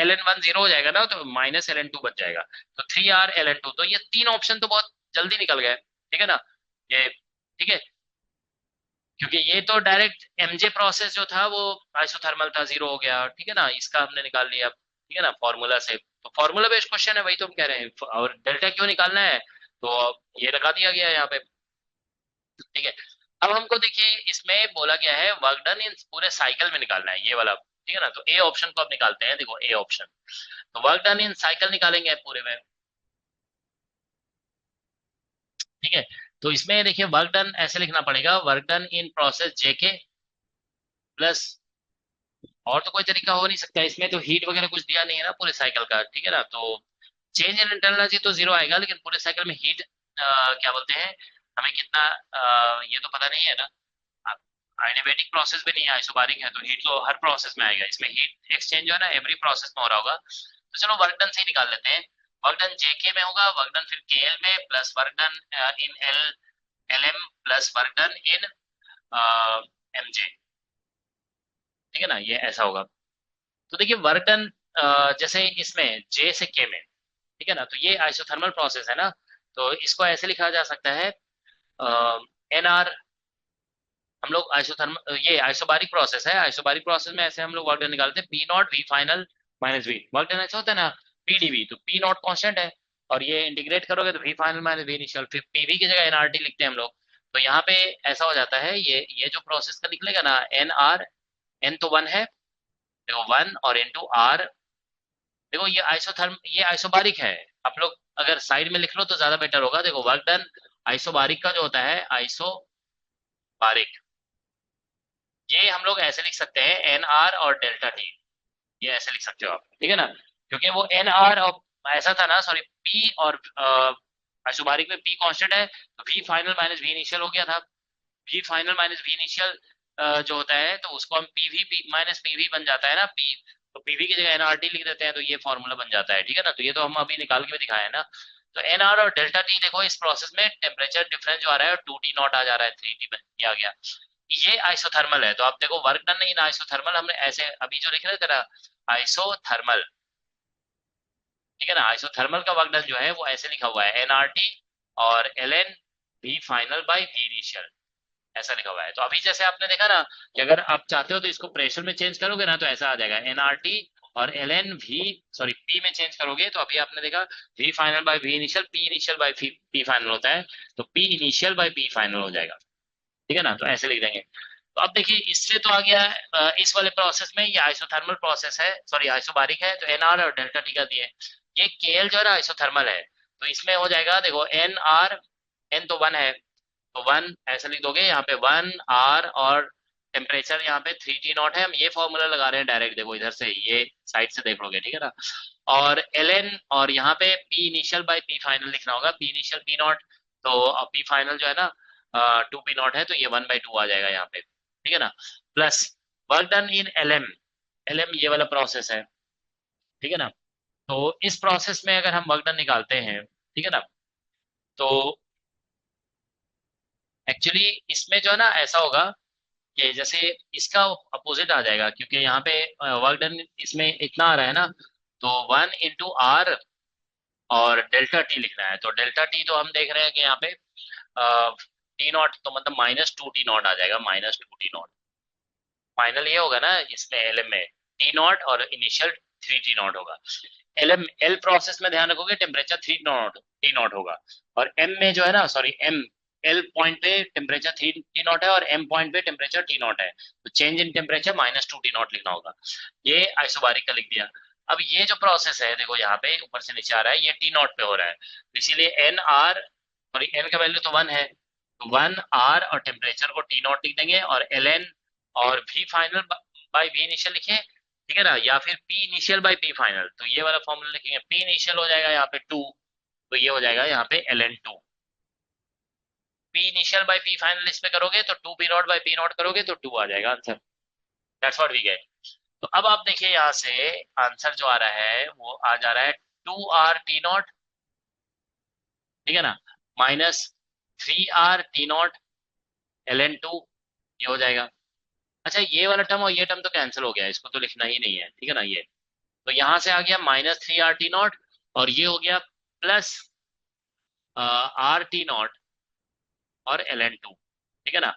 एल एन 1 0 हो जाएगा ना, तो माइनस एल एन 2 बच जाएगा, तो 3 RLN 2। तो ये तीन ऑप्शन तो बहुत जल्दी निकल गए, ठीक है ना, ये ठीक है, क्योंकि ये तो डायरेक्ट एमजे प्रोसेस जो था वो आइसोथर्मल था, 0 हो गया, ठीक है ना, इसका हमने निकाल लिया, ठीक है ना, फॉर्मूला से। तो फॉर्मूला बेस्ड क्वेश्चन है, वही तो हम कह रहे हैं, और डेल्टा क्यों निकालना है तो ये लगा दिया गया है यहाँ पे, ठीक है। अब हमको देखिए इसमें बोला गया है वर्क डन इन पूरे साइकिल में निकालना है, ये वाला, ठीक है ना। तो ए ऑप्शन को अब निकालते हैं, देखो ए ऑप्शन, तो वर्क डन इन साइकिल निकालेंगे पूरे में, ठीक है। तो इसमें देखिए वर्क डन ऐसे लिखना पड़ेगा, वर्क डन इन प्रोसेस जेके प्लस, और तो कोई तरीका हो नहीं सकता, इसमें तो हीट वगैरह कुछ दिया नहीं है ना पूरे साइकिल का, ठीक है ना। तो चेंज इन इंटरनल एनर्जी तो 0 आएगा, लेकिन पूरे साइकिल में हीट क्या बोलते हैं, हमें कितना ये तो पता नहीं है ना। आइडियाबैटिक प्रोसेस भी नहीं है, आइसोबारिक है, तो हीट तो हर प्रोसेस में आएगा। इसमें हीट एक्सचेंज जो है ना एवरी प्रोसेस में हो रहा होगा। तो चलो वर्क डन से ही निकाल लेते हैं। वर्क डन जेके में होगा, वर्क डन फिर केएल में, plus work done in L LM, plus work done in MJ. ठीक है ना, ये ऐसा होगा। तो देखिए वर्क डन जैसे इसमें जे से के में, ठीक है ना, तो ये आइसोथर्मल प्रोसेस है ना, तो इसको ऐसे लिखा जा सकता है एन आर। हम लोग आइसोथर्मल, ये आइसोबारिक प्रोसेस है, आइसोबारिक प्रोसेस में ऐसे हम लोग वर्क डन निकालते हैं, P not V final minus V. Work done ऐसा होता है ना, पी डीवी, तो पी नॉट कांस्टेंट है, और ये इंटीग्रेट करोगे तो V final minus V initial, फिर पीवी की जगह एनआरटी लिखते हैं हम लोग। तो यहाँ पे ऐसा हो जाता है, ये जो प्रोसेस का निकलेगा ना, एन आर, एन तो वन है, देखो वन, और इनटू आर, देखो ये आइसोबारिक है। आप लोग अगर साइड में लिख लो तो ज्यादा बेटर होगा। देखो वर्क डन आइसोबारिक का जो होता है, आइसोबारिक, ये हम लोग ऐसे लिख सकते हैं एन आर और डेल्टा टी, ये ऐसे लिख सकते हो आप, ठीक है ना, क्योंकि वो एन आर और ऐसा था ना, सॉरी पी और आइसोबारिक में पी कांस्टेंट है, तो V final minus V initial हो गया था। V final minus V initial जो होता है, तो उसको हम पीवी माइनस पीवी बन जाता है ना, पी, तो पीवी की जगह एनआरटी लिख देते हैं, तो ये फॉर्मूला बन जाता है, ठीक है ना। तो ये तो हम अभी निकाल के भी दिखाए हैं ना। तो एन आर और डेल्टा टी, देखो इस प्रोसेस में टेम्परेचर डिफरेंस जो आ रहा है, 2T नॉट आ जा रहा है, 3T आ गया, ये आइसोथर्मल है। तो आप देखो वर्क डन इन आइसोथर्मल, हमने ऐसे अभी जो लिख रहे थे ना, आइसोथर्मल, ठीक है ना, आइसोथर्मल का वर्क डन जो है वो ऐसे लिखा हुआ है, एनआरटी और LN V final by V initial, ऐसा लिखा हुआ है। तो अभी जैसे आपने देखा ना कि अगर आप चाहते हो तो इसको प्रेशर में चेंज करोगे ना, तो ऐसा आ जाएगा एनआरटी और एलएन वी, सॉरी पी में चेंज करोगे तो अभी आपने देखा V final by V initial, P initial by P final होता है, तो P initial by P final हो जाएगा, ठीक है ना। तो ऐसे लिख देंगे। तो अब देखिए इससे तो आ गया इस वाले प्रोसेस में ये आइसोथर्मल प्रोसेस है, सॉरी आइसोबारिक है, तो एन आर और डेल्टा टी का दिए। ये केएल जो है ना आइसोथर्मल है, तो इसमें हो जाएगा, देखो एन आर, एन तो वन है, तो वन ऐसे लिख दोगे, यहाँ पे वन आर, और टेम्परेचर यहाँ पे 3T नॉट है, हम ये फॉर्मूला लगा रहे हैं डायरेक्ट, देखो इधर से ये साइड से देख लोगे, ठीक है ना। और एल एन, और यहाँ पे P initial by P final लिखना होगा, पी इनिशियल पी नॉट, तो पी फाइनल जो है ना 2P नॉट है, तो ये 1/2 आ जाएगा यहाँ पे, ठीक है ना। Plus work done in L M, L M ये वाला प्रोसेस है, ठीक है ना। तो इस प्रोसेस में अगर हम वर्क डन निकालते हैं, ठीक है ना, तो एक्चुअली इसमें जो है ना ऐसा होगा कि जैसे इसका अपोजिट आ जाएगा, क्योंकि यहाँ पे वर्क डन इसमें इतना आ रहा है ना, तो 1 × R और डेल्टा टी लिखना है, तो डेल्टा टी तो हम देख रहे हैं कि यहाँ पे टी नॉट, तो मतलब -2T नॉट आ जाएगा, -2T नॉट फाइनल ये होगा ना इसमें एल एम में, टी नॉट और इनिशियल 3T नॉट होगा। एल एम, एल प्रोसेस में ध्यान रखोगे टेम्परेचर 3T नॉट होगा, और एम में जो है ना, सॉरी एम, एल पॉइंट पे टेम्परेचर 3T नॉट है और एम पॉइंट पे टेम्परेचर T नॉट है, तो change in temperature -2T not लिखना होगा। ये आइसोबारिक का लिख दिया। अब ये जो प्रोसेस है देखो यहाँ पे ऊपर से नीचे आ रहा है, ये T नॉट पे हो रहा है, तो इसीलिए एन आर, सॉरी एन का वैल्यू तो 1 है, तो 1 R और टेम्परेचर को T नॉट लिख देंगे, और एल एन और V final by V initial लिखे, ठीक है ना, या फिर P initial by P final, तो ये वाला फॉर्मूला लिखेंगे, पी इनिशियल हो जाएगा यहाँ पे 2, तो ये हो जाएगा यहाँ पे L N 2, P initial by P final इस पे करोगे तो 2P not by P not करोगे तो 2 आ जाएगा answer, that's what we get. तो अब आप देखिए यहाँ से आंसर जो आ रहा है वो आ जा रहा है 2R T नॉट, ठीक है ना, -3R T naught L N 2, ये हो जाएगा। अच्छा ये वाला टर्म और ये टर्म तो कैंसिल हो गया, इसको तो लिखना ही नहीं है, ठीक है ना। ये तो यहाँ से आ गया -3R T नॉट, और ये हो गया प्लस R T नॉट और एल एन 2, ठीक है ना।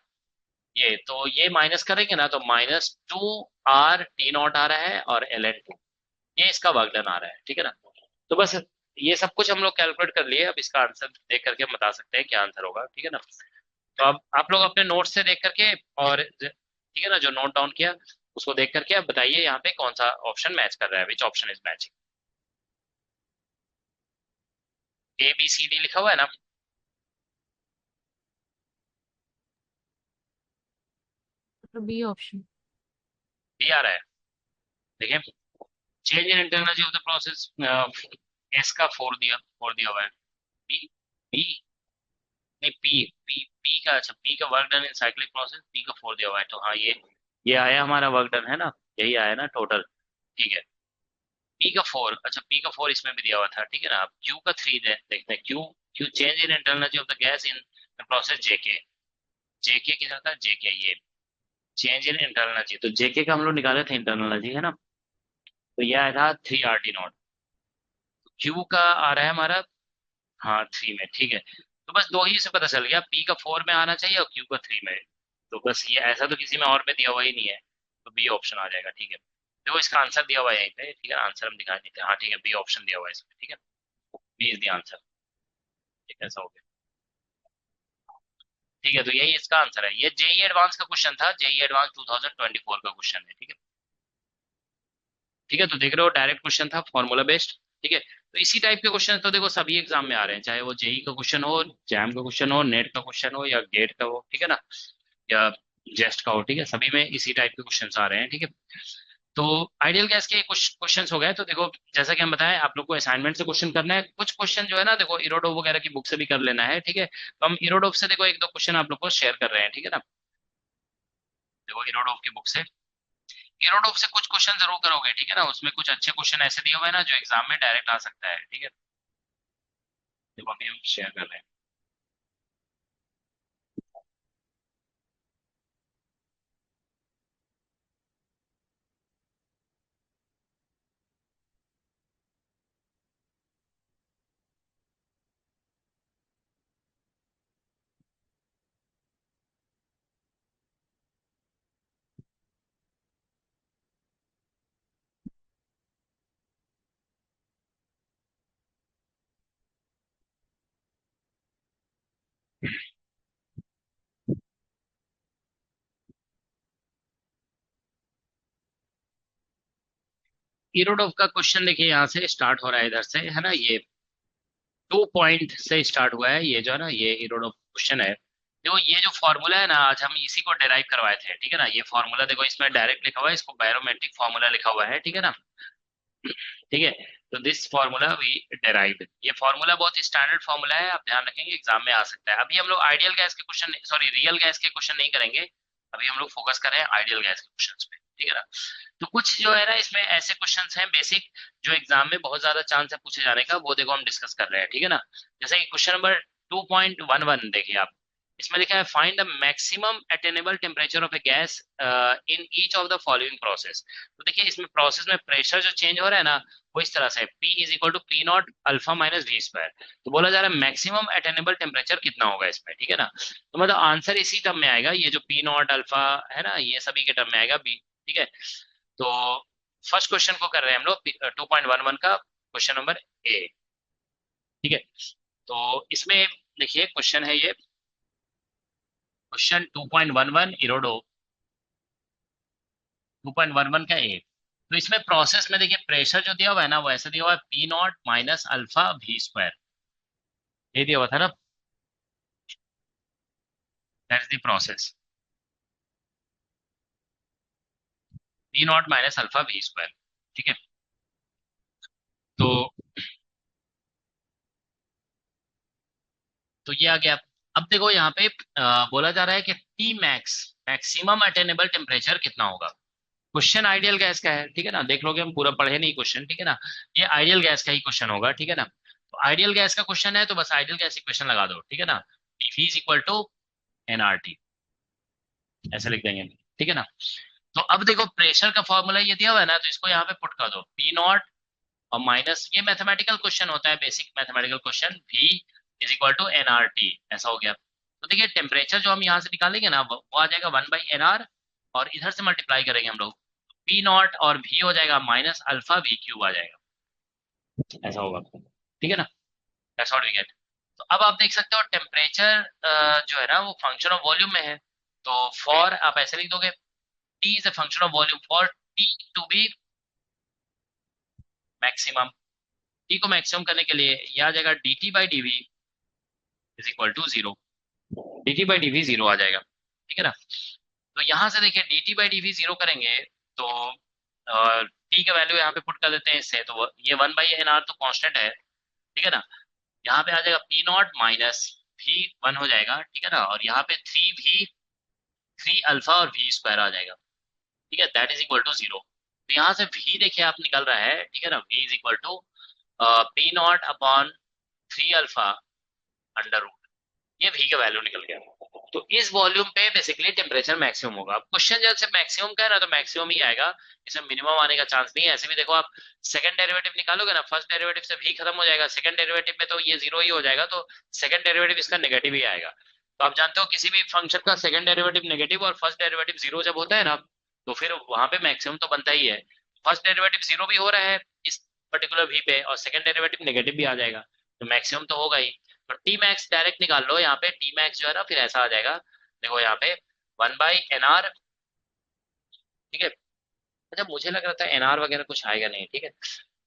ये तो ये माइनस करेंगे ना, तो -2R T नॉट आ रहा है और एल एन 2, ये इसका वर्क डन आ रहा है, ठीक है ना। तो बस ये सब कुछ हम लोग कैलकुलेट कर लिए, अब इसका आंसर देख करके हम बता सकते हैं क्या आंसर होगा, ठीक है ना। तो अब आप लोग अपने नोट से देख करके, और ठीक है ना, जो नोट डाउन किया उसको देख करके अब बताइए यहाँ पे कौन सा ऑप्शन मैच कर रहा है, which option is matching. ABCD लिखा हुआ है ना, बी ऑप्शन। बी आ रहा है, देखिए change in internal of the process, S का 4 दिया हुआ है, बी, बी नहीं, पी, पी पी का, अच्छा पी का work done in cyclic process, P का 4 दिया हुआ है, तो हाँ ये आया हमारा वर्क डन, है ना, यही आया ना टोटल, ठीक है। पी का 4, अच्छा पी का 4 इसमें भी दिया हुआ था, ठीक है ना। अब क्यू का 3 देखते हैं, Q Q change in internal energy of the gas in process JK, JK कितना था, जेके ये चेंज इन इंटरनल एनर्जी, तो जेके का हम लोग निकाले थे इंटरनल एनर्जी, है ना, तो ये आया था 3 RT0, क्यू का आ रहा है हमारा, हाँ 3 में, ठीक है। तो बस दो ही से पता चल गया, पी का 4 में आना चाहिए और क्यू का 3 में, तो बस ये ऐसा तो किसी में और में दिया हुआ ही नहीं है, तो बी ऑप्शन आ जाएगा, ठीक है। देखो इसका आंसर दिया हुआ है यहीं पे, ठीक है, आंसर हम दिखा देते हैं, हाँ ठीक है, बी ऑप्शन दिया हुआ है इसमें, ठीक है, बी इज द आंसर, ठीक है, ऐसा हो गया, ठीक है। तो यही इसका आंसर है, ये जेई एडवांस का क्वेश्चन था, जेई एडवांस 2024 का क्वेश्चन है, ठीक है, ठीक है। तो देख रहे हो डायरेक्ट क्वेश्चन था, फॉर्मूला बेस्ड, ठीक है। तो इसी टाइप के क्वेश्चन तो देखो सभी एग्जाम में आ रहे हैं, चाहे वो जेई का क्वेश्चन हो, जैम का क्वेश्चन हो, नेट का क्वेश्चन हो, या गेट का हो, ठीक है ना, या जेस्ट का हो, ठीक है, सभी में इसी टाइप के क्वेश्चन आ रहे हैं, ठीक है। तो आइडियल गैस के कुछ क्वेश्चंस हो गए, तो देखो जैसा कि हम बताएं, आप लोग को असाइनमेंट से क्वेश्चन करना है, कुछ क्वेश्चन जो है ना देखो इरोडोव वगैरह की बुक से भी कर लेना है, ठीक है। तो हम इरोडोव से देखो एक दो क्वेश्चन आप लोग को शेयर कर रहे हैं, ठीक है ना, देखो इरोडोव की बुक से, इरोडोव से कुछ क्वेश्चन जरूर करोगे, ठीक है ना, उसमें कुछ अच्छे क्वेश्चन ऐसे दिए हुए हैं ना जो एग्जाम में डायरेक्ट आ सकता है, ठीक है। देखो अभी हम शेयर कर रहे हैं। इरोडोव का क्वेश्चन देखिए यहाँ से स्टार्ट हो रहा है, इधर से है ना, ये 2 पॉइंट से स्टार्ट हुआ है, ये जो है ना ये इरोडोव क्वेश्चन है। देखो ये जो फॉर्मूला है ना, आज हम इसी को डिराइव करवाए थे, ठीक है ना, ये फॉर्मूला देखो इसमें डायरेक्ट लिखा हुआ है, इसको बैरोमेट्रिक फॉर्मूला लिखा हुआ है, ठीक है ना, ठीक है। तो दिस फॉर्मूला वी डेराइव्ड, ये फॉर्मूला बहुत स्टैंडर्ड फॉर्मूला है, आप ध्यान रखेंगे एग्जाम में आ सकता है। अभी हम लोग आइडियल गैस के क्वेश्चन, सॉरी रियल गैस के क्वेश्चन नहीं करेंगे, अभी हम लोग फोकस कर रहे हैं आइडियल गैस के क्वेश्चन पे, ठीक है ना। तो कुछ जो है ना इसमें ऐसे क्वेश्चन हैं बेसिक, जो एग्जाम में बहुत ज्यादा चांस है पूछे जाने का, वो देखो हम डिस्कस कर रहे हैं, ठीक है ना। जैसे कि क्वेश्चन नंबर 2.11 देखिए आप, इसमें लिखा है find the maximum attainable temperature of A gas in each of the following process. तो देखिए इसमें प्रोसेस में प्रेशर जो चेंज हो रहा है ना, वो इस तरह से P is equal to P not alpha minus V square, तो बोला जा रहा है मैक्सिमम अटेनेबल टेम्परेचर कितना होगा इसमें, ठीक है ना। तो मतलब आंसर इसी टर्म में आएगा, ये जो पी नॉट अल्फा है ना, ये सभी के टर्म में आएगा बी, ठीक है। तो फर्स्ट क्वेश्चन को कर रहे हैं हम लोग 2.11 का क्वेश्चन नंबर ए, ठीक है। तो इसमें देखिए क्वेश्चन है ये, क्वेश्चन 2.11 इरोडो 2.11 का ए। तो इसमें प्रोसेस में देखिए प्रेशर जो दिया हुआ है ना, वो ऐसा दिया हुआ है P not minus alpha V square, ये दिया हुआ था ना, that is the process, P not minus alpha V square, ठीक है। तो तो ये आ गया। अब देखो यहाँ पे बोला जा रहा है कि T max, maximum attainable temperature कितना होगा। क्वेश्चन आइडियल गैस का है, ठीक है ना, देख लोगे हम पूरा पढ़े नहीं क्वेश्चन, ठीक है ना, ये आइडियल गैस का ही क्वेश्चन होगा, ठीक है ना। तो आइडियल गैस का क्वेश्चन है तो बस आइडियल गैस इक्वेशन लगा दो, ठीक है ना, Pv is equal to nRT, ऐसे लिख देंगे, ठीक है ना। तो अब देखो प्रेशर का फॉर्मूला ये दिया हुआ है ना, तो इसको यहाँ पे पुट कर दो, पी नॉट और माइनस, ये मैथमेटिकल क्वेश्चन होता है, basic mathematical question, V is equal to nRT, ऐसा हो गया। तो देखिए टेम्परेचर जो हम यहाँ से निकालेंगे ना, वो आ जाएगा 1/nr, और इधर से मल्टीप्लाई करेंगे हम लोग, पी नॉट और भी हो जाएगा माइनस अल्फा वी क्यूब आ जाएगा, ऐसा होगा, ठीक है ना, दैट्स व्हाट वी गेट। तो अब आप देख सकते हो टेम्परेचर जो है ना वो फंक्शन ऑफ वॉल्यूम में है, तो फॉर आप ऐसे लिख दोगे, T is a function of volume, for T to be maximum, T को मैक्सिमम करने के लिए यह आ जाएगा d T by d V is equal to zero, d T by d V zero आ जाएगा, ठीक है ना। तो यहां से देखिए d T by d V zero करेंगे, तो टी का वैल्यू यहाँ पे पुट कर देते हैं इससे, तो ये 1/nr तो कांस्टेंट है, ठीक है ना। यहाँ पे आ जाएगा पी नॉट माइनस v 1 हो जाएगा, ठीक है ना, और यहाँ पे 3 अल्फा और v स्क्वायर आ जाएगा, ठीक है, दैट इज इक्वल टू 0। तो यहाँ से v देखिए आप निकल रहा है, ठीक है ना, v is equal to P not upon 3 alpha under root, ये v का वैल्यू निकल गया। तो इस वॉल्यूम पे बेसिकली टेम्परेचर मैक्सिमम होगा। अब क्वेश्चन जब से मैक्सिमम का है ना, तो मैक्सिमम ही आएगा, इसमें मिनिमम आने का चांस नहीं है। ऐसे भी देखो आप सेकंड डेरिवेटिव निकालोगे ना, फर्स्ट डेरिवेटिव से v खत्म हो जाएगा, सेकंड डेरिवेटिव में तो ये 0 ही हो जाएगा, तो सेकंड डेरिवेटिव इसका नेगेटिव ही आएगा। तो आप जानते हो किसी भी फंक्शन का सेकंड डेरिवेटिव नेगेटिव और फर्स्ट डेरिवेटिव 0 जब होता है ना, तो फिर वहां पे मैक्सिमम तो बनता ही है। फर्स्ट डेरिवेटिव 0 भी हो रहा है इस पर्टिकुलर v पे, और सेकंड डेरिवेटिव नेगेटिव भी आ जाएगा, तो मैक्सिमम तो होगा ही। तो टी मैक्स डायरेक्ट निकाल लो, यहाँ पे टी मैक्स जो है ना फिर ऐसा आ जाएगा, देखो यहाँ पे 1/nr, ठीक है। अच्छा मुझे लग रहा था nr वगैरह कुछ आएगा नहीं, ठीक है,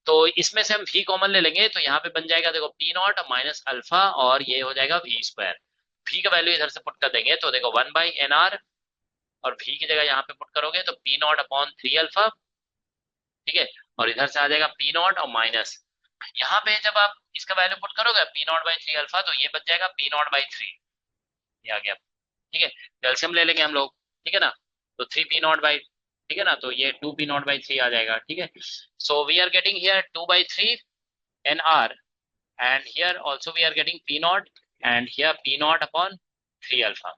तो इसमें से हम v कॉमन ले लेंगे, तो यहाँ पे बन जाएगा देखो पी नॉट माइनस अल्फा, और ये हो जाएगा v स्क्वायर। v का वैल्यू इधर से पुट कर देंगे, तो देखो 1/nr, और v की जगह यहाँ पे पुट करोगे तो पी नॉट अपॉन 3 अल्फा, ठीक है, और इधर से आ जाएगा पी नॉट और माइनस, यहाँ पे जब आप इसका वैल्यू पुट करोगे पी नॉट बाई 3 अल्फा, तो ये बच जाएगा पी नॉट बाई 3, ये आ गया, ठीक है। एलसीएम ले लेंगे हम लोग, ठीक है ना, तो 3p0 बाई, ठीक है ना, तो ये 2p0/3 आ जाएगा, ठीक है। So we are getting here 2/3 nr, and here also we are getting p0, and here p0 upon 3 alpha.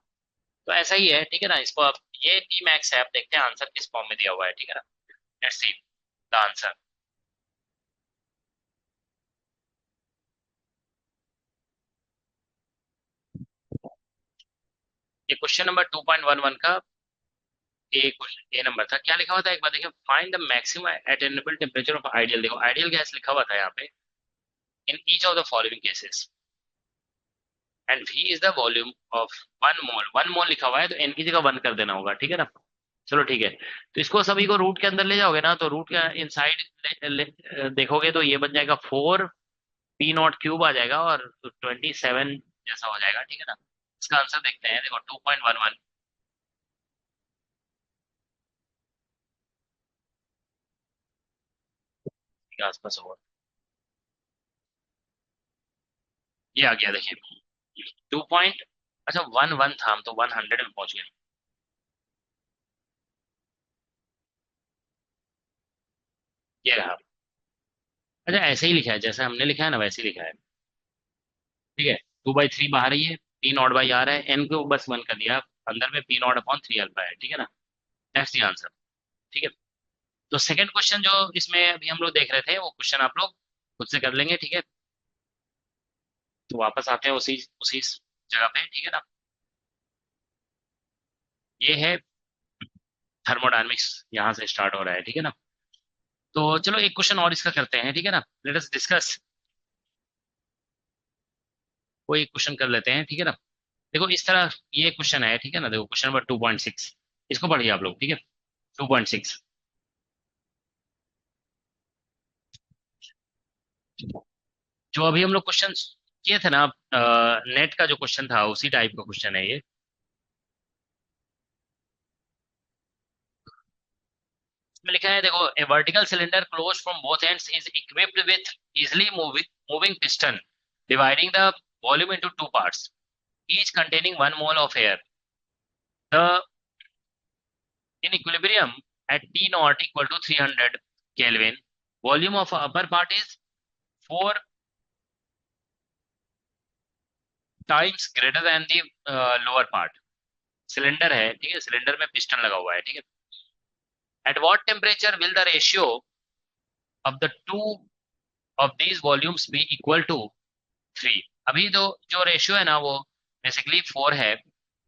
तो ऐसा ही है, ठीक है ना, इसको आप ये टी मैक्स है, आप देखते हैं आंसर किस फॉर्म में दिया हुआ है, ठीक है ना, लेट्स सी द आंसर। ये क्वेश्चन नंबर 2.11 का ए नंबर था। क्या लिखा हुआ था एक बार देखिए, find the maximum attainable temperature of ideal, देखो आइडियल गैस लिखा हुआ था यहाँ पे, in each of the following cases, and v is the volume of 1 मोल, 1 मोल लिखा हुआ है, तो n की जगह 1 कर देना होगा, ठीक है ना। चलो ठीक है, तो इसको सभी को रूट के अंदर ले जाओगे ना, तो रूट के इनसाइड देखोगे तो ये बन जाएगा 4p0 क्यूब आ जाएगा, और 27 जैसा हो जाएगा, ठीक है ना। इसका आंसर देखते हैं, देखो 2.11 के आसपास होगा, ये आ गया देखिए 2 पॉइंट, अच्छा 11 था, हम तो 100 में पहुंच गए, ये रहा। अच्छा ऐसे ही लिखा है, जैसे हमने लिखा है ना वैसे ही लिखा है, ठीक है। 2/3 बाहर ही है, p0/r आ रहा है, n को बस 1 कर दिया, अंदर में p0 अपॉन 3 अल्फा है, ठीक है ना, दैट्स द आंसर, ठीक है। तो सेकंड क्वेश्चन जो इसमें अभी हम लोग देख रहे थे, वो क्वेश्चन आप लोग खुद से कर लेंगे, ठीक है। तो वापस आते हैं उसी उसी जगह पे, ठीक है ना। ये है थर्मोडायनेमिक्स, यहाँ से स्टार्ट हो रहा है, ठीक है ना। तो चलो एक क्वेश्चन और इसका करते हैं, ठीक है ना, लेट अस डिस्कस, कोई एक क्वेश्चन कर लेते हैं, ठीक है ना। देखो इस तरह ये क्वेश्चन है, ठीक है ना, देखो क्वेश्चन नंबर 2.6, इसको पढ़िए आप लोग, ठीक है। 2.6, जो अभी हम लोग क्वेश्चन किए थे ना, नेट का जो क्वेश्चन था उसी टाइप का क्वेश्चन है ये। इसमें लिखा है देखो, a vertical cylinder close from both ends is equipped with easily moving piston dividing the volume into two parts, each containing 1 mole of air. The in equilibrium at T naught equal to 300 Kelvin, volume of upper part is 4 times greater than the lower part. Cylinder है, ठीक है, सिलेंडर में पिस्टन लगा हुआ है, ठीक है। At what temperature will the ratio of the two of these volumes be equal to 3? अभी जो रेशियो है ना वो बेसिकली 4 है,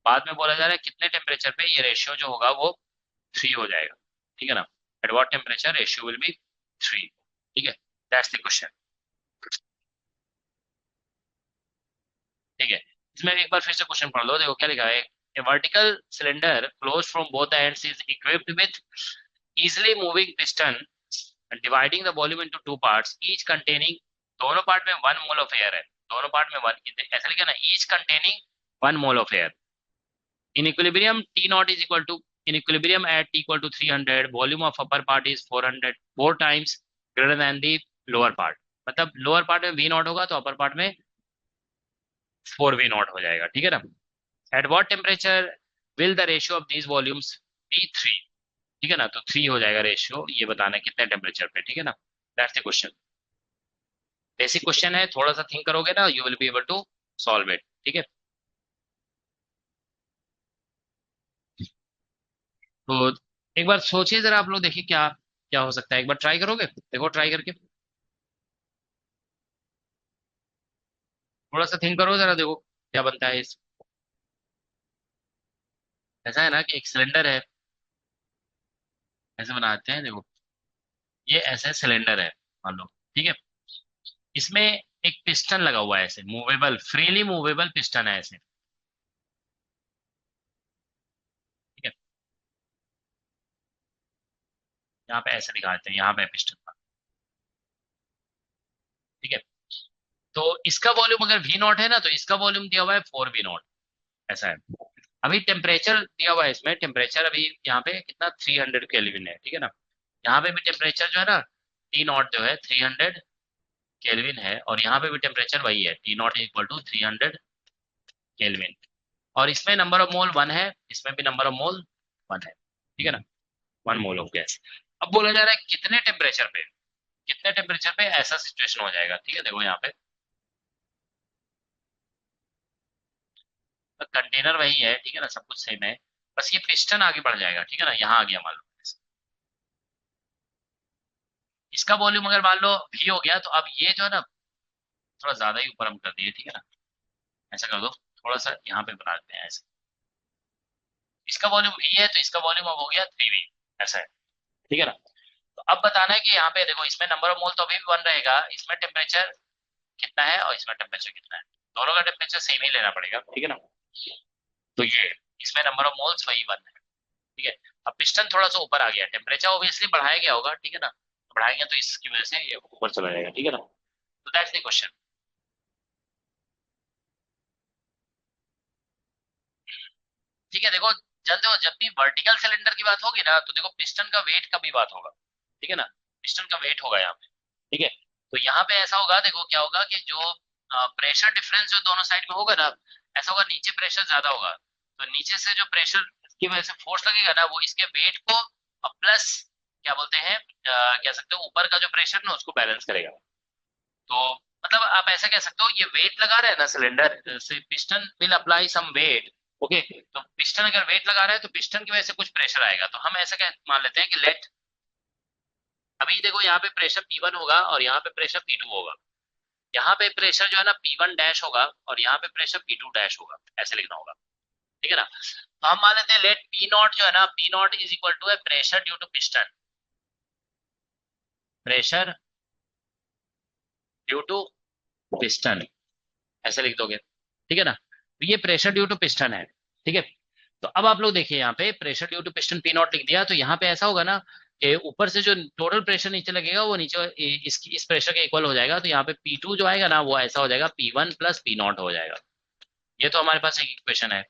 बाद में बोला जा रहा है कितने टेम्परेचर पे ये रेशियो जो होगा वो 3 हो जाएगा, ठीक है ना। At what temperature ratio will be 3, ठीक है, दैट्स द क्वेश्चन, ठीक है। इसमें एक बार फिर से क्वेश्चन पढ़ लो, देखो क्या लिखा है, a vertical cylinder close from both ends is equipped with easily moving piston dividing the volume into two parts, each containing, दोनों पार्ट में 1 मोल ऑफ एयर है, दोनों पार्ट में 1, ऐसा लिखा ना, each containing 1 mole of air. In equilibrium, T naught is equal to, in equilibrium at T equal to 300, volume of upper part is 4 times greater than the lower part. मतलब lower part में V naught होगा तो upper part में 4V0 हो जाएगा, ठीक है ना। At what temperature will the ratio of these volumes be 3, ठीक है ना। तो 3 हो जाएगा रेशियो, ये बताना है कितने टेम्परेचर पे, ठीक है ना। That's the question. Basic question है, थोड़ा सा थिंक करोगे ना you will be able to solve it, ठीक है। तो एक बार सोचिए जरा आप लोग, देखिए क्या क्या हो सकता है, एक बार ट्राई करोगे, देखो ट्राई करके थोड़ा सा थिंक करो जरा, देखो क्या बनता है इस। ऐसा है ना कि एक सिलेंडर है, ऐसे बनाते हैं देखो, ये ऐसे सिलेंडर है मान लो, ठीक है। इसमें एक पिस्टन लगा हुआ है, ऐसे मूवेबल, फ्रीली मूवेबल पिस्टन है ऐसे, ठीक है। यहाँ पे ऐसे दिखाते हैं, यहाँ पे पिस्टन, ठीक है। तो इसका वॉल्यूम अगर V0 है ना, तो इसका वॉल्यूम दिया हुआ है 4V0, ऐसा है। अभी टेम्परेचर दिया हुआ है इसमें, टेम्परेचर अभी यहाँ पे कितना 300 केल्विन है, ठीक है ना। यहाँ पे भी टेम्परेचर जो है ना T0 जो है 300 केल्विन है, और यहाँ पे भी टेम्परेचर वही है, T0 इक्वल टू 300 केल्विन। और इसमें नंबर ऑफ मोल 1 है, इसमें भी नंबर ऑफ मोल 1 है, ठीक है ना, 1 मोल ऑफ गैस। अब बोला जा रहा है कितने टेम्परेचर पे, कितने टेम्परेचर पे ऐसा सिचुएशन हो जाएगा, ठीक है। देखो यहाँ पे कंटेनर वही है, ठीक है ना, सब कुछ सेम है, बस ये पिस्टन आगे बढ़ जाएगा, ठीक है ना, यहाँ आ गया मान लो। इसका वॉल्यूम अगर मान लो V हो गया, तो अब ये जो है ना थोड़ा ज्यादा ही ऊपर हम कर दिए, ठीक है ना, ऐसा कर दो, थोड़ा सा यहाँ पे बना देते हैं ऐसे। इसका वॉल्यूम V है, तो इसका वॉल्यूम अब हो गया 3V, ऐसा है, ठीक है ना। तो अब बताना है कि यहाँ पे देखो, इसमें नंबर ऑफ मोल तो अभी भी 1 रहेगा, इसमें टेम्परेचर कितना है और इसमें टेम्परेचर कितना है, दोनों का टेम्परेचर सेम ही लेना पड़ेगा, ठीक है ना। तो ये इसमें नंबर ऑफ मोल्स वही 1 है, ठीक है। अब पिस्टन थोड़ा सा ऊपर आ गया, टेम्परेचर ऑब्वियसली बढ़ाया गया होगा, ठीक है ना, बढ़ाएंगे तो इसकी वजह से ये ऊपर चला जाएगा, ठीक है ना। तो दैट्स द क्वेश्चन, ठीक है। देखो जानते हो, जब भी वर्टिकल सिलेंडर की बात होगी ना, तो देखो पिस्टन का वेट का भी बात होगा, ठीक है ना, पिस्टन का वेट होगा यहाँ पे, ठीक है। तो यहाँ पे ऐसा होगा, देखो क्या होगा कि जो प्रेशर डिफरेंस जो दोनों साइड में होगा ना, ऐसा होगा, नीचे प्रेशर ज्यादा होगा, तो नीचे से जो प्रेशर की वजह से फोर्स लगेगा ना, वो इसके वेट को प्लस क्या बोलते हैं, कह सकते हो ऊपर का जो प्रेशर ना उसको बैलेंस करेगा। तो मतलब आप ऐसा कह सकते हो, ये वेट लगा रहा है ना सिलेंडर से, piston will apply some weight, okay. तो पिस्टन अगर वेट लगा रहा है, तो पिस्टन की वजह से कुछ प्रेशर आएगा, तो हम ऐसा कह मान लेते हैं कि लेट, अभी देखो यहाँ पे प्रेशर P1 होगा और यहाँ पे प्रेशर P2 होगा, यहाँ पे प्रेशर जो है ना P1 डैश होगा और यहाँ पे प्रेशर P2 डैश होगा, ऐसे लिखना होगा, ठीक है ना। तो हम मान लेते हैं लेट P0 जो है ना, P0 इज इक्वल टू है pressure due to piston, pressure due to piston, ऐसे लिख दोगे, ठीक है ना। तो ये प्रेशर ड्यू टू पिस्टन है, ठीक है। तो अब आप लोग देखिए, यहाँ पे pressure due to piston P0 लिख दिया, तो यहाँ पे ऐसा होगा ना कि ऊपर से जो टोटल प्रेशर नीचे लगेगा वो नीचे इस प्रेशर के इक्वल हो जाएगा, तो यहाँ पे P2 जो आएगा ना वो ऐसा हो जाएगा P1 प्लस P0 हो जाएगा। ये तो हमारे पास एक इक्वेशन है।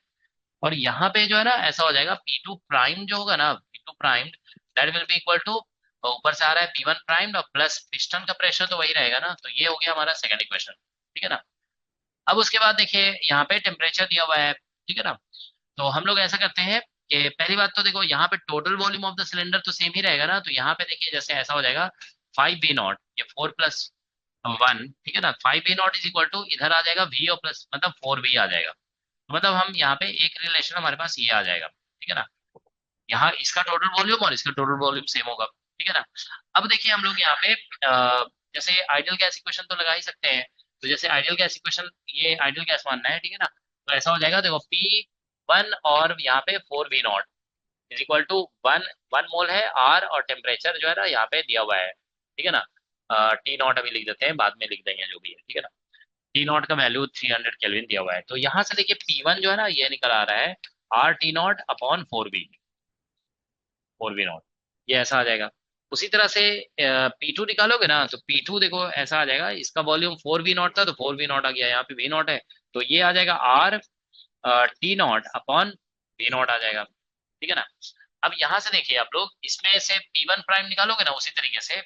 और यहाँ पे जो है ना ऐसा हो जाएगा P2 प्राइम जो होगा ना, P2 prime that will be equal to, ऊपर से आ रहा है P1 प्राइम और प्लस पिस्टन का प्रेशर तो वही रहेगा ना, तो ये हो गया हमारा सेकंड इक्वेशन, ठीक है ना। अब उसके बाद देखिए यहाँ पे टेम्परेचर दिया हुआ है, ठीक है ना। तो हम लोग ऐसा करते हैं कि पहली बात तो देखो, यहाँ पे total volume of the cylinder तो सेम ही रहेगा ना, तो यहाँ पे देखिए जैसे ऐसा हो जाएगा 5V0, ये 4 प्लस 1, ठीक है ना, 5V0 इज इक्वल टू, इधर आ जाएगा V और प्लस मतलब 4V आ जाएगा, तो मतलब हम यहाँ पे एक रिलेशन हमारे पास ये आ जाएगा, ठीक है ना। यहाँ इसका टोटल वॉल्यूम और इसका टोटल वॉल्यूम सेम होगा, ठीक है ना। अब देखिए हम लोग यहाँ पे जैसे आइडियल गैस इक्वेशन तो लगा ही सकते हैं, तो जैसे आइडियल गैस इक्वेशन, ये आइडियल गैस मानना है, ठीक है ना। तो ऐसा हो जाएगा देखो P1 और यहाँ पे 4V0 इज इक्वल टू 1 मोल है R, और टेम्परेचर जो है ना यहाँ पे दिया हुआ है, ठीक है ना। T0 अभी लिख देते हैं, बाद में लिख देंगे जो भी है, ठीक है ना। T0 का वैल्यू 300 केल्विन दिया हुआ है, तो यहाँ से देखिए P1 जो है ना ये निकल आ रहा है R T0 अपॉन 4V0, ये ऐसा आ जाएगा। उसी तरह से P2 निकालोगे ना, तो P2 देखो ऐसा आ जाएगा, इसका वॉल्यूम 4V0 था तो 4V0 आ गया, यहाँ पे V0 है, तो ये आ जाएगा R T0 अपॉन V0 आ जाएगा, ठीक है ना। अब यहाँ से देखिए आप लोग, इसमें से P1 प्राइम निकालोगे ना उसी तरीके से,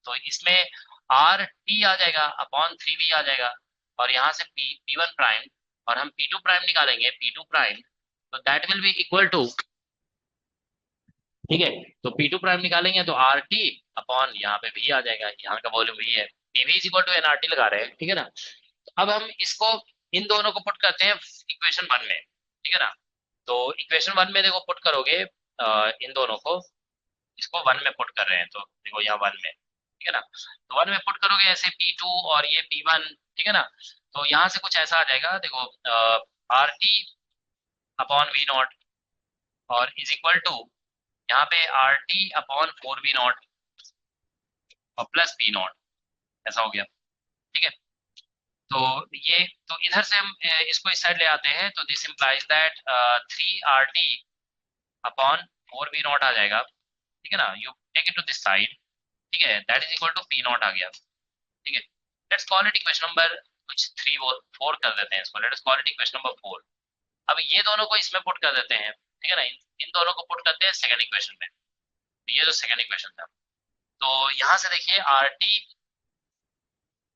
तो इसमें R T आ जाएगा अपॉन 3V आ जाएगा, और यहाँ से P1 प्राइम और हम P2 प्राइम निकालेंगे, P2 प्राइम, तो that will be equal to, ठीक है, तो P2 प्राइम निकालेंगे तो RT अपॉन यहाँ पे V आ जाएगा, यहाँ का वॉल्यूम V है, PV is equal to nRT लगा रहे हैं, ठीक है ना। तो अब हम इसको इन दोनों को पुट करते हैं इक्वेशन 1 में, ठीक है ना। तो इक्वेशन 1 में देखो पुट करोगे इन दोनों को, इसको 1 में पुट कर रहे हैं, तो देखो यहाँ 1 में, ठीक है ना। तो 1 में पुट करोगे ऐसे P2 और ये P1, ठीक है ना। तो यहाँ से कुछ ऐसा आ जाएगा, देखो RT अपॉन V नॉट और इज इक्वल टू यहाँ पे RT अपॉन 4V नॉट और प्लस P नॉट, ऐसा हो गया, ठीक है। तो ये, तो इधर से हम इसको इस साइड ले आते हैं, तो this implies that 3RT upon 4V naught आ जाएगा, ठीक है ना। You take it to this side, ठीक है, that is equal to P naught आ गया, ठीक है। Let's call it equation number कुछ 3 और 4 कर देते हैं इसको, let's call it equation number 4। अब ये दोनों को इसमें पुट कर देते हैं, ठीक है ना, इन दोनों को पुट करते हैं सेकंड इक्वेशन में, ये जो सेकंड इक्वेशन था, तो यहाँ से देखिए RT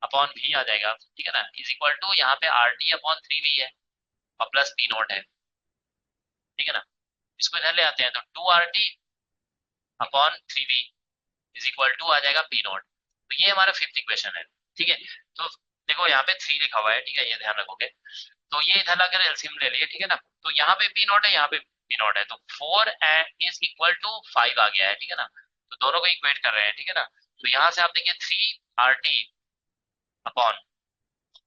अपॉन V आ जाएगा, ठीक है ना, इज इक्वल टू यहाँ पे RT अपॉन 3V है और प्लस P नॉट है, ठीक है ना। इसको इधर ले आते हैं तो 2RT upon 3V is equal to आ जाएगा P नॉट। तो ये हमारा फिफ्थ इक्वेशन है, ठीक है। तो देखो यहाँ पे 3 लिखा हुआ है, ठीक है, ये ध्यान रखोगे। तो ये इधर लाकर एलसीएम ले लिए, ठीक है ना। तो यहाँ पे P नॉट है, यहाँ पे P नॉट है, तो 4 इज इक्वल टू 5 आ गया है, ठीक है ना। तो दोनों को इक्वेट कर रहे हैं, ठीक है ना। तो यहाँ से आप देखिए 3RT upon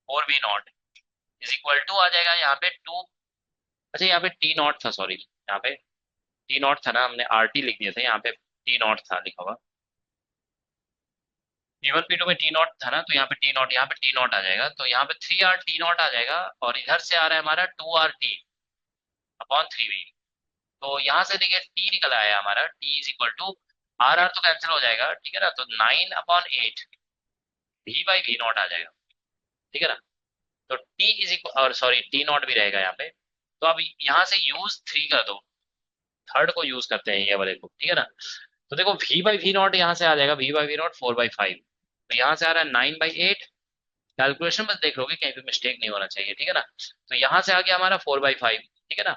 4V naught is equal to आ जाएगा यहाँ पे 2, अच्छा यहाँ पे T नॉट था, सॉरी, यहाँ पे T नॉट था ना, हमने RT लिख दिया था, यहाँ पे T नॉट था लिखा हुआ, P1 P2 में T नॉट था ना, तो यहाँ पे T नॉट, यहाँ पे T नॉट आ जाएगा, तो यहाँ पे 3R T नॉट आ जाएगा और इधर से आ रहा है हमारा 2RT अपॉन 3V। तो यहाँ से देखिए T निकल आया हमारा, T is equal to R तो कैंसिल हो जाएगा, ठीक है ना, तो 9 upon 8 V by V naught आ जाएगा, ठीक है ना। तो T इज इक्वल, और सॉरी T नॉट भी रहेगा यहाँ पे। तो अब यहाँ से यूज 3 कर दो, थर्ड को यूज करते हैं ये वाले को, ठीक है ना। तो देखो V बाई V नॉट यहाँ से आ जाएगा, V बाई V नॉट 4/5, तो यहाँ से आ रहा है 9/8, कैलकुलेशन बस देख लोगे, कहीं पे मिस्टेक नहीं होना चाहिए, ठीक है ना। तो यहाँ से आ गया हमारा 4/5, ठीक है ना।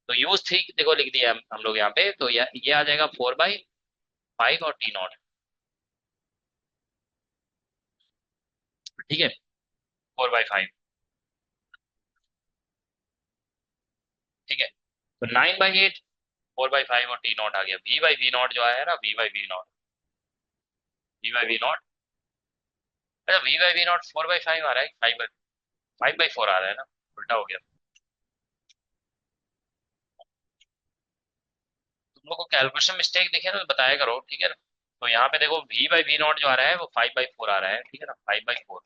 तो यूज 3 देखो लिख दिया हम लोग यहाँ पे, तो ये आ जाएगा 4/5 और T नॉट, ठीक है, 4/5, ठीक है। तो 9/8, 4/5 और T नॉट आ गया, V बाई V नॉट जो आया है ना, V by V not, V by V not, अच्छा V बाई V नॉट 4/5 आ रहा है, 5/4 आ रहा है ना, उल्टा हो गया। तुम लोग को कैलकुलेशन मिस्टेक दिखे ना तो बताया करो, ठीक है ना। तो यहाँ पे देखो V बाई V नॉट जो आ रहा है वो 5/4 आ रहा है, ठीक है ना, 5/4,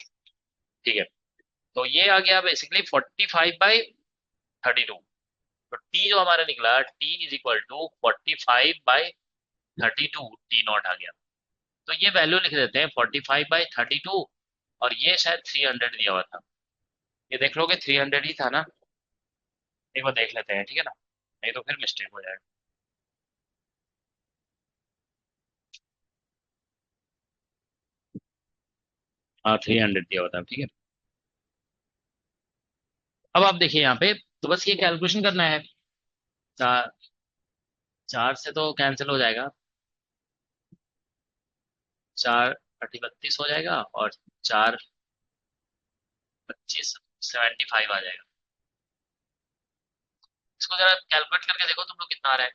ठीक है। तो ये आ गया बेसिकली 45/32, तो T जो हमारा निकला, T is equal to 45/32 T naught आ गया। तो ये वैल्यू लिख देते हैं 45/32, और ये शायद 300 दिया हुआ था, ये देख लोगे 300 ही था ना, एक बार देख लेते हैं, ठीक है ना, नहीं तो फिर मिस्टेक हो जाएगा। हाँ 300 दिया हुआ था, ठीक है। अब आप देखिए यहाँ पे, तो बस ये कैलकुलेशन करना है, 4 से तो कैंसिल हो जाएगा, 4×8 = 32 हो जाएगा और 4×25 75 आ जाएगा। इसको जरा कैलकुलेट करके देखो तुम लोग कितना आ रहा है,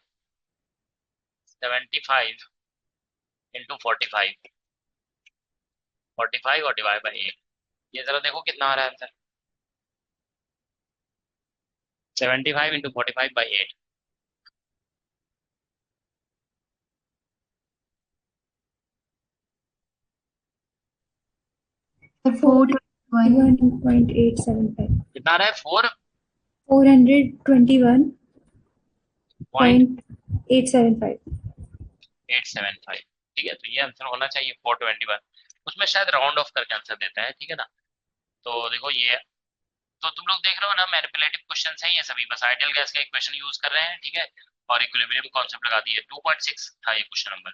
75 इंटू 45, 45 और डिवाइड बाई 8, ये जरा देखो कितना आ रहा है आंसर, 75 इंटू 45/8, फोर 1.875 कितना आ रहा है, 421.875 4.875, ठीक है। तो ये आंसर होना चाहिए 421, उसमें शायद राउंड ऑफ करके आंसर देता है, ठीक है ना। तो देखो ये, तो तुम लोग देख रहे हो ना, मैनिपुलेटिव क्वेश्चन है ये सभी, बस आइडियल गैस का इक्वेशन यूज कर रहे हैं, ठीक है, और इक्विलिब्रियम कॉन्सेप्ट लगा दिए। 2.6 था ये क्वेश्चन नंबर।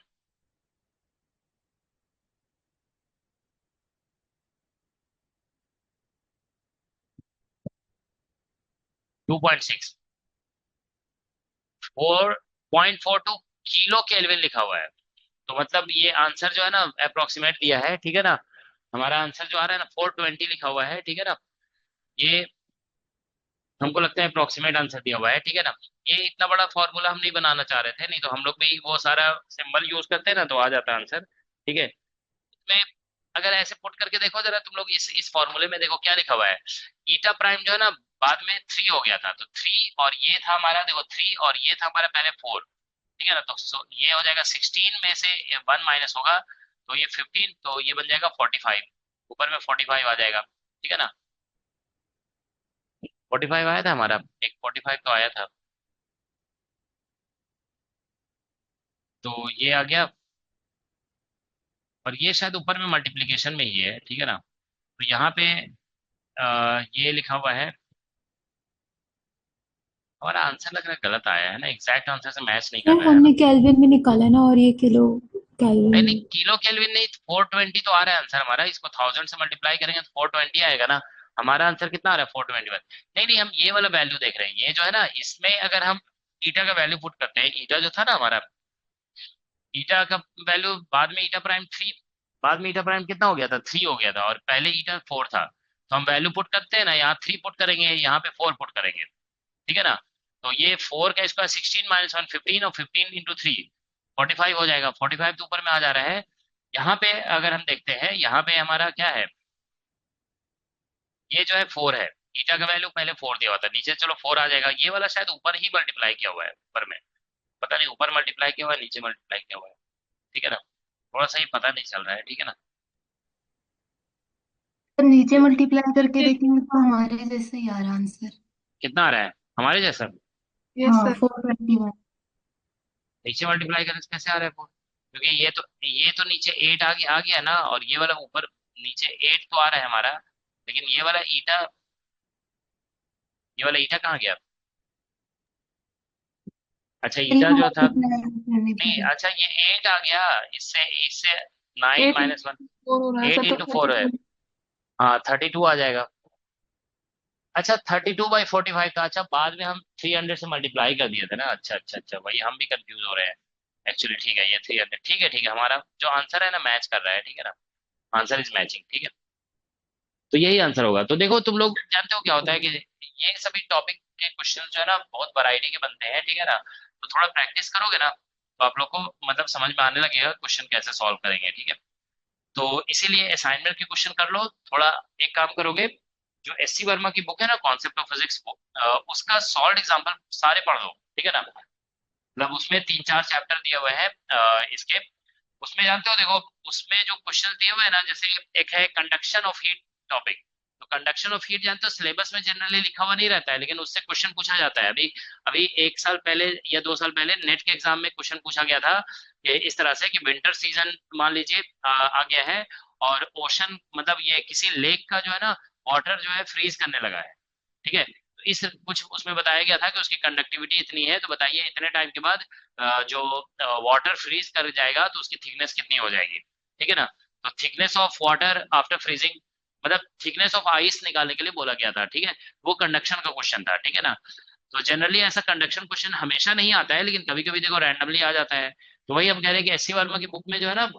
2.6 4.42 किलो केल्विन लिखा हुआ है। तो मतलब ये आंसर जो है ना अप्रोक्सीमेट दिया है, ठीक है ना। हमारा आंसर जो आ रहा है ना 420 लिखा हुआ है, ठीक है ना। ये हमको लगता है अप्रोक्सीमेट आंसर दिया हुआ है, ठीक है ना। ये इतना बड़ा फॉर्मूला हम नहीं बनाना चाह रहे थे, नहीं तो हम लोग भी वो सारा सिंबल यूज करते हैं ना, तो आ जाता है आंसर, ठीक है। में अगर ऐसे पुट करके देखो जरा तुम लोग, इस फॉर्मूले में देखो क्या लिखा हुआ है। ईटा प्राइम जो है ना बाद में 3 हो गया था, तो 3 और ये था हमारा, देखो 3 और ये था हमारा पहले 4, ठीक है ना। तो ये हो जाएगा 16 में से 1 माइनस होगा, तो ये 15, तो ये बन जाएगा 45, ऊपर में 45 आ जाएगा, ठीक है ना। 45 आया था हमारा, एक 45 तो आया था, तो ये आ गया। और ये शायद ऊपर में मल्टीप्लीकेशन में ही है, ठीक है ना। तो यहाँ पे ये लिखा हुआ है। हमारा आंसर लग रहा है गलत आया है ना, एग्जैक्ट आंसर से मैच नहीं कर सर रहा है ना। हमने केल्विन में निकाला ना, और ये किलो नहीं केल्विन नहीं, में। किलो केल्विन नहीं, 420 तो आ रहा है आंसर हमारा, इसको 1000 से मल्टीप्लाई करेंगे तो 420 आएगा ना। हमारा आंसर कितना आ रहा है 421। नहीं नहीं, हम ये वाला वैल्यू देख रहे हैं, ये जो है ना इसमें अगर हम ईटा का वैल्यू पुट करते हैं, ईटा जो था ना हमारा, ईटा का वैल्यू बाद में ईटा प्राइम 3, बाद में ईटा प्राइम कितना हो गया था 3 हो गया था, और पहले ईटा 4 था। तो हम वैल्यू पुट करते हैं ना, यहाँ 3 पुट करेंगे, यहाँ पे 4 पुट करेंगे, ठीक है ना। तो ये 4 का स्क्वायर 16 माइनस 1 15, और 15 इंटू 3 45 हो जाएगा। 45 तो ऊपर में आ जा रहा है। यहाँ पे अगर हम देखते हैं, यहाँ पे हमारा क्या है, ये जो है 4 है, ईटा का वैल्यू पहले 4 दिया हुआ था, नीचे चलो 4 आ जाएगा। ये वाला शायद ऊपर ही मल्टीप्लाई किया हुआ है, ऊपर में पता नहीं ऊपर मल्टीप्लाई किया हुआ है नीचे मल्टीप्लाई किया हुआ है, ठीक है ना। थोड़ा सा ही पता नहीं चल रहा है, ठीक है ना। तो नीचे मल्टीप्लाई करके देखेंगे तो हमारे जैसे ही आ रहा आंसर। कितना आ रहा है हमारे जैसा, यस हाँ सर 421। नीचे मल्टीप्लाई करने से कैसे आ रहा है 4, क्योंकि ये तो नीचे 8 आ गया ना, और ये वाला ऊपर नीचे 8 तो आ रहा है हमारा, लेकिन ये वाला ईटा कहाँ गया। अच्छा ईटा जो था, मल्टीप्लाई करने के नहीं लिए अच्छा ये 8 आ गया, इससे इससे 9 8 माइनस 1, फोर हो रहा है 8 सर, तो इंटू 4 है, हाँ 32 आ जाएगा। अच्छा 32/45 था, अच्छा बाद में हम 300 से मल्टीप्लाई कर दिए थे ना, अच्छा अच्छा अच्छा, वही हम भी कंफ्यूज हो रहे हैं एक्चुअली, ठीक है। ये 300, ठीक है ठीक है, हमारा जो आंसर है ना मैच कर रहा है, ठीक है ना। आंसर इज मैचिंग, ठीक है। तो यही आंसर होगा। तो देखो तुम लोग जानते हो क्या होता है कि ये सभी टॉपिक के क्वेश्चन जो है ना बहुत वैरायटी के बनते हैं, ठीक है ना। तो थोड़ा प्रैक्टिस करोगे ना तो आप लोग को मतलब समझ में आने लगेगा क्वेश्चन कैसे सॉल्व करेंगे, ठीक है। तो इसीलिए असाइनमेंट के क्वेश्चन कर लो थोड़ा। एक काम करोगे, जो एससी वर्मा की बुक है ना कॉन्सेप्ट ऑफ फिजिक्स बुक, उसका सॉल्व एग्जाम्पल सारे पढ़ लो, ठीक है ना। मतलब उसमें 3-4 चैप्टर दिए हुए हैं इसके, उसमें जानते हो देखो, उसमें जो क्वेश्चन दिए हुए हैं ना, जैसे एक है कंडक्शन ऑफ हीट टॉपिक। तो कंडक्शन ऑफ हीट जानते हो सिलेबस में जनरली लिखा हुआ नहीं रहता है, लेकिन उससे क्वेश्चन पूछा जाता है। अभी अभी 1 साल पहले या 2 साल पहले नेट के एग्जाम में क्वेश्चन पूछा गया था कि इस तरह से कि विंटर सीजन मान लीजिए आ गया है, और ओशन मतलब ये किसी लेक का जो है ना वाटर जो है फ्रीज करने लगा है, ठीक है। तो इस कुछ उसमें बताया गया था कि उसकी कंडक्टिविटी इतनी है, तो बताइए इतने टाइम के बाद जो वाटर फ्रीज कर जाएगा तो उसकी थिकनेस कितनी हो जाएगी, ठीक है ना। तो thickness of water after freezing, मतलब थिकनेस ऑफ आइस निकालने के लिए बोला गया था, ठीक है। वो कंडक्शन का क्वेश्चन था, ठीक है ना। तो जनरली ऐसा कंडक्शन क्वेश्चन हमेशा नहीं आता है, लेकिन कभी कभी देखो रैंडमली आ जाता है। तो वही हम कह रहे हैं कि एससी वर्मा की बुक में जो है ना,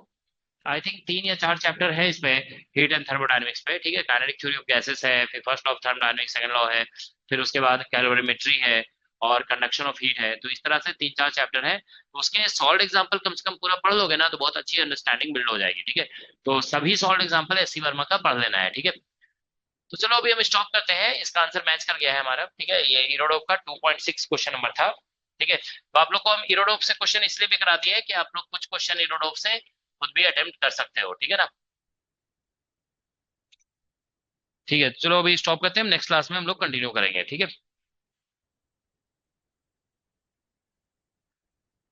आई थिंक 3 या 4 चैप्टर है इसमें हीट एंड थर्मोडायनेमिक्स पे, ठीक है। काइनेटिक थ्योरी ऑफ गैसेस है, फिर first law of thermodynamics second law है, फिर उसके बाद कैलोरीमेट्री है, और कंडक्शन ऑफ हीट है। तो इस तरह से 3-4 चैप्टर है, तो उसके सॉल्व एग्जांपल कम से कम पूरा पढ़ लोगे ना तो बहुत अच्छी अंडरस्टैंडिंग बिल्ड हो जाएगी, ठीक है। तो सभी सॉल्व एग्जांपल एससी वर्मा का पढ़ लेना है, ठीक है। तो चलो अभी हम स्टॉप करते हैं, इसका आंसर मैच कर गया है हमारा, ठीक है। ये इरोडोव का 2.6 क्वेश्चन नंबर था, ठीक है। तो आप लोग को हम इरोडोव से क्वेश्चन इसलिए भी करा दिए कि आप लोग कुछ क्वेश्चन इरोडोव से खुद भी अटेम्प्ट कर सकते हो, ठीक है ना। ठीक है चलो अभी स्टॉप करते हैं, नेक्स्ट क्लास में हम लोग कंटिन्यू करेंगे, ठीक है।